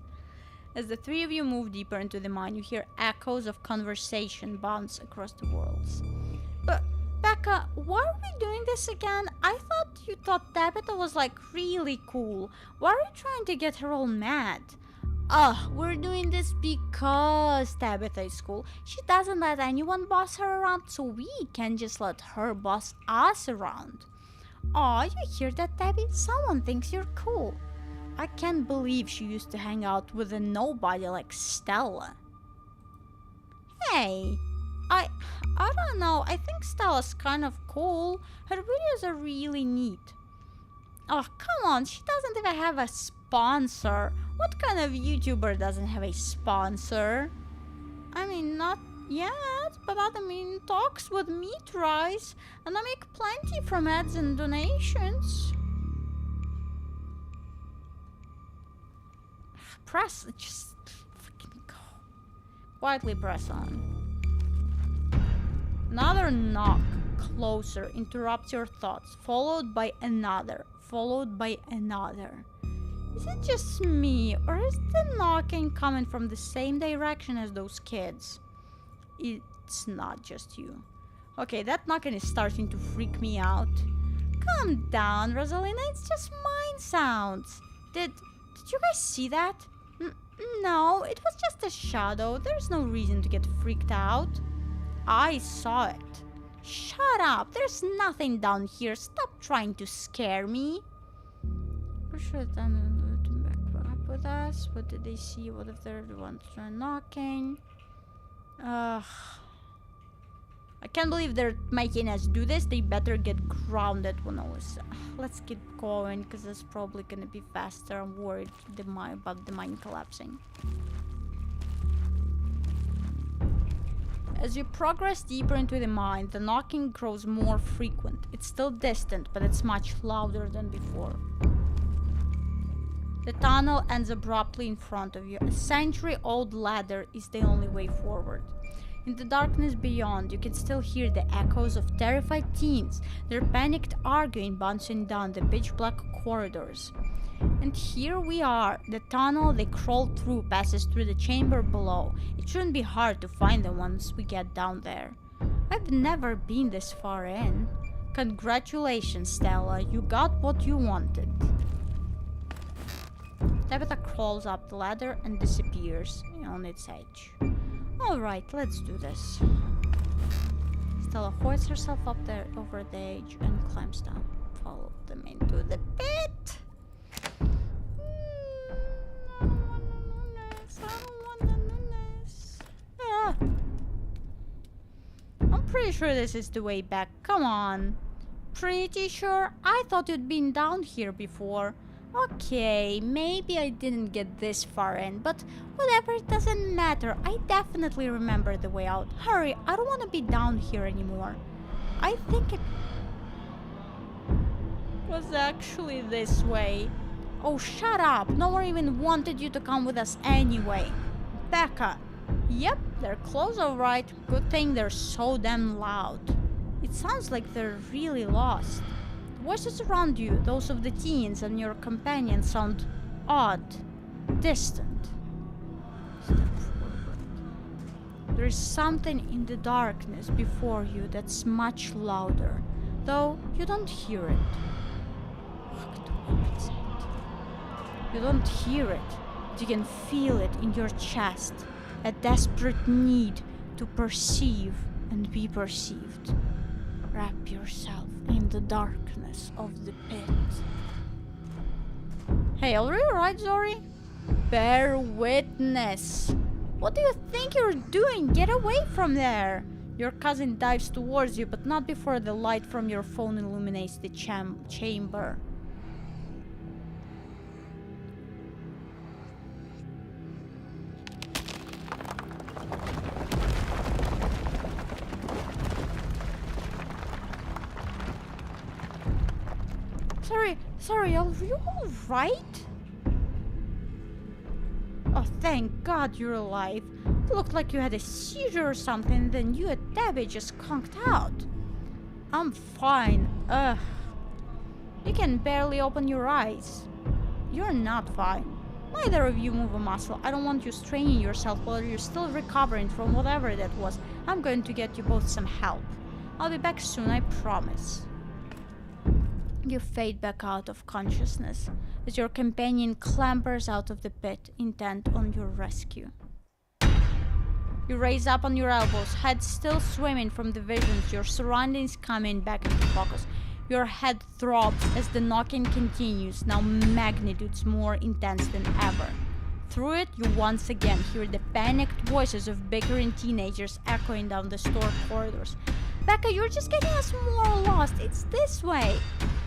As the three of you move deeper into the mine, you hear echoes of conversation bounce across the worlds. But, Becca, why are we doing this again? I thought you thought Tabitha was like really cool. Why are you trying to get her all mad? We're doing this because Tabitha is cool. She doesn't let anyone boss her around, so we can just let her boss us around. You hear that, Tabby? Someone thinks you're cool. I can't believe she used to hang out with a nobody like Stella. Hey, I don't know. I think Stella's kind of cool. Her videos are really neat. Oh, come on. She doesn't even have a sponsor. What kind of YouTuber doesn't have a sponsor? I mean, not yet, but I mean, talks with me tries, and I make plenty from ads and donations. Press, just freaking go. Quietly press on. Another knock, closer, interrupts your thoughts, followed by another, followed by another. Is it just me, or is the knocking coming from the same direction as those kids? It's not just you. Okay, that knocking is starting to freak me out. Calm down, Rosalina, it's just mind sounds. Did you guys see that? No, it was just a shadow. There's no reason to get freaked out. I saw it. Shut up, there's nothing down here. Stop trying to scare me. For sure, then back up with us. What did they see? What if they're the ones knocking? I can't believe they're making us do this. They better get grounded when I was... let's keep going, because it's probably gonna be faster. I'm worried about the mine collapsing. As you progress deeper into the mine, the knocking grows more frequent. It's still distant, but it's much louder than before. The tunnel ends abruptly in front of you. A century-old ladder is the only way forward. In the darkness beyond, you can still hear the echoes of terrified teens, their panicked arguing bouncing down the pitch-black corridors. And here we are. The tunnel they crawled through passes through the chamber below. It shouldn't be hard to find them once we get down there. I've never been this far in. Congratulations, Stella. You got what you wanted. Tabitha crawls up the ladder and disappears on its edge. Alright, let's do this. Stella hoists herself up there over the edge and climbs down. Follow them into the pit. I don't wanna do this. I'm pretty sure this is the way back. Come on. Pretty sure? I thought you'd been down here before. Okay, maybe I didn't get this far in, but whatever, it doesn't matter. I definitely remember the way out. Hurry, I don't want to be down here anymore. I think it was actually this way. Oh, shut up. No one even wanted you to come with us anyway. Becca. Yep, they're close alright. Good thing they're so damn loud. It sounds like they're really lost. Voices around you, those of the teens and your companions, sound odd, distant. Step forward. There is something in the darkness before you that's much louder, though you don't hear it. You don't hear it, but you can feel it in your chest, a desperate need to perceive and be perceived. Wrap yourself in the darkness of the pit. Hey, are you alright, Zori? Bear witness. What do you think you're doing? Get away from there. Your cousin dives towards you, but not before the light from your phone illuminates the chamber. Sorry, are you alright? Oh, thank God you're alive. It looked like you had a seizure or something, then you and Debbie just conked out. I'm fine. Ugh. You can barely open your eyes. You're not fine. Neither of you move a muscle. I don't want you straining yourself while you're still recovering from whatever that was. I'm going to get you both some help. I'll be back soon, I promise. You fade back out of consciousness as your companion clambers out of the pit, intent on your rescue. You raise up on your elbows, head still swimming from the visions, your surroundings coming back into focus. Your head throbs as the knocking continues, now magnitudes more intense than ever. Through it, you once again hear the panicked voices of bickering teenagers echoing down the store corridors. Becca, you're just getting us more lost. It's this way.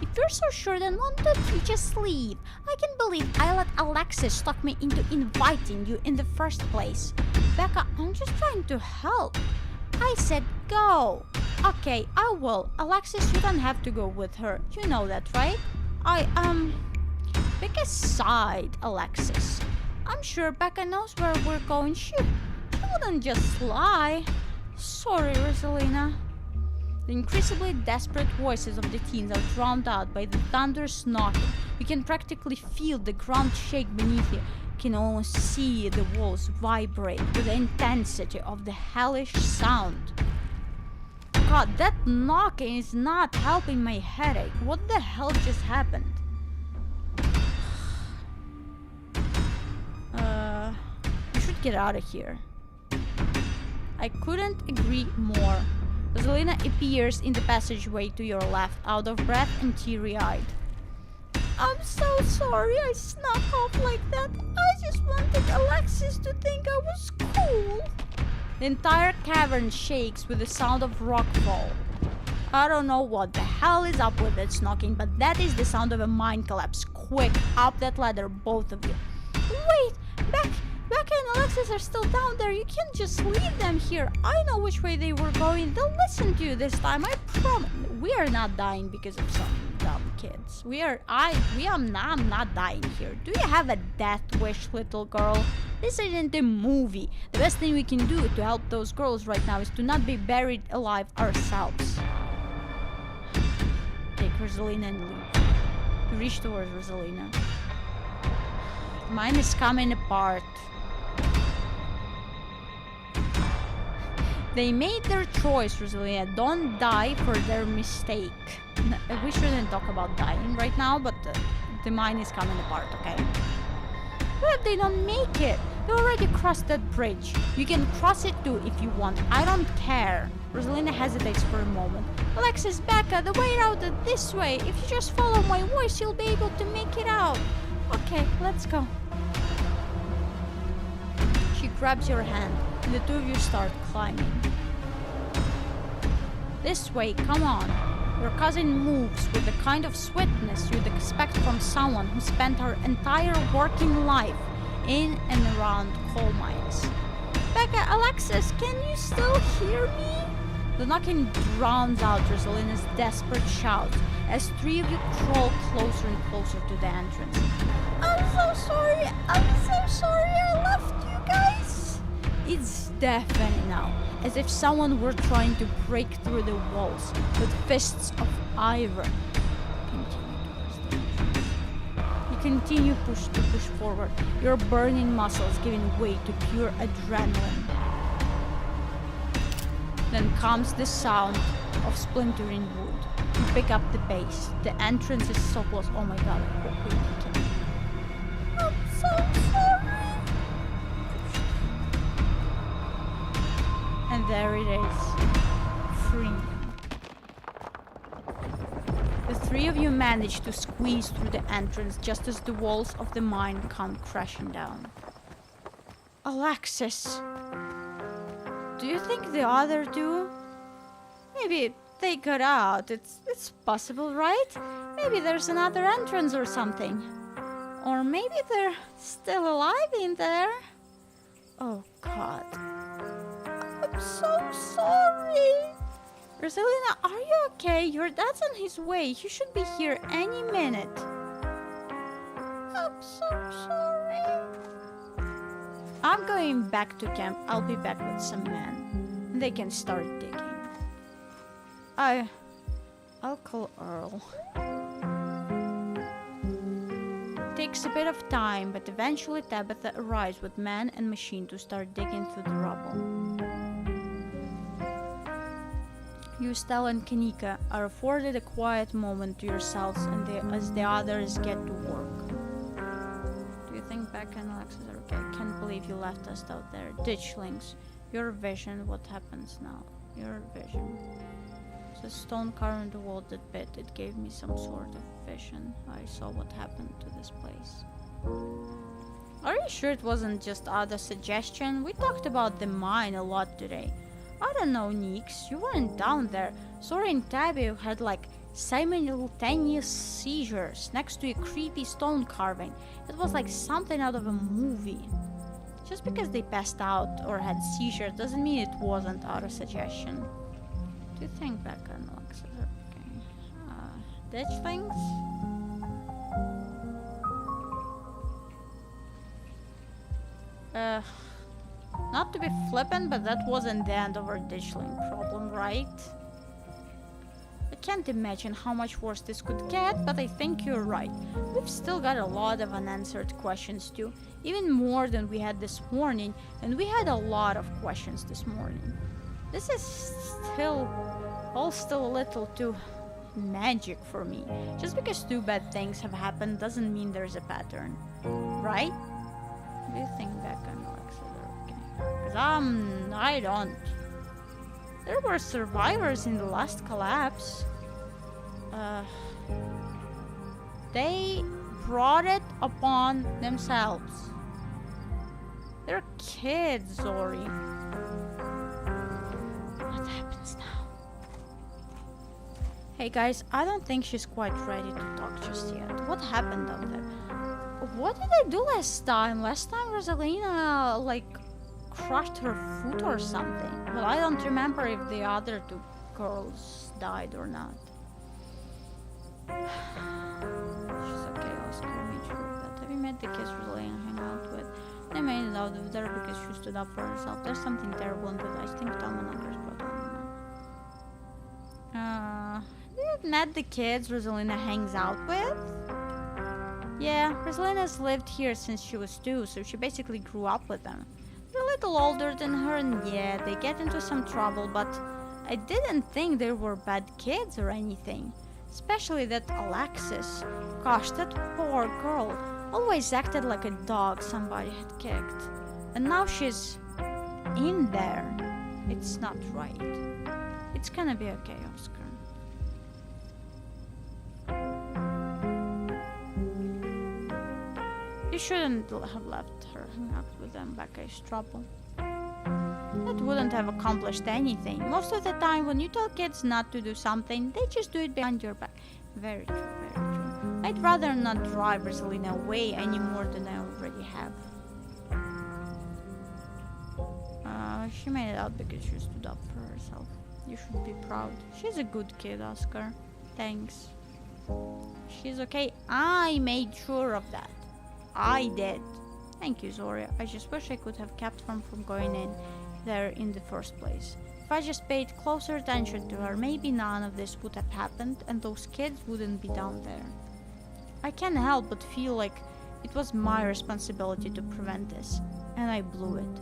If you're so sure, then why don't you just leave? I can't believe I let Alexis talk me into inviting you in the first place. Becca, I'm just trying to help. I said go. Okay, I will. Alexis, you don't have to go with her. You know that, right? Becca sighed, Alexis. I'm sure Becca knows where we're going. She wouldn't just lie. Sorry, Rosalina. The increasingly desperate voices of the teens are drowned out by the thunderous knocking. You can practically feel the ground shake beneath you. You can almost see the walls vibrate with the intensity of the hellish sound. God, that knocking is not helping my headache. What the hell just happened? We should get out of here. I couldn't agree more. Rosalina appears in the passageway to your left, out of breath and teary-eyed. I'm so sorry I snuck off like that. I just wanted Alexis to think I was cool. The entire cavern shakes with the sound of rockfall. I don't know what the hell is up with that knocking, but that is the sound of a mine collapse. Quick, up that ladder, both of you. Wait, Becca and Alexis are still down there. You can't just leave them here. I know which way they were going. They'll listen to you this time. I promise. We are not dying because of some dumb kids. I'm not dying here. Do you have a death wish, little girl? This isn't a movie. The best thing we can do to help those girls right now is to not be buried alive ourselves. Take Rosalina and leave. You reach towards Rosalina. Mine is coming apart. They made their choice, Rosalina. Don't die for their mistake. We shouldn't talk about dying right now, but the mine is coming apart, okay? What if they don't make it? They already crossed that bridge. You can cross it too if you want. I don't care. Rosalina hesitates for a moment. Alexis, Becca, the way out is this way. If you just follow my voice, you'll be able to make it out. Okay, let's go. She grabs your hand, and the two of you start climbing. This way, come on. Your cousin moves with the kind of swiftness you'd expect from someone who spent her entire working life in and around coal mines. Becca, Alexis, can you still hear me? The knocking drowns out Rosalina's desperate shouts as three of you crawl closer and closer to the entrance. I'm so sorry I left you guys. It's deafening now, as if someone were trying to break through the walls with fists of iron. You continue to push forward, your burning muscles giving way to pure adrenaline. Then comes the sound of splintering wood. You pick up the pace. The entrance is so close. Oh my god, I hope we make it. I'm so sorry. And there it is. Free. The three of you manage to squeeze through the entrance just as the walls of the mine come crashing down. Alexis. Do you think the other two? Maybe they got out. It's possible, right? Maybe there's another entrance or something. Or maybe they're still alive in there. Oh God. I'm so sorry. Rosalina, are you okay? Your dad's on his way. He should be here any minute. I'm so sorry. I'm going back to camp. I'll be back with some men. They can start digging. I'll call Earl. Takes a bit of time, but eventually Tabitha arrives with man and machine to start digging through the rubble. You, Stella, and Kanika are afforded a quiet moment to yourselves as the others get to work. Do you think Becca and Alexis are okay? I can't believe you left us out there. Ditchlings. Your vision, what happens now? Your vision. The stone carved in the wall that bit, it gave me some sort of vision. I saw what happened to this place. Are you sure it wasn't just other suggestion? We talked about the mine a lot today. I don't know, Nix, you weren't down there. Sorry, and Tabby had like simultaneous seizures next to a creepy stone carving. It was like something out of a movie. Just because they passed out or had seizures doesn't mean it wasn't auto suggestion. Do you think Becca and Alexis are okay? Ditch things? Not to be flippant, but that wasn't the end of our ditchling problem, right? I can't imagine how much worse this could get, but I think you're right. We've still got a lot of unanswered questions too, even more than we had this morning, and we had a lot of questions this morning. This is still a little too magic for me. Just because two bad things have happened doesn't mean there's a pattern, right? Do you think Becca and Alexis are okay? Because I don't. There were survivors in the last collapse. They brought it upon themselves. They're kids, Zori. What happens now? Hey guys, I don't think she's quite ready to talk just yet. What happened out there? What did I do last time? Last time Rosalina, like, crushed her foot or something. Well, I don't remember if the other two girls died or not. She's okay, Oscar made sure of that. Have you met the kids Rosalina hang out with? They made it out of there because she stood up for herself. There's something terrible in the I think Tom and others brought on. You met the kids Rosalina hangs out with? Yeah, Rosalina's lived here since she was 2, so she basically grew up with them. They're a little older than her, and yeah, they get into some trouble, but I didn't think they were bad kids or anything. Especially that Alexis. Gosh, that poor girl. Always acted like a dog somebody had kicked. And now she's in there. It's not right. It's gonna be okay, Oscar. You shouldn't have left her hang out with them. Becca's trouble. That wouldn't have accomplished anything. Most of the time, when you tell kids not to do something, they just do it behind your back. Very true, very true. I'd rather not drive Rosalina away any more than I already have. She made it out because she stood up for herself. You should be proud. She's a good kid, Oscar. Thanks. She's okay. I made sure of that. I did. Thank you, Zoria. I just wish I could have kept her from going in there in the first place. If I just paid closer attention to her, maybe none of this would have happened and those kids wouldn't be down there. I can't help but feel like it was my responsibility to prevent this, and I blew it.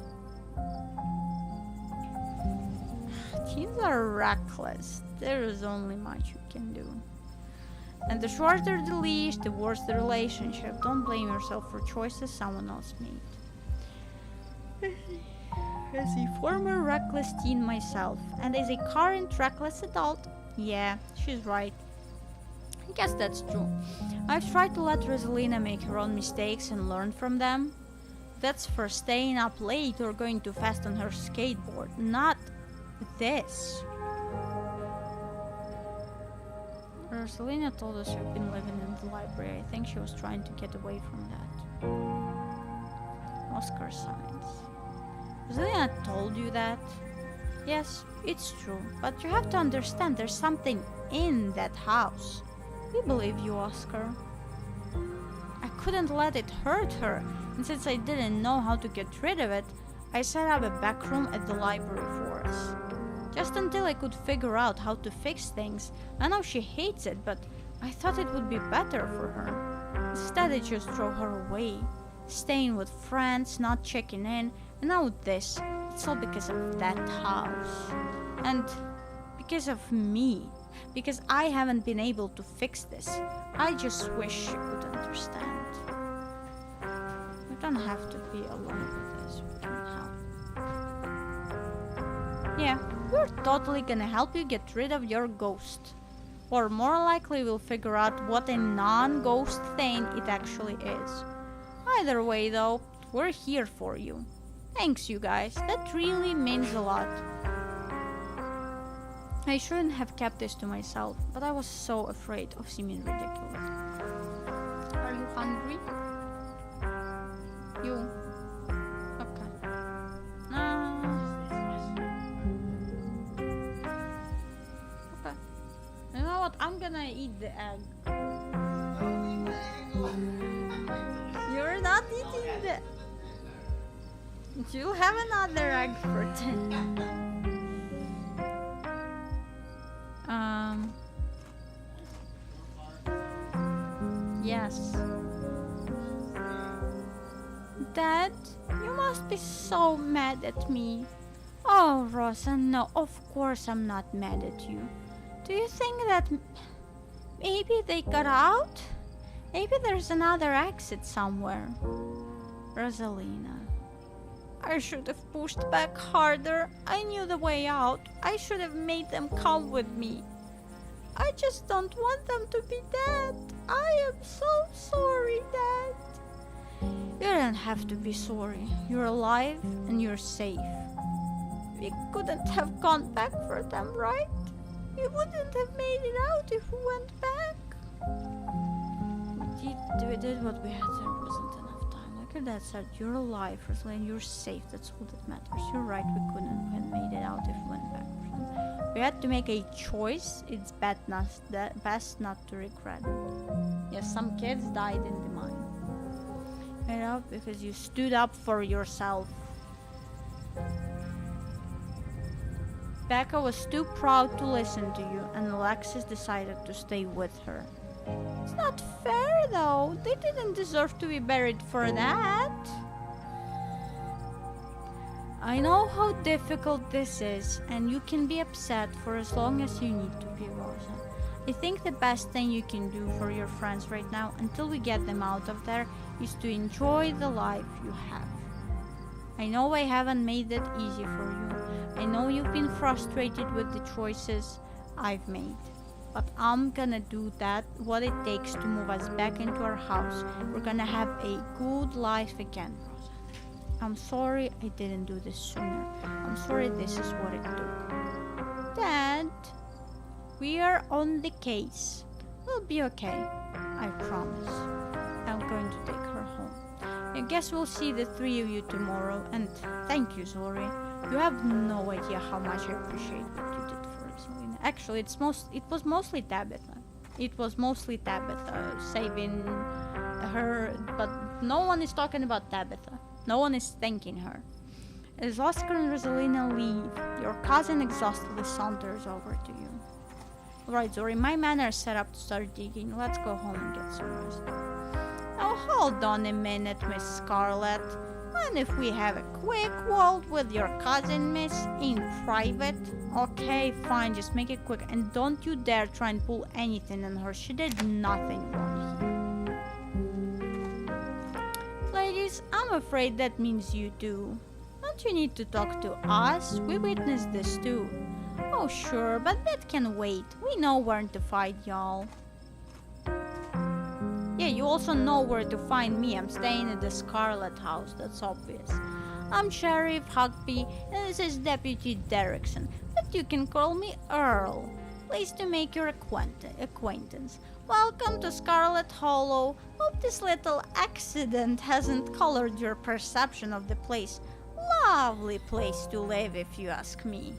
Teens are reckless. There is only much you can do. And the shorter the leash, the worse the relationship. Don't blame yourself for choices someone else made. As a former reckless teen myself, and as a current reckless adult, yeah, she's right. I guess that's true. I've tried to let Rosalina make her own mistakes and learn from them. That's for staying up late or going too fast on her skateboard, not this. Rosalina told us you've been living in the library. I think she was trying to get away from that. Oscar signs. Rosalina told you that? Yes, it's true, but you have to understand there's something in that house. We believe you, Oscar. I couldn't let it hurt her, and since I didn't know how to get rid of it, I set up a back room at the library for us. Just until I could figure out how to fix things. I know she hates it, but I thought it would be better for her. Instead, I just threw her away, staying with friends, not checking in, and now this. It's all because of that house. And because of me. Because I haven't been able to fix this. I just wish she could understand. We don't have to be alone with this. We can help. Yeah, we're totally gonna help you get rid of your ghost. Or more likely we'll figure out what a non-ghost thing it actually is. Either way though, we're here for you. Thanks you guys, that really means a lot. I shouldn't have kept this to myself, but I was so afraid of seeming ridiculous. Are you hungry? You? Okay. Okay. You know what? I'm gonna eat the egg. You're not eating the... You'll have another egg for dinner. Yes. Dad, you must be so mad at me. Oh, Rosa, no, of course I'm not mad at you. Do you think that maybe they got out? Maybe there's another exit somewhere. Rosalina. I should have pushed back harder. I knew the way out. I should have made them come with me. I just don't want them to be dead. I am so sorry, Dad. You don't have to be sorry. You're alive and you're safe. We couldn't have gone back for them, right? We wouldn't have made it out if we went back. We did what we had. There wasn't enough time. Like your dad said, you're alive, Rosaline. You're safe. That's all that matters. You're right. We couldn't have made it out if we went back for them. We had to make a choice. It's best not to regret it. Yes, some kids died in the mine. Made up because you stood up for yourself. Becca was too proud to listen to you, and Alexis decided to stay with her. It's not fair, though. They didn't deserve to be buried for that. I know how difficult this is, and you can be upset for as long as you need to be, Rosa. I think the best thing you can do for your friends right now, until we get them out of there, is to enjoy the life you have. I know I haven't made it easy for you. I know you've been frustrated with the choices I've made. But I'm gonna do what it takes to move us back into our house. We're gonna have a good life again, Rosa. I'm sorry I didn't do this sooner. I'm sorry this is what it took. Dad, we are on the case. We'll be okay. I promise. I'm going to take her home. I guess we'll see the three of you tomorrow. And thank you, Zori. You have no idea how much I appreciate what you did for us. Actually, it was mostly Tabitha. It was mostly Tabitha saving her, but no one is talking about Tabitha. No one is thanking her. As Oscar and Rosalina leave, your cousin exhaustedly saunters over to you. Alright, Zori, my men are set up to start digging. Let's go home and get some rest. Now hold on a minute, Miss Scarlet. And if we have a quick word with your cousin, miss, in private? Okay, fine, just make it quick. And don't you dare try and pull anything on her. She did nothing wrong here. Ladies, I'm afraid that means you do. Don't you need to talk to us? We witnessed this too. Oh, sure, but that can wait. We know where to find y'all. Yeah, you also know where to find me. I'm staying at the Scarlet House, that's obvious. I'm Sheriff Huckby, and this is Deputy Derrickson, but you can call me Earl. Pleased to make your acquaintance. Welcome to Scarlet Hollow. Hope this little accident hasn't colored your perception of the place. Lovely place to live, if you ask me.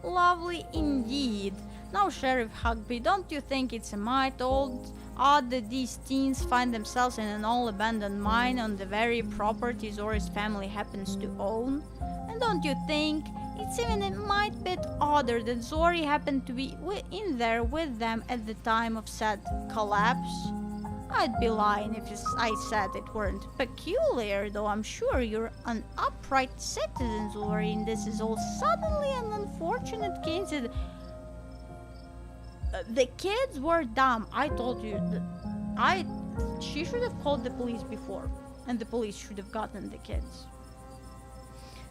Lovely indeed. Now, Sheriff Hugby, don't you think it's a mite odd that these teens find themselves in an all-abandoned mine on the very property Zori's family happens to own? And don't you think it's even a mite bit odder that Zori happened to be in there with them at the time of said collapse? I'd be lying if I said it weren't peculiar, though I'm sure you're an upright citizen, Zori, and this is all suddenly an unfortunate coincidence. The kids were dumb. I told you that she should have called the police before, and the police should have gotten the kids.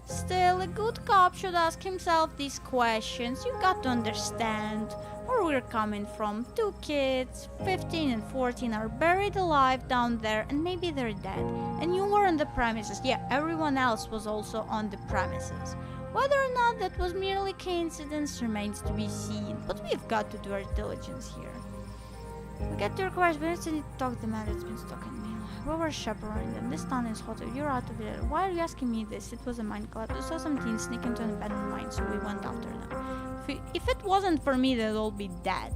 Still, a good cop should ask himself these questions. You've got to understand where we're coming from. 2 kids, 15 and 14, are buried alive down there, and maybe they're dead. And you were on the premises. Yeah, everyone else was also on the premises. Whether or not that was merely coincidence remains to be seen, but we've got to do our diligence here. We get to your question, but I need to talk to the man that's been stalking me. We were chaperoning them. This town is hot. You're out of it. Why are you asking me this? It was a mine collapse. We saw some teens sneak into an abandoned mine, so we went after them. If it wasn't for me, they'd all be dead.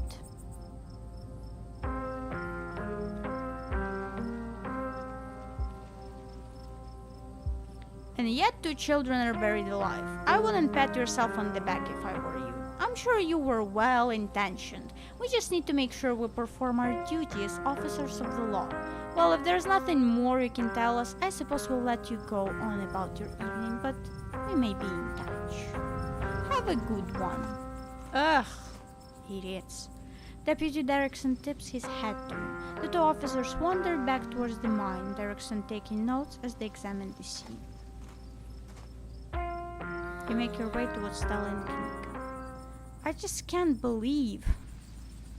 And yet 2 children are buried alive. I wouldn't pat yourself on the back if I were you. I'm sure you were well-intentioned. We just need to make sure we perform our duty as officers of the law. Well, if there's nothing more you can tell us, I suppose we'll let you go on about your evening, but we may be in touch. Have a good one. Ugh, idiots. Deputy Derrickson tips his hat to him. The 2 officers wander back towards the mine, Derrickson taking notes as they examine the scene. You make your way towards Stella and Kimiko. I just can't believe.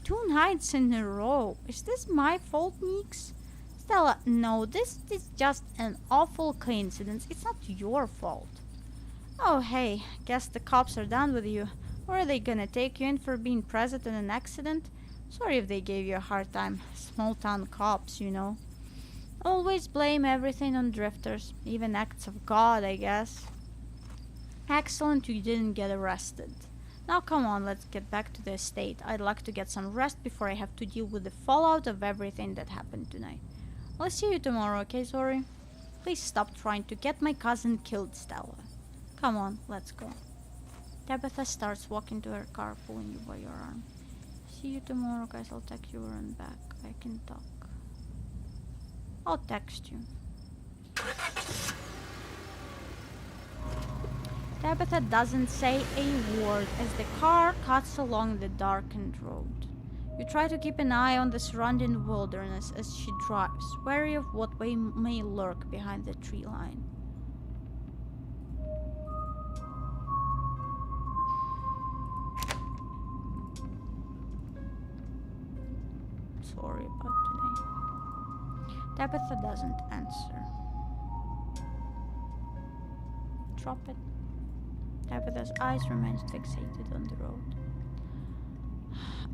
2 nights in a row. Is this my fault, Meeks? Stella, no, this is just an awful coincidence. It's not your fault. Oh, hey, guess the cops are done with you. Or are they gonna take you in for being present in an accident? Sorry if they gave you a hard time. Small town cops, you know. Always blame everything on drifters. Even acts of God, I guess. Excellent, you didn't get arrested. Now come on, let's get back to the estate. I'd like to get some rest before I have to deal with the fallout of everything that happened tonight. I'll see you tomorrow, okay, Zori? Please stop trying to get my cousin killed, Stella. Come on, let's go. Tabitha starts walking to her car, pulling you by your arm. See you tomorrow, guys. I'll text you when I'm back. I can talk. I'll text you. Tabitha doesn't say a word as the car cuts along the darkened road. You try to keep an eye on the surrounding wilderness as she drives, wary of what may lurk behind the tree line. Sorry about today. Tabitha doesn't answer. Drop it. Tabitha's eyes remain fixated on the road.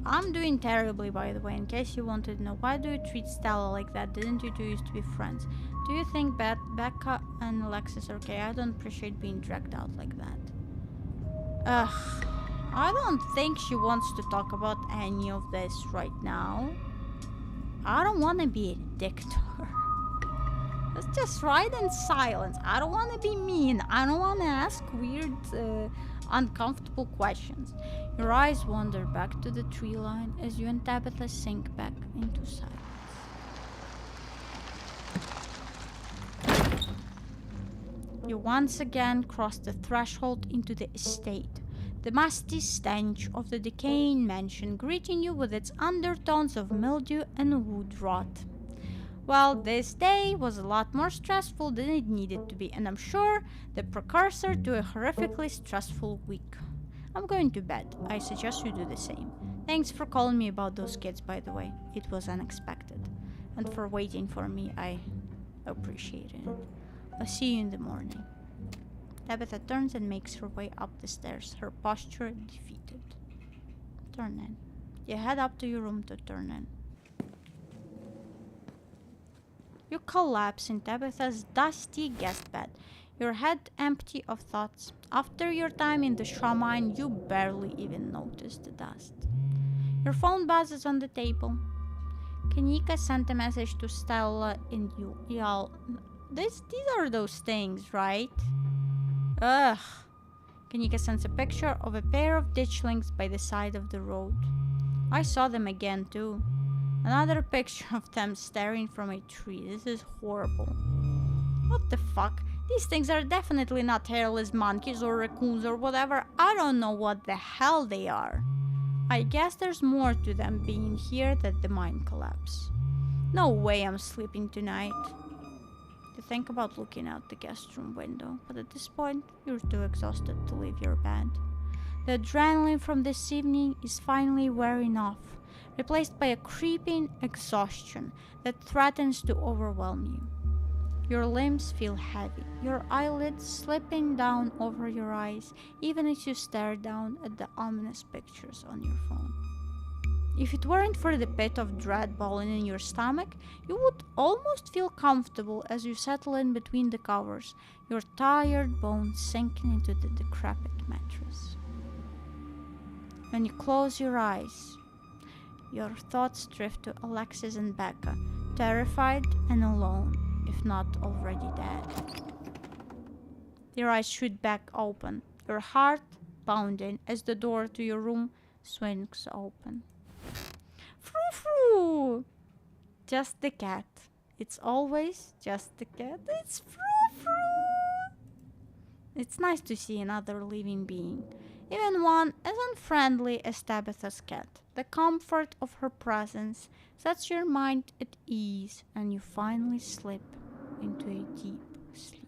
I'm doing terribly, by the way, in case you wanted to know. Why do you treat Stella like that? Didn't you two used to be friends? Do you think Becca and Alexis are okay? I don't appreciate being dragged out like that. Ugh. I don't think she wants to talk about any of this right now. I don't want to be a dick to her. Let's just ride in silence. I don't want to be mean. I don't want to ask weird, uncomfortable questions. Your eyes wander back to the tree line as you and Tabitha sink back into silence. You once again cross the threshold into the estate. The musty stench of the decaying mansion greeting you with its undertones of mildew and wood rot. Well, this day was a lot more stressful than it needed to be, and I'm sure the precursor to a horrifically stressful week. I'm going to bed. I suggest you do the same. Thanks for calling me about those kids, by the way. It was unexpected. And for waiting for me, I appreciated it. I'll see you in the morning. Tabitha turns and makes her way up the stairs, her posture defeated. Turn in. You head up to your room to turn in. You collapse in Tabitha's dusty guest bed. your head empty of thoughts. After your time in the shrine, you barely even notice the dust. Your phone buzzes on the table. Kanika sent a message to Stella and you. Y'all, these are those things, right? Ugh. Kanika sends a picture of a pair of ditchlings by the side of the road. I saw them again too. Another picture of them staring from a tree. This is horrible. What the fuck? These things are definitely not hairless monkeys or raccoons or whatever. I don't know what the hell they are. I guess there's more to them being here than the mine collapse. No way I'm sleeping tonight. You think about looking out the guest room window, but at this point, you're too exhausted to leave your bed. The adrenaline from this evening is finally wearing off, replaced by a creeping exhaustion that threatens to overwhelm you. Your limbs feel heavy, your eyelids slipping down over your eyes, even as you stare down at the ominous pictures on your phone. If it weren't for the pit of dread balling in your stomach, you would almost feel comfortable as you settle in between the covers, your tired bones sinking into the decrepit mattress. When you close your eyes, your thoughts drift to Alexis and Becca, terrified and alone, if not already dead. Your eyes shoot back open, your heart pounding as the door to your room swings open. Frou-frou! Just the cat. It's always just the cat. It's Frou-frou! It's nice to see another living being, even one as unfriendly as Tabitha's cat. The comfort of her presence sets your mind at ease, and you finally slip into a deep sleep.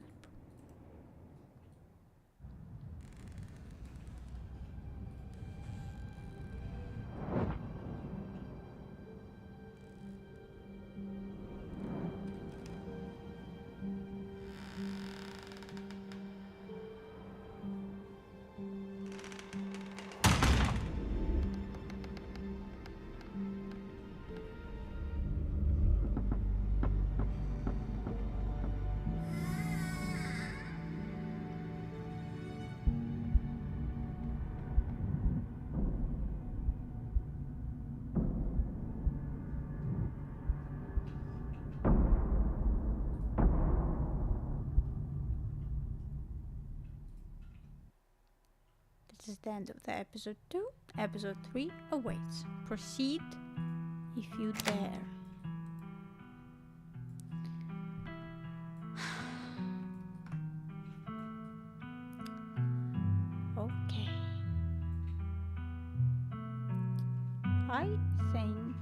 This is the end of the episode 2. Episode 3 awaits. Proceed if you dare. Okay. I think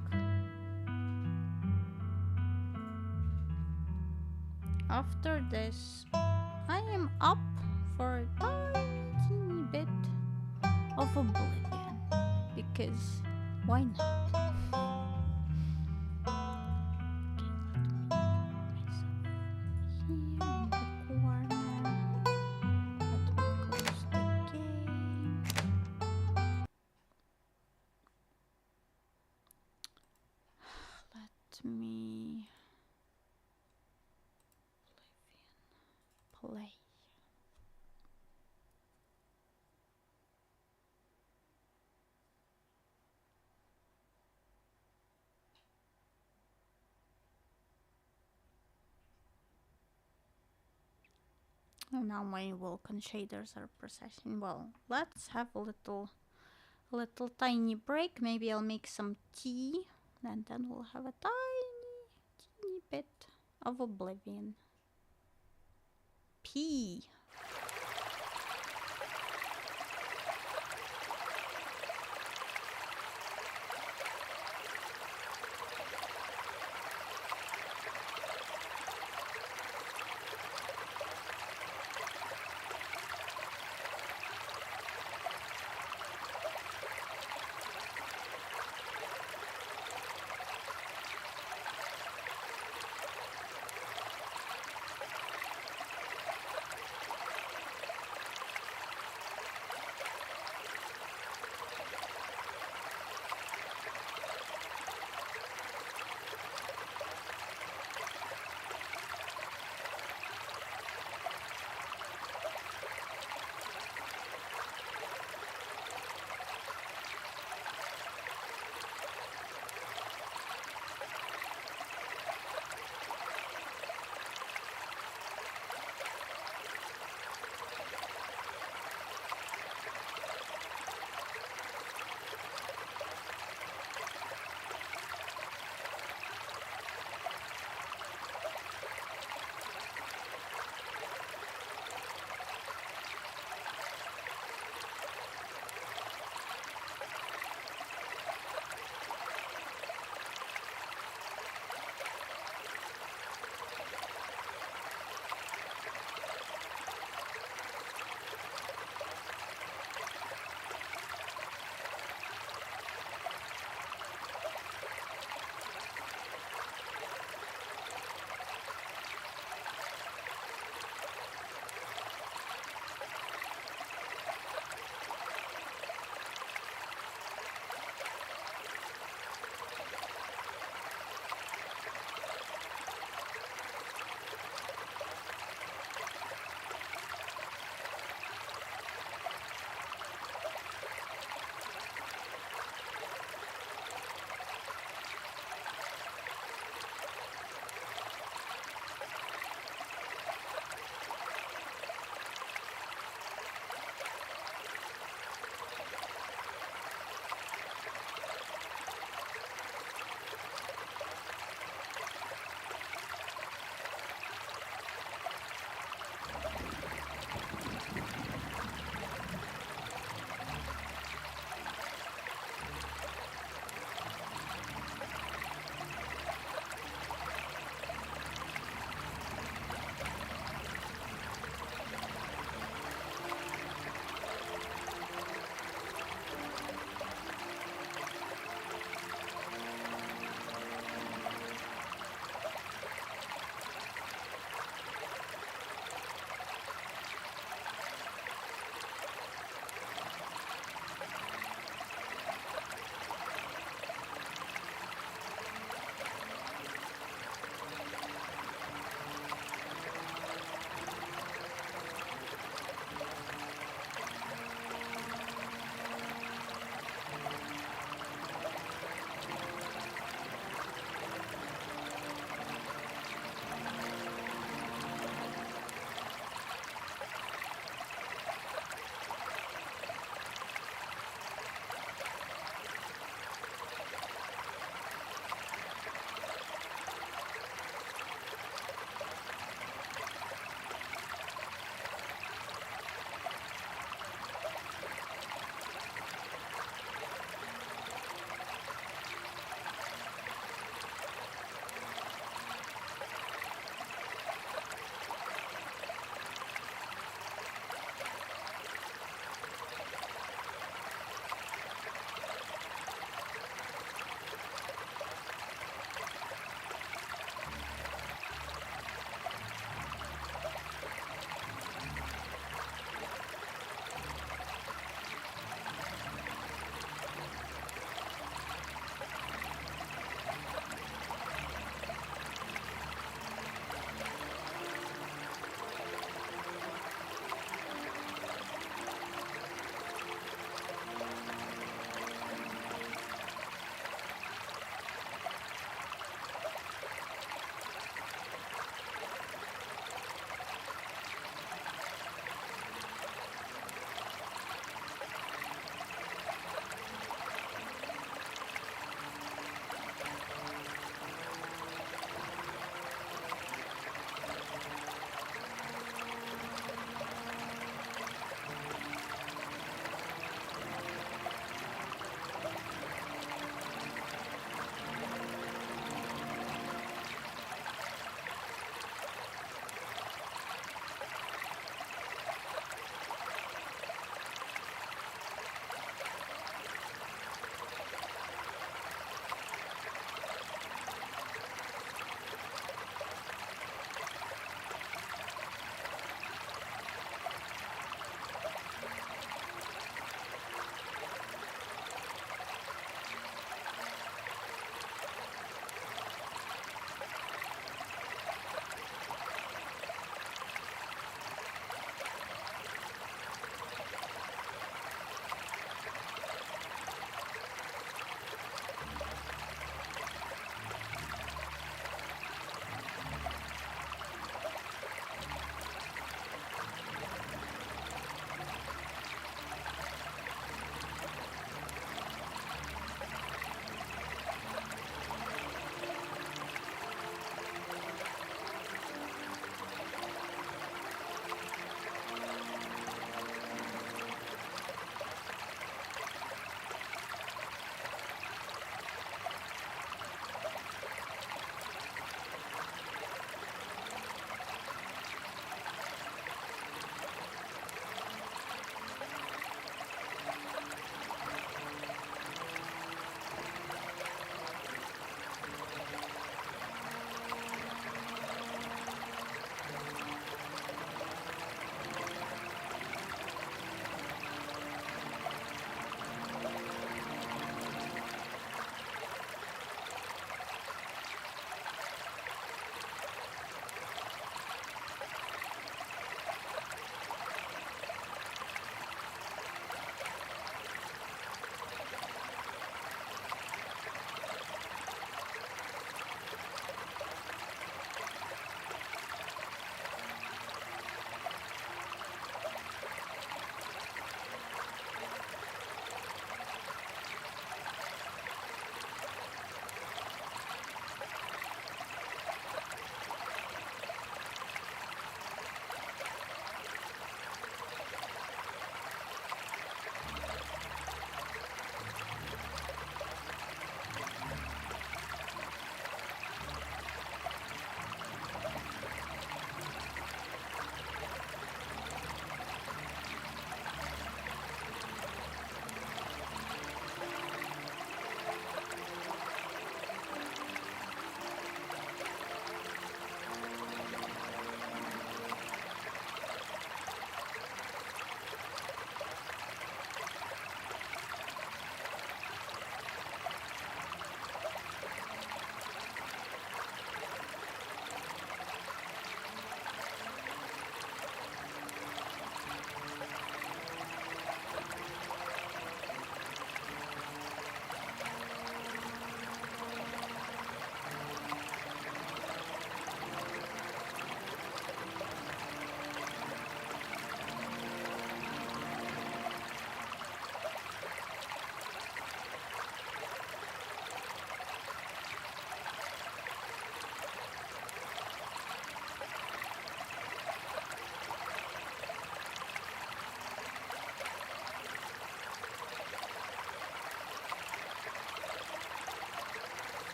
after this, I am up for a tiny bit of oblivion, because why not? Let me play. Oh, now my Vulcan shaders are processing. Well, let's have a little tiny break. Maybe I'll make some tea, and then we'll have a teeny bit of oblivion. Pee.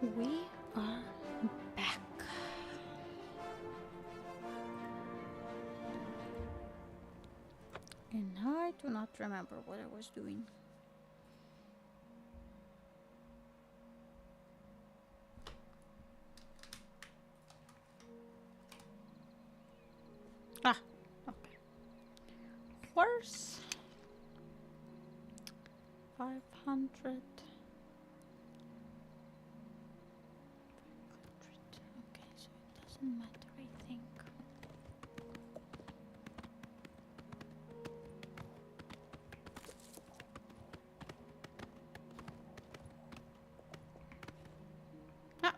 We are back. And I do not remember what I was doing. Ah, okay. Horse. 500. Okay, so it doesn't matter, I think. Ah.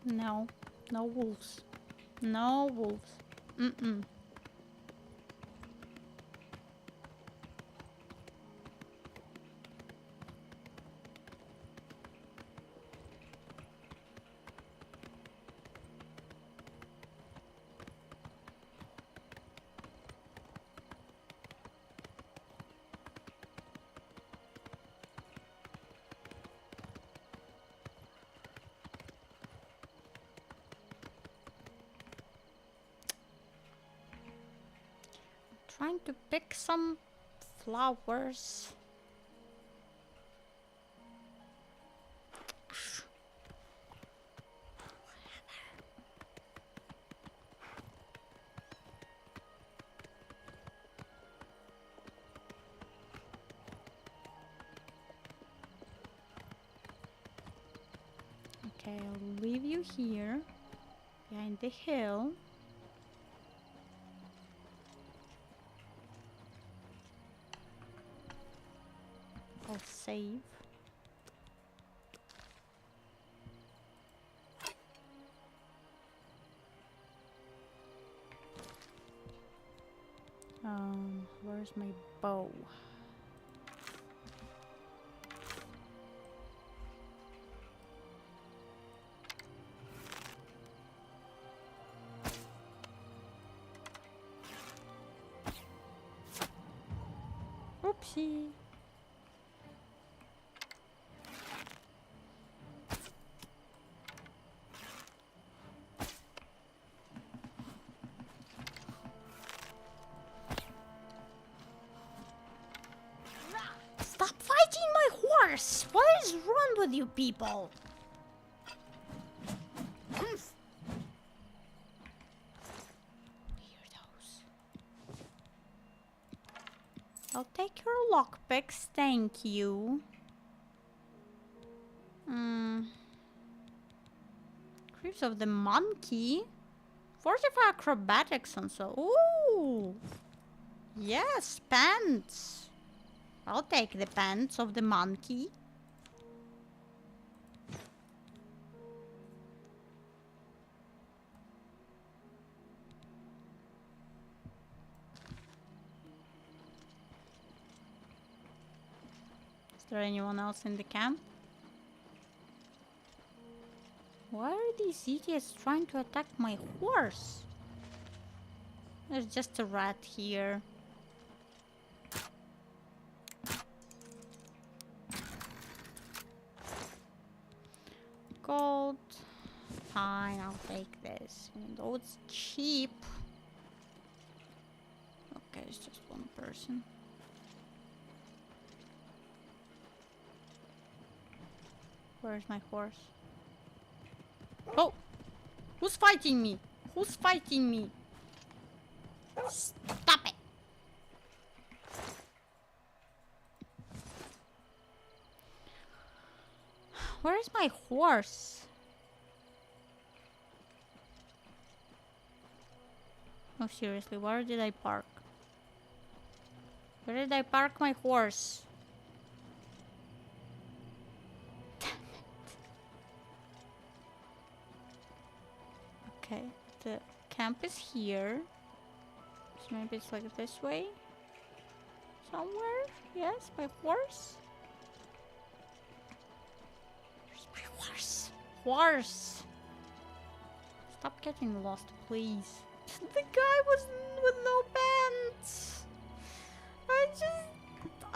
No, no wolves. No wolves. Mm-mm. Trying to pick some flowers. Okay, I'll leave you here behind the hill. I'll save. Where's my bow? Oopsie. Stop fighting my horse! What is wrong with you people? Weirdos. I'll take your lockpicks, thank you. Creeps of the monkey? 45 acrobatics and so. Ooh! Yes, pants. I'll take the pants of the monkey. Is there anyone else in the camp? Why are these idiots trying to attack my horse? There's just a rat here. Gold. Fine, I'll take this. Even though it's cheap. Okay, it's just one person. Where's my horse? Oh! Who's fighting me? Who's fighting me? Stop it! Where is my horse? Oh, seriously, where did I park? Where did I park my horse? Damn it. Okay, the camp is here. So maybe it's like this way. somewhere? Yes, my horse. Where's my horse? Horse! Stop getting lost, please. The guy was with no pants.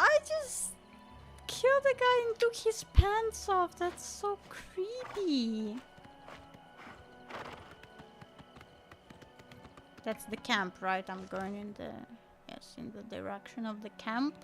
I just killed the guy and took his pants off. That's so creepy. That's the camp, right? I'm going in the... Yes, in the direction of the camp.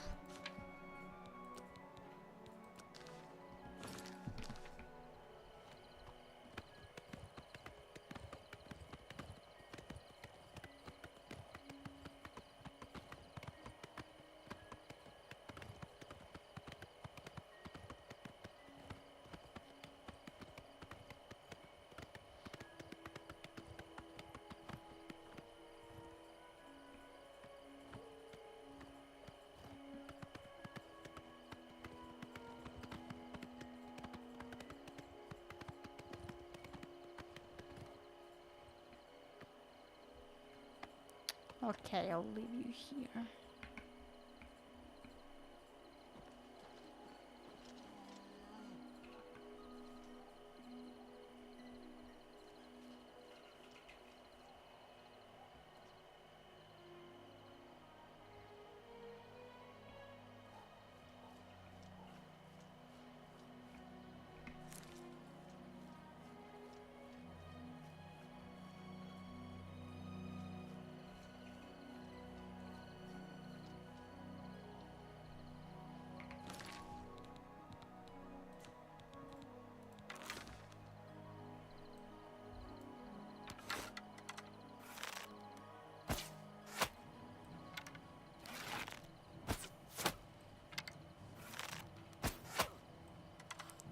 Okay, I'll leave you here.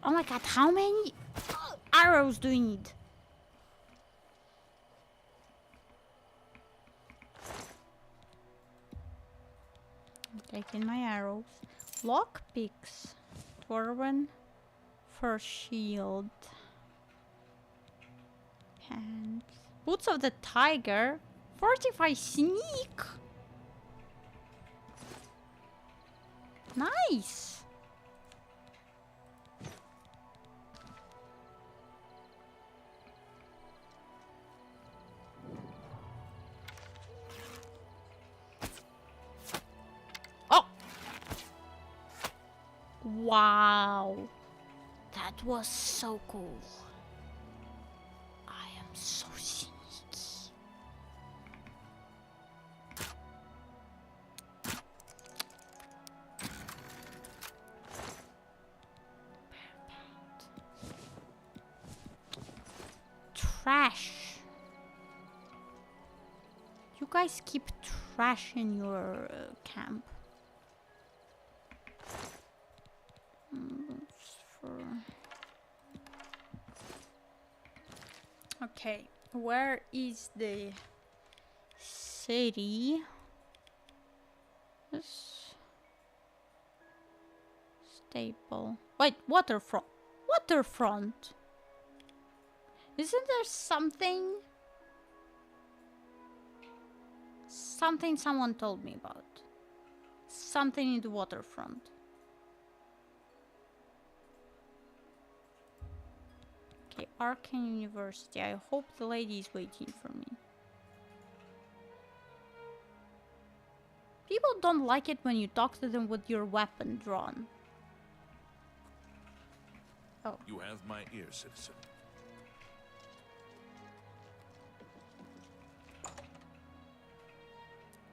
Oh my god, how many arrows do you need? I'm taking my arrows. Lockpicks. Dwarven fur shield. Pants. Boots of the tiger. Fortify sneak. Nice. Wow, that was so cool. I am so sneaky. Trash. You guys keep trash in your camp. Okay, where is the city? This staple. Wait, waterfront. Waterfront. Isn't there something? Something someone told me about. Something in the waterfront. Okay, Arcane University. I hope the lady is waiting for me. People don't like it when you talk to them with your weapon drawn. Oh. You have my ear, citizen.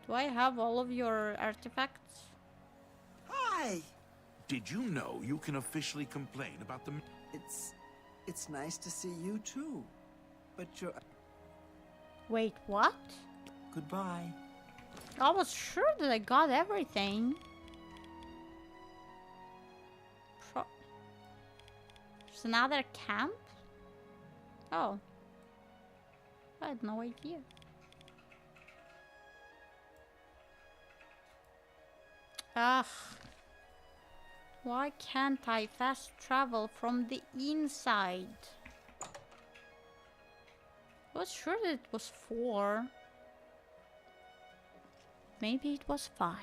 Do I have all of your artifacts? Hi! Did you know you can officially complain about the... It's nice to see you too. But you're... Wait, what? Goodbye. I was sure that I got everything. There's another camp? Oh. I had no idea. Ugh. Why can't I fast travel from the inside? I was sure that it was 4. Maybe it was 5.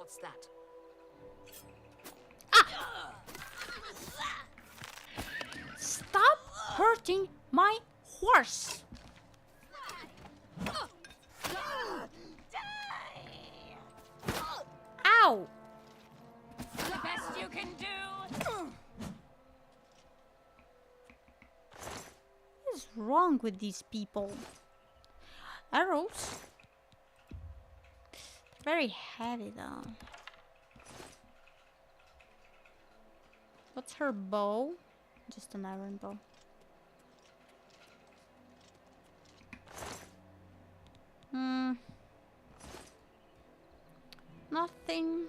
What's that? Stop hurting my horse! Ow! The best you can do! What is wrong with these people? Arrows? Very heavy though. What's her bow? Just an iron bow. Nothing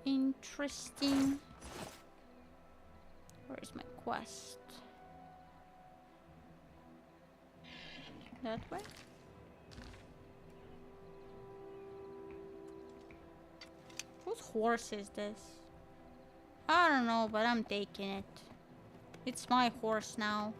interesting. Where's my quest? That way? Whose horse is this? I don't know, but I'm taking it. It's my horse now.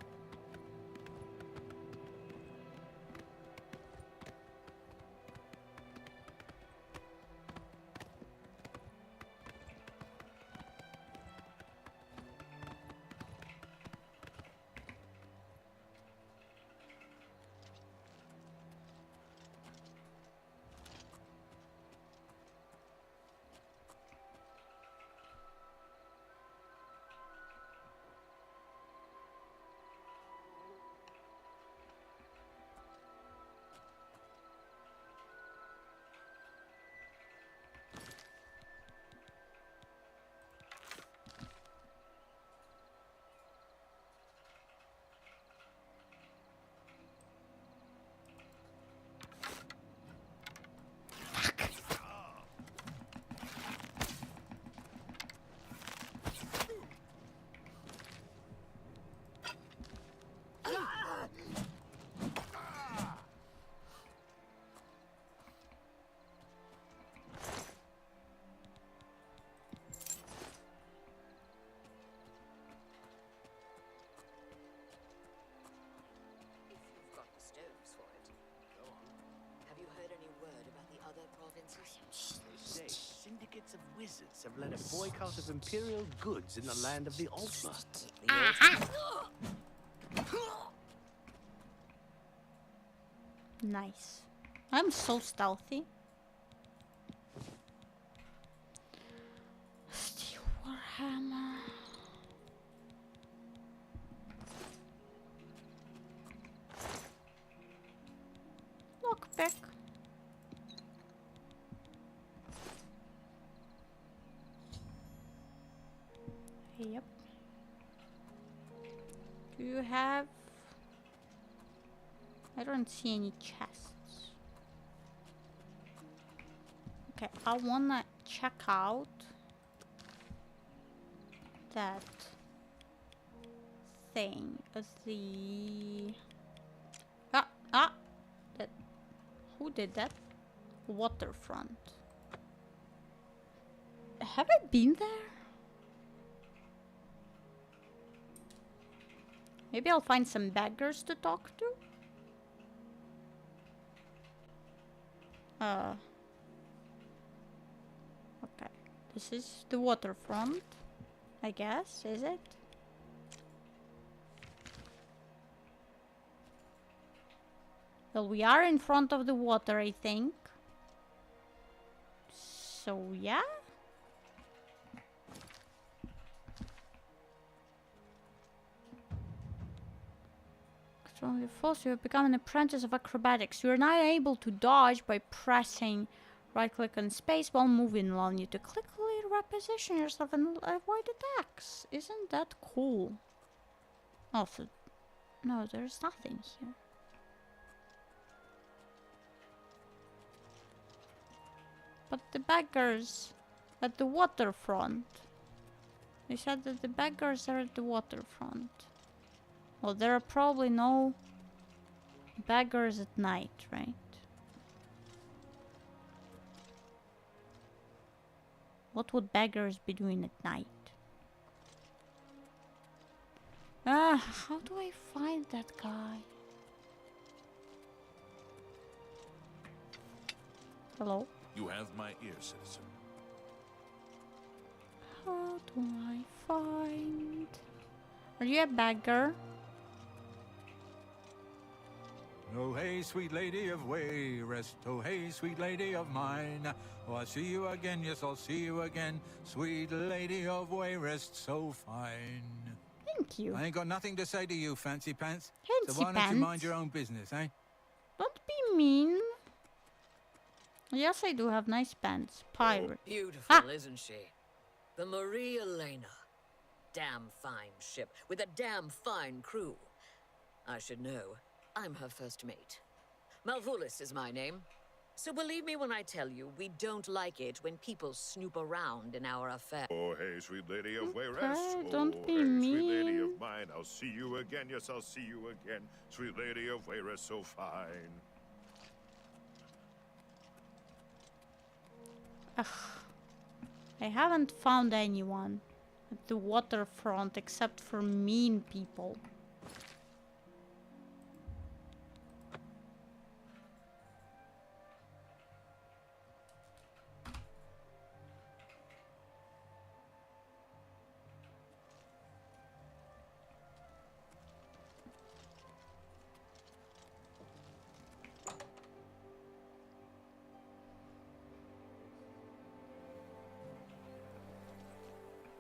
If you've got the stones for it. Go on. Have you heard any word about the other provinces? They say syndicates of wizards have led a boycott of imperial goods in the land of the Ultima. Nice. I'm so stealthy. Steel Warhammer. Lockpick. Yep. Do you have... I don't see any chests. Okay, I wanna check out that thing. The that who did that? Waterfront. Have I been there? Maybe I'll find some beggars to talk to. Okay. This is the waterfront, I guess, is it? Well, we are in front of the water, I think. So, yeah. From your force, you have become an apprentice of acrobatics. You are now able to dodge by pressing right-click on space while moving, allowing you to quickly reposition yourself and avoid attacks. Isn't that cool? Oh, so... No, there's nothing here. But the beggars at the waterfront. They said that the beggars are at the waterfront. Well, there are probably no beggars at night, right? What would beggars be doing at night? How do I find that guy? Hello? You have my ear, citizen. How do I find? Are you a beggar? Oh, hey, sweet lady of Wayrest. Oh, hey, sweet lady of mine. Oh, I'll see you again. Yes, I'll see you again. Sweet lady of Wayrest, so fine. Thank you. I ain't got nothing to say to you, fancy pants. Fancy So why don't you mind pants. your own business, eh? Don't be mean. Yes, I do have nice pants. Pirate. Beautiful, Ah. isn't she? The Marie Elena. Damn fine ship with a damn fine crew. I should know. I'm her first mate. Malvolus is my name. So believe me when I tell you, we don't like it when people snoop around in our affairs. Oh, hey, sweet lady of Okay, Wayrest. don't Oh, be hey, sweet lady mean. of mine. I'll see you again. Yes, I'll see you again. Sweet lady of Wayrest, so fine. Ugh. I haven't found anyone at the waterfront except for mean people.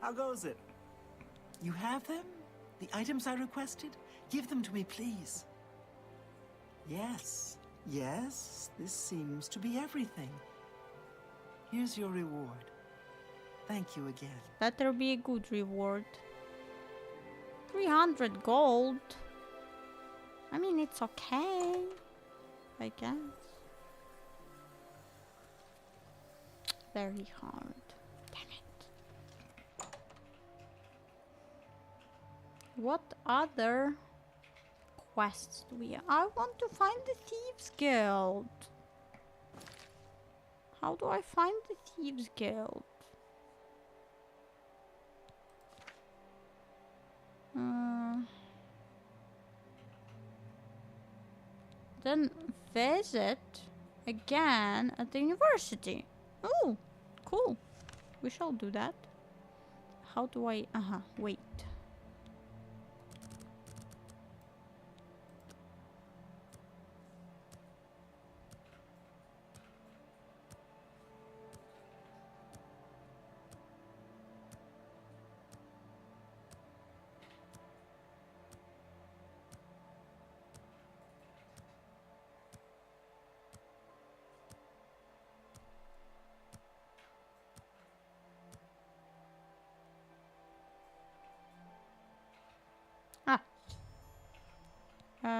How goes it? You have them? The items I requested? Give them to me, please. Yes, yes, this seems to be everything. Here's your reward. Thank you again. Better be a good reward. 300 gold. I mean, it's okay, I guess. Very hard. Damn it. What other quests do we have? I want to find the Thieves Guild. How do I find the Thieves Guild? Then visit again at the university. Oh, cool. We shall do that. How do I... wait.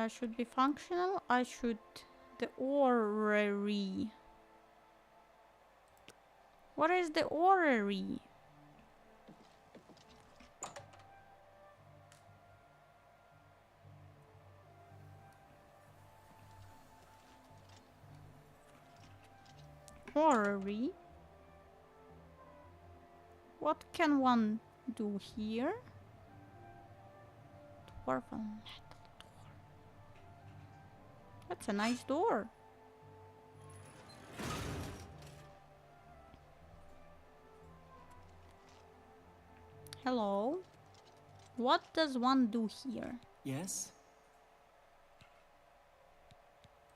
Should be functional. I should... The orrery. What is the orrery? Orrery? What can one do here? Dwarven metal. That's a nice door. Hello. What does one do here? Yes?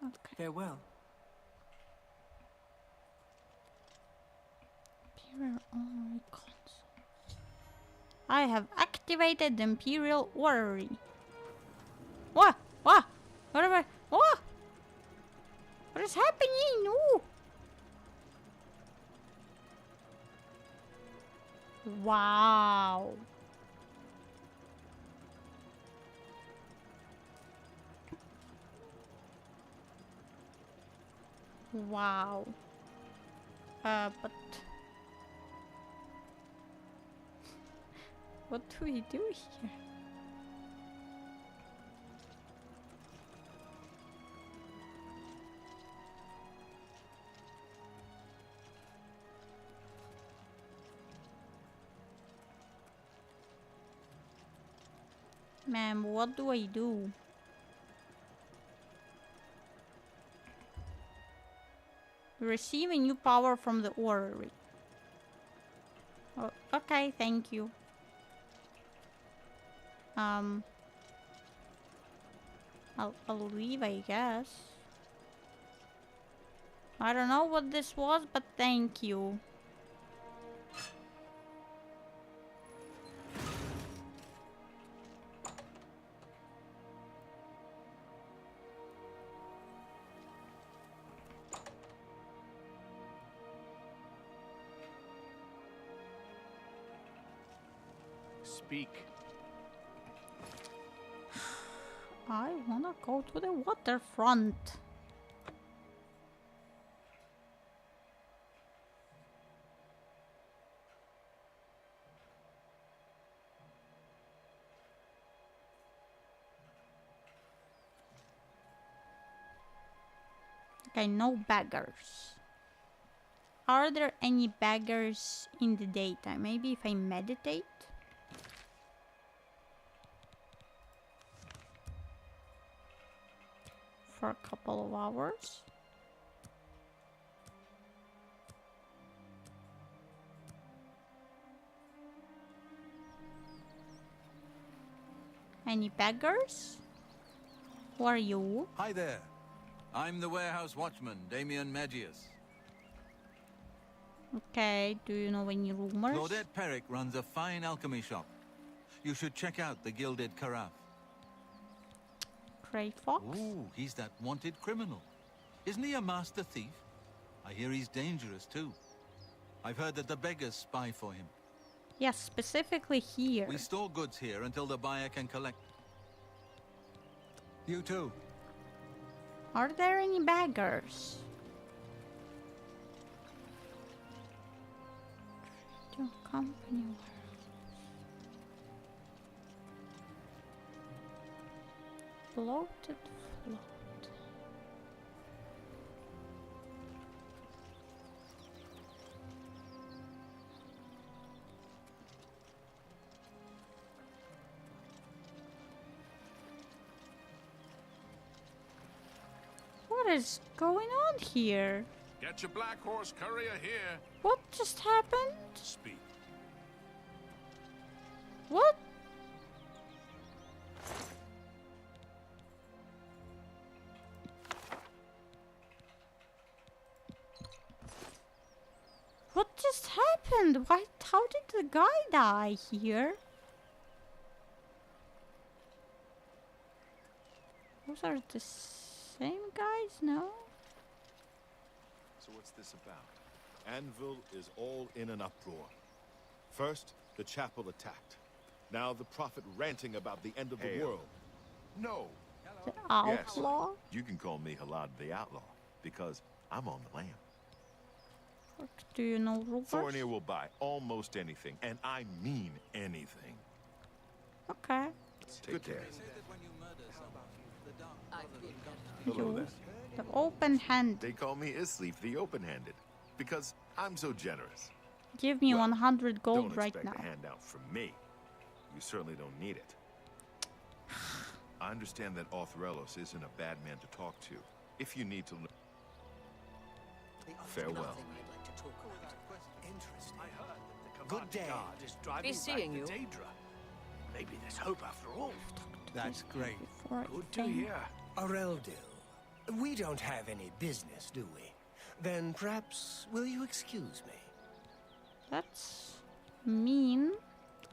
Okay. Farewell. Imperial Orrery Console. I have activated the Imperial Orrery. What? What? Whatever. What? What is happening? No. Wow. Wow. But what do we do here? Ma'am, what do I do? Receiving new power from the orrery. Oh, okay, thank you. I'll leave, I guess. I don't know what this was, but thank you. Speak. I wanna go to the waterfront. Okay, no beggars. Are there any beggars in the daytime? Maybe if I meditate? For a couple of hours. Any beggars? Who are you? Hi there. I'm the warehouse watchman, Damien Magius. Okay, do you know any rumors? Claudette Perrick runs a fine alchemy shop. You should check out the Gilded Carafe. Grey Fox? Ooh, he's that wanted criminal. Isn't he a master thief? I hear he's dangerous too. I've heard that the beggars spy for him. Yes, specifically here. We store goods here until the buyer can collect. You too. Are there any beggars? Your company. Floated float. What is going on here? Get your black horse courier here. What just happened? Speak. What? What just happened? Why? How did the guy die here? Those are the same guys, no? So what's this about? Anvil is all in an uproar. First, the chapel attacked. Now the prophet ranting about the end of the world. No. The outlaw? You can call me Halad the Outlaw, because I'm on the lam. Do you know rumors? Thornir will buy almost anything, and I mean anything. Okay. Good day. Hello there. The open hand. They call me Isleaf the Open-Handed, because I'm so generous. Give me Well, 100 gold Don't right expect now. a handout from me. You certainly don't need it. I understand that Orthorelos isn't a bad man to talk to. If you need to... Farewell. Nothing I'd like to talk about. Interesting. I heard that the Good day. guard is driving Be seeing back you. to Daedra. Maybe there's hope after all. That's great. Before I Good to faint. hear. Areldil, we don't have any business, do we? Then perhaps will you excuse me? That's mean.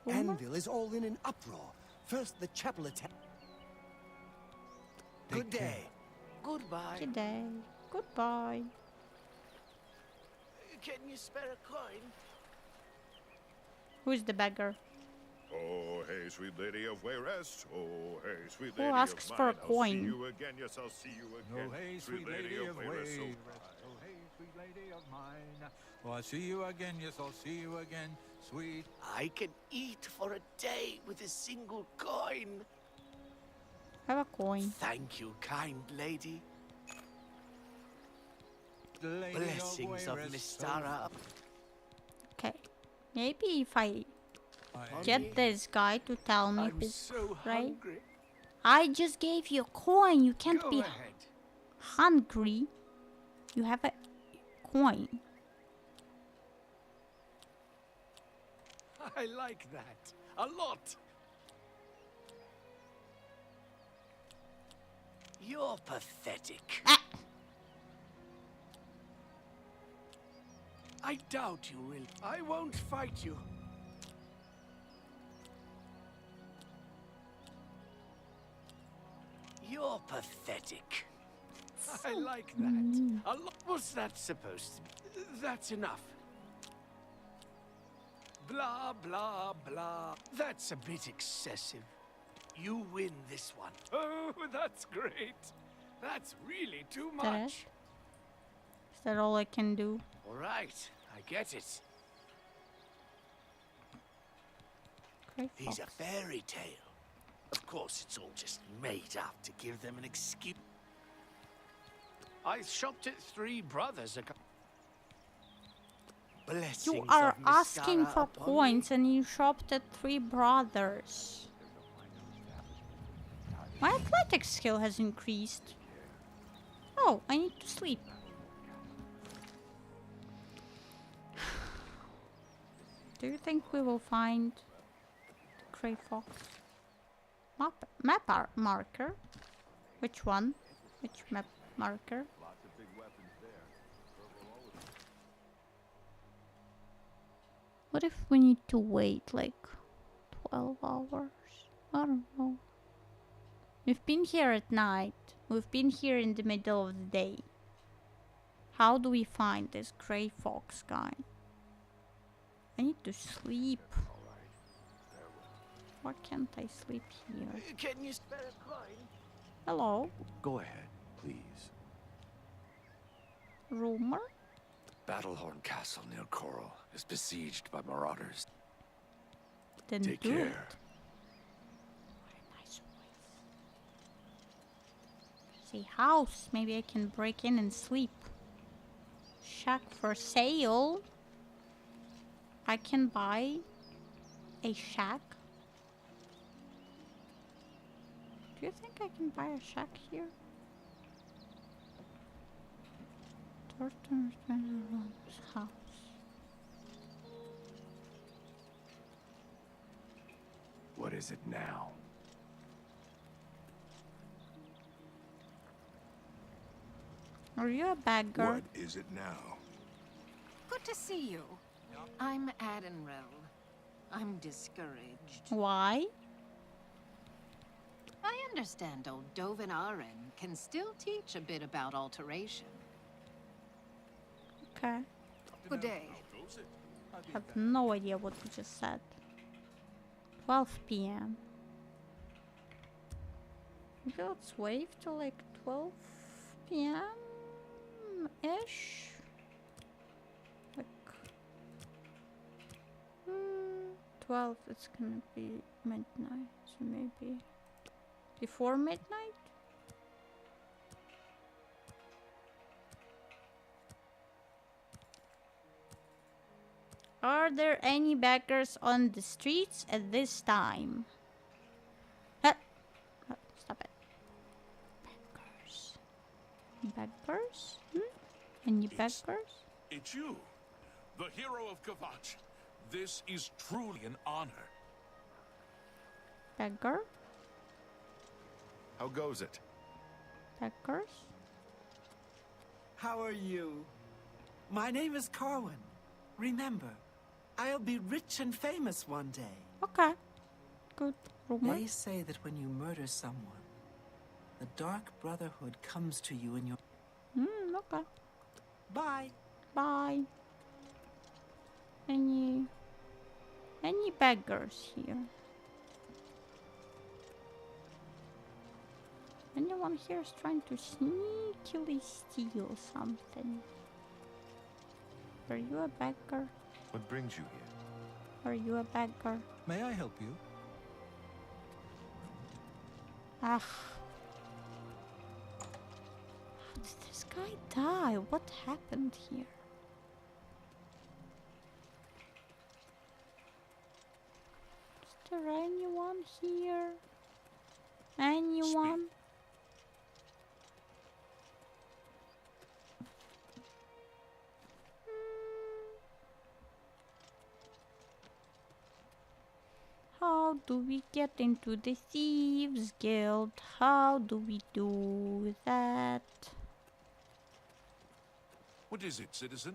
Rumor? Anvil is all in an uproar. First the chapel attack. Good day. Goodbye. Good day. Goodbye. Can you spare a coin? Who's the beggar? Oh, hey, sweet lady of Wayrest. Oh, hey, sweet Who lady asks of for a mine. I'll see coin? you again. Yes, I'll see you again. Oh, hey, sweet lady of Wayrest. Wayrest. Oh, hey, sweet lady of mine. Oh, I'll see you again. Yes, I'll see you again. Sweet I can eat for a day with a single coin. Have a coin. Thank you, kind lady. lady Blessings of Wayrest, Mystara. Okay. Maybe if I I- get this guy to tell me I'm who. so right? hungry. I just gave you a coin. You can't Go be ahead. hungry. You have a coin. I like that. A lot. You're pathetic. Ah. I doubt you will. I won't fight you. You're pathetic. I like that. A lot. What's that supposed to be? That's enough. Blah, blah, blah. That's a bit excessive. You win this one. Oh, that's great. That's really too Is that it? much. Is that all I can do? All right, I get it. Great These are fox. fairy tale. Of course, it's all just made up to give them an excuse. I shopped at Three Brothers. Blessings You are of asking Mistara for upon coins and you shopped at Three Brothers. My athletics skill has increased. Oh, I need to sleep. Do you think we will find the Grey Fox? Map marker? Which one? Which map marker? What if we need to wait like 12 hours? I don't know. We've been here at night. We've been here in the middle of the day. How do we find this Grey Fox guy? I need to sleep. Why can't I sleep here? Can you spare a coin? Hello? Go ahead, please. Rumor? Battlehorn Castle near Coral is besieged by marauders. Then Take do care. it. What a nice voice. See, house. Maybe I can break in and sleep. Shack for sale. I can buy a shack. Do you think I can buy a shack here? Thornton's house. What is it now? Are you a beggar? What is it now? Good to see you. I'm Adenrel. I'm discouraged. Why? I understand old Dovin Aren can still teach a bit about alteration. Okay. Good day. I have no idea what you just said. 12 p.m. Maybe let's wave till like 12 p.m. ish. Like 12. It's gonna be midnight, so maybe before midnight. Are there any beggars on the streets at this time? Stop it. Beggars. Beggars? Any beggars? It's you, the hero of Kvatch. This is truly an honor. Beggar? How goes it? Beggars? How are you? My name is Carwin. Remember, I'll be rich and famous one day. Okay. Good. Rumor. They say that when you murder someone, the Dark Brotherhood comes to you in your... Okay. Bye. Bye. Any beggars here? Anyone here is trying to sneakily steal something? Are you a beggar? What brings you here? Are you a beggar? May I help you? Ah. How did this guy die? What happened here? Is there anyone here? Anyone? How do we get into the Thieves Guild? How do we do that? What is it, citizen?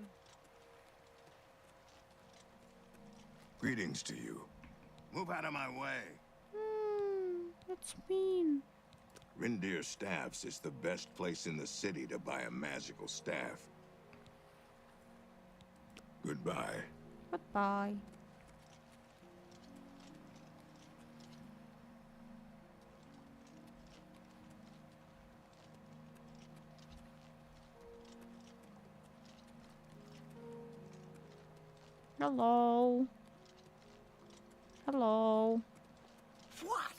Greetings to you. Move out of my way. That's mean. Rindir Staffs is the best place in the city to buy a magical staff. Goodbye. Goodbye. Hello. Hello. What?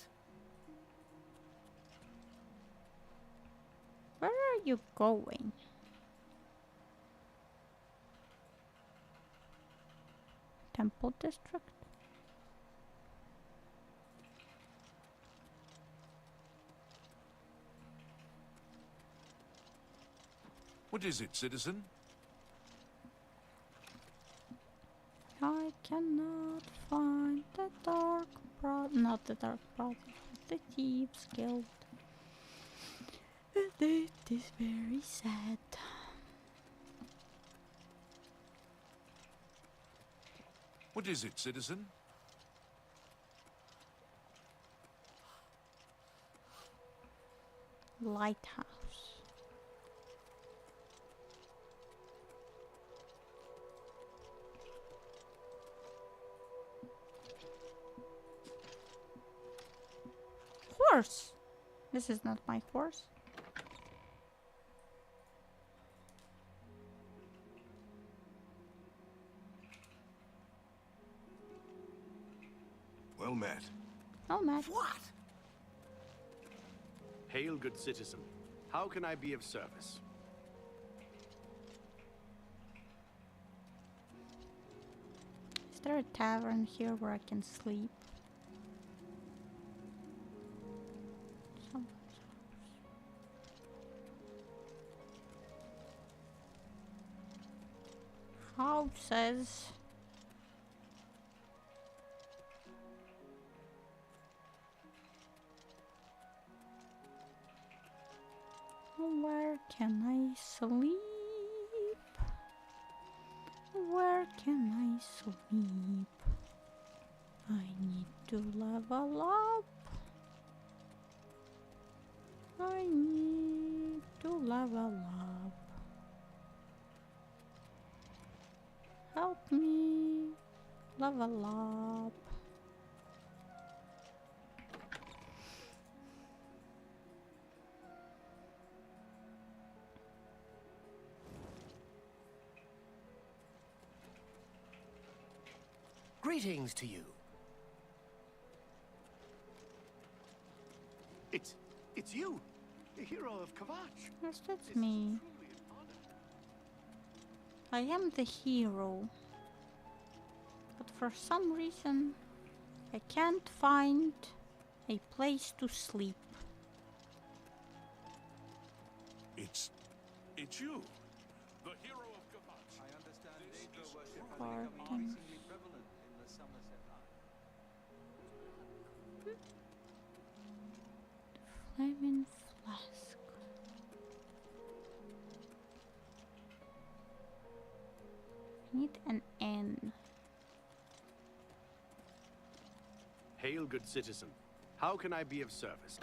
Where are you going? Temple District? What is it, citizen? I cannot find the not the Dark Brotherhood, the Thieves Guild. It is very sad. What is it, citizen? Lighthouse. Horse. This is not my horse. Well met. Oh, Matt. What? Hail, good citizen. How can I be of service? Is there a tavern here where I can sleep? Houses. Where can I sleep? Where can I sleep? I need to level up. I need to level up. Help me level up. Greetings to you. It's you, the hero of Kvatch. Yes, that's me. I am the hero. But for some reason, I can't find a place to sleep. It's you, the hero of Kvatch. I understand nature worship has Pardon. become increasingly prevalent in the Somerset Isles. Flaming flask. I need an N. Hail, good citizen. How can I be of service?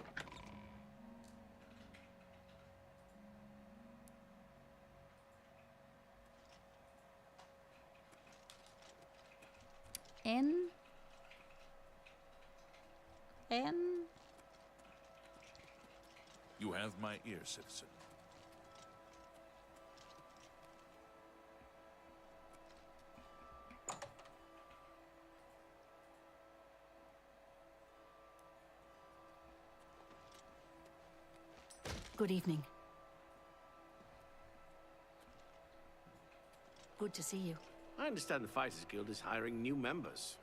N. You have my ear, citizen. Good evening. Good to see you. I understand the Fighters Guild is hiring new members.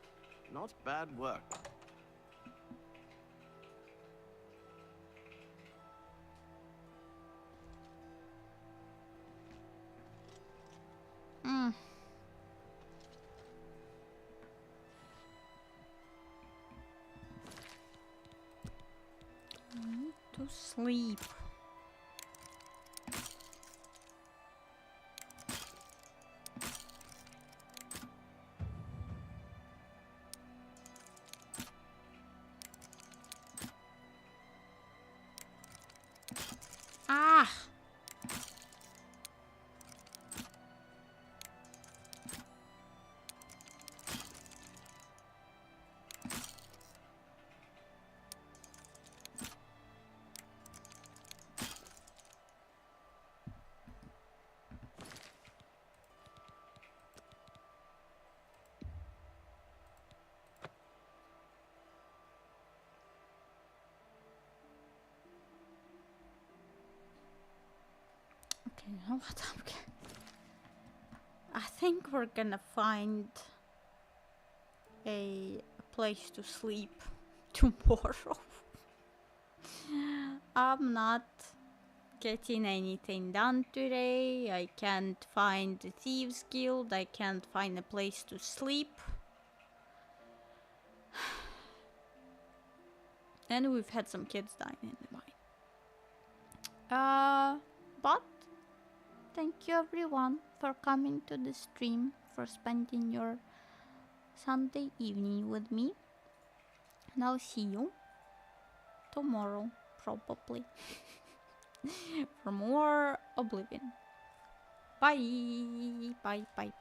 Not bad work. to sleep. Ah! Okay, you know what? I think we're gonna find a place to sleep tomorrow. I'm not getting anything done today. I can't find the Thieves Guild. I can't find a place to sleep. And we've had some kids dying in the mine. But thank you everyone for coming to the stream, for spending your Sunday evening with me. And I'll see you tomorrow, probably, for more Oblivion. Bye! Bye, bye, bye.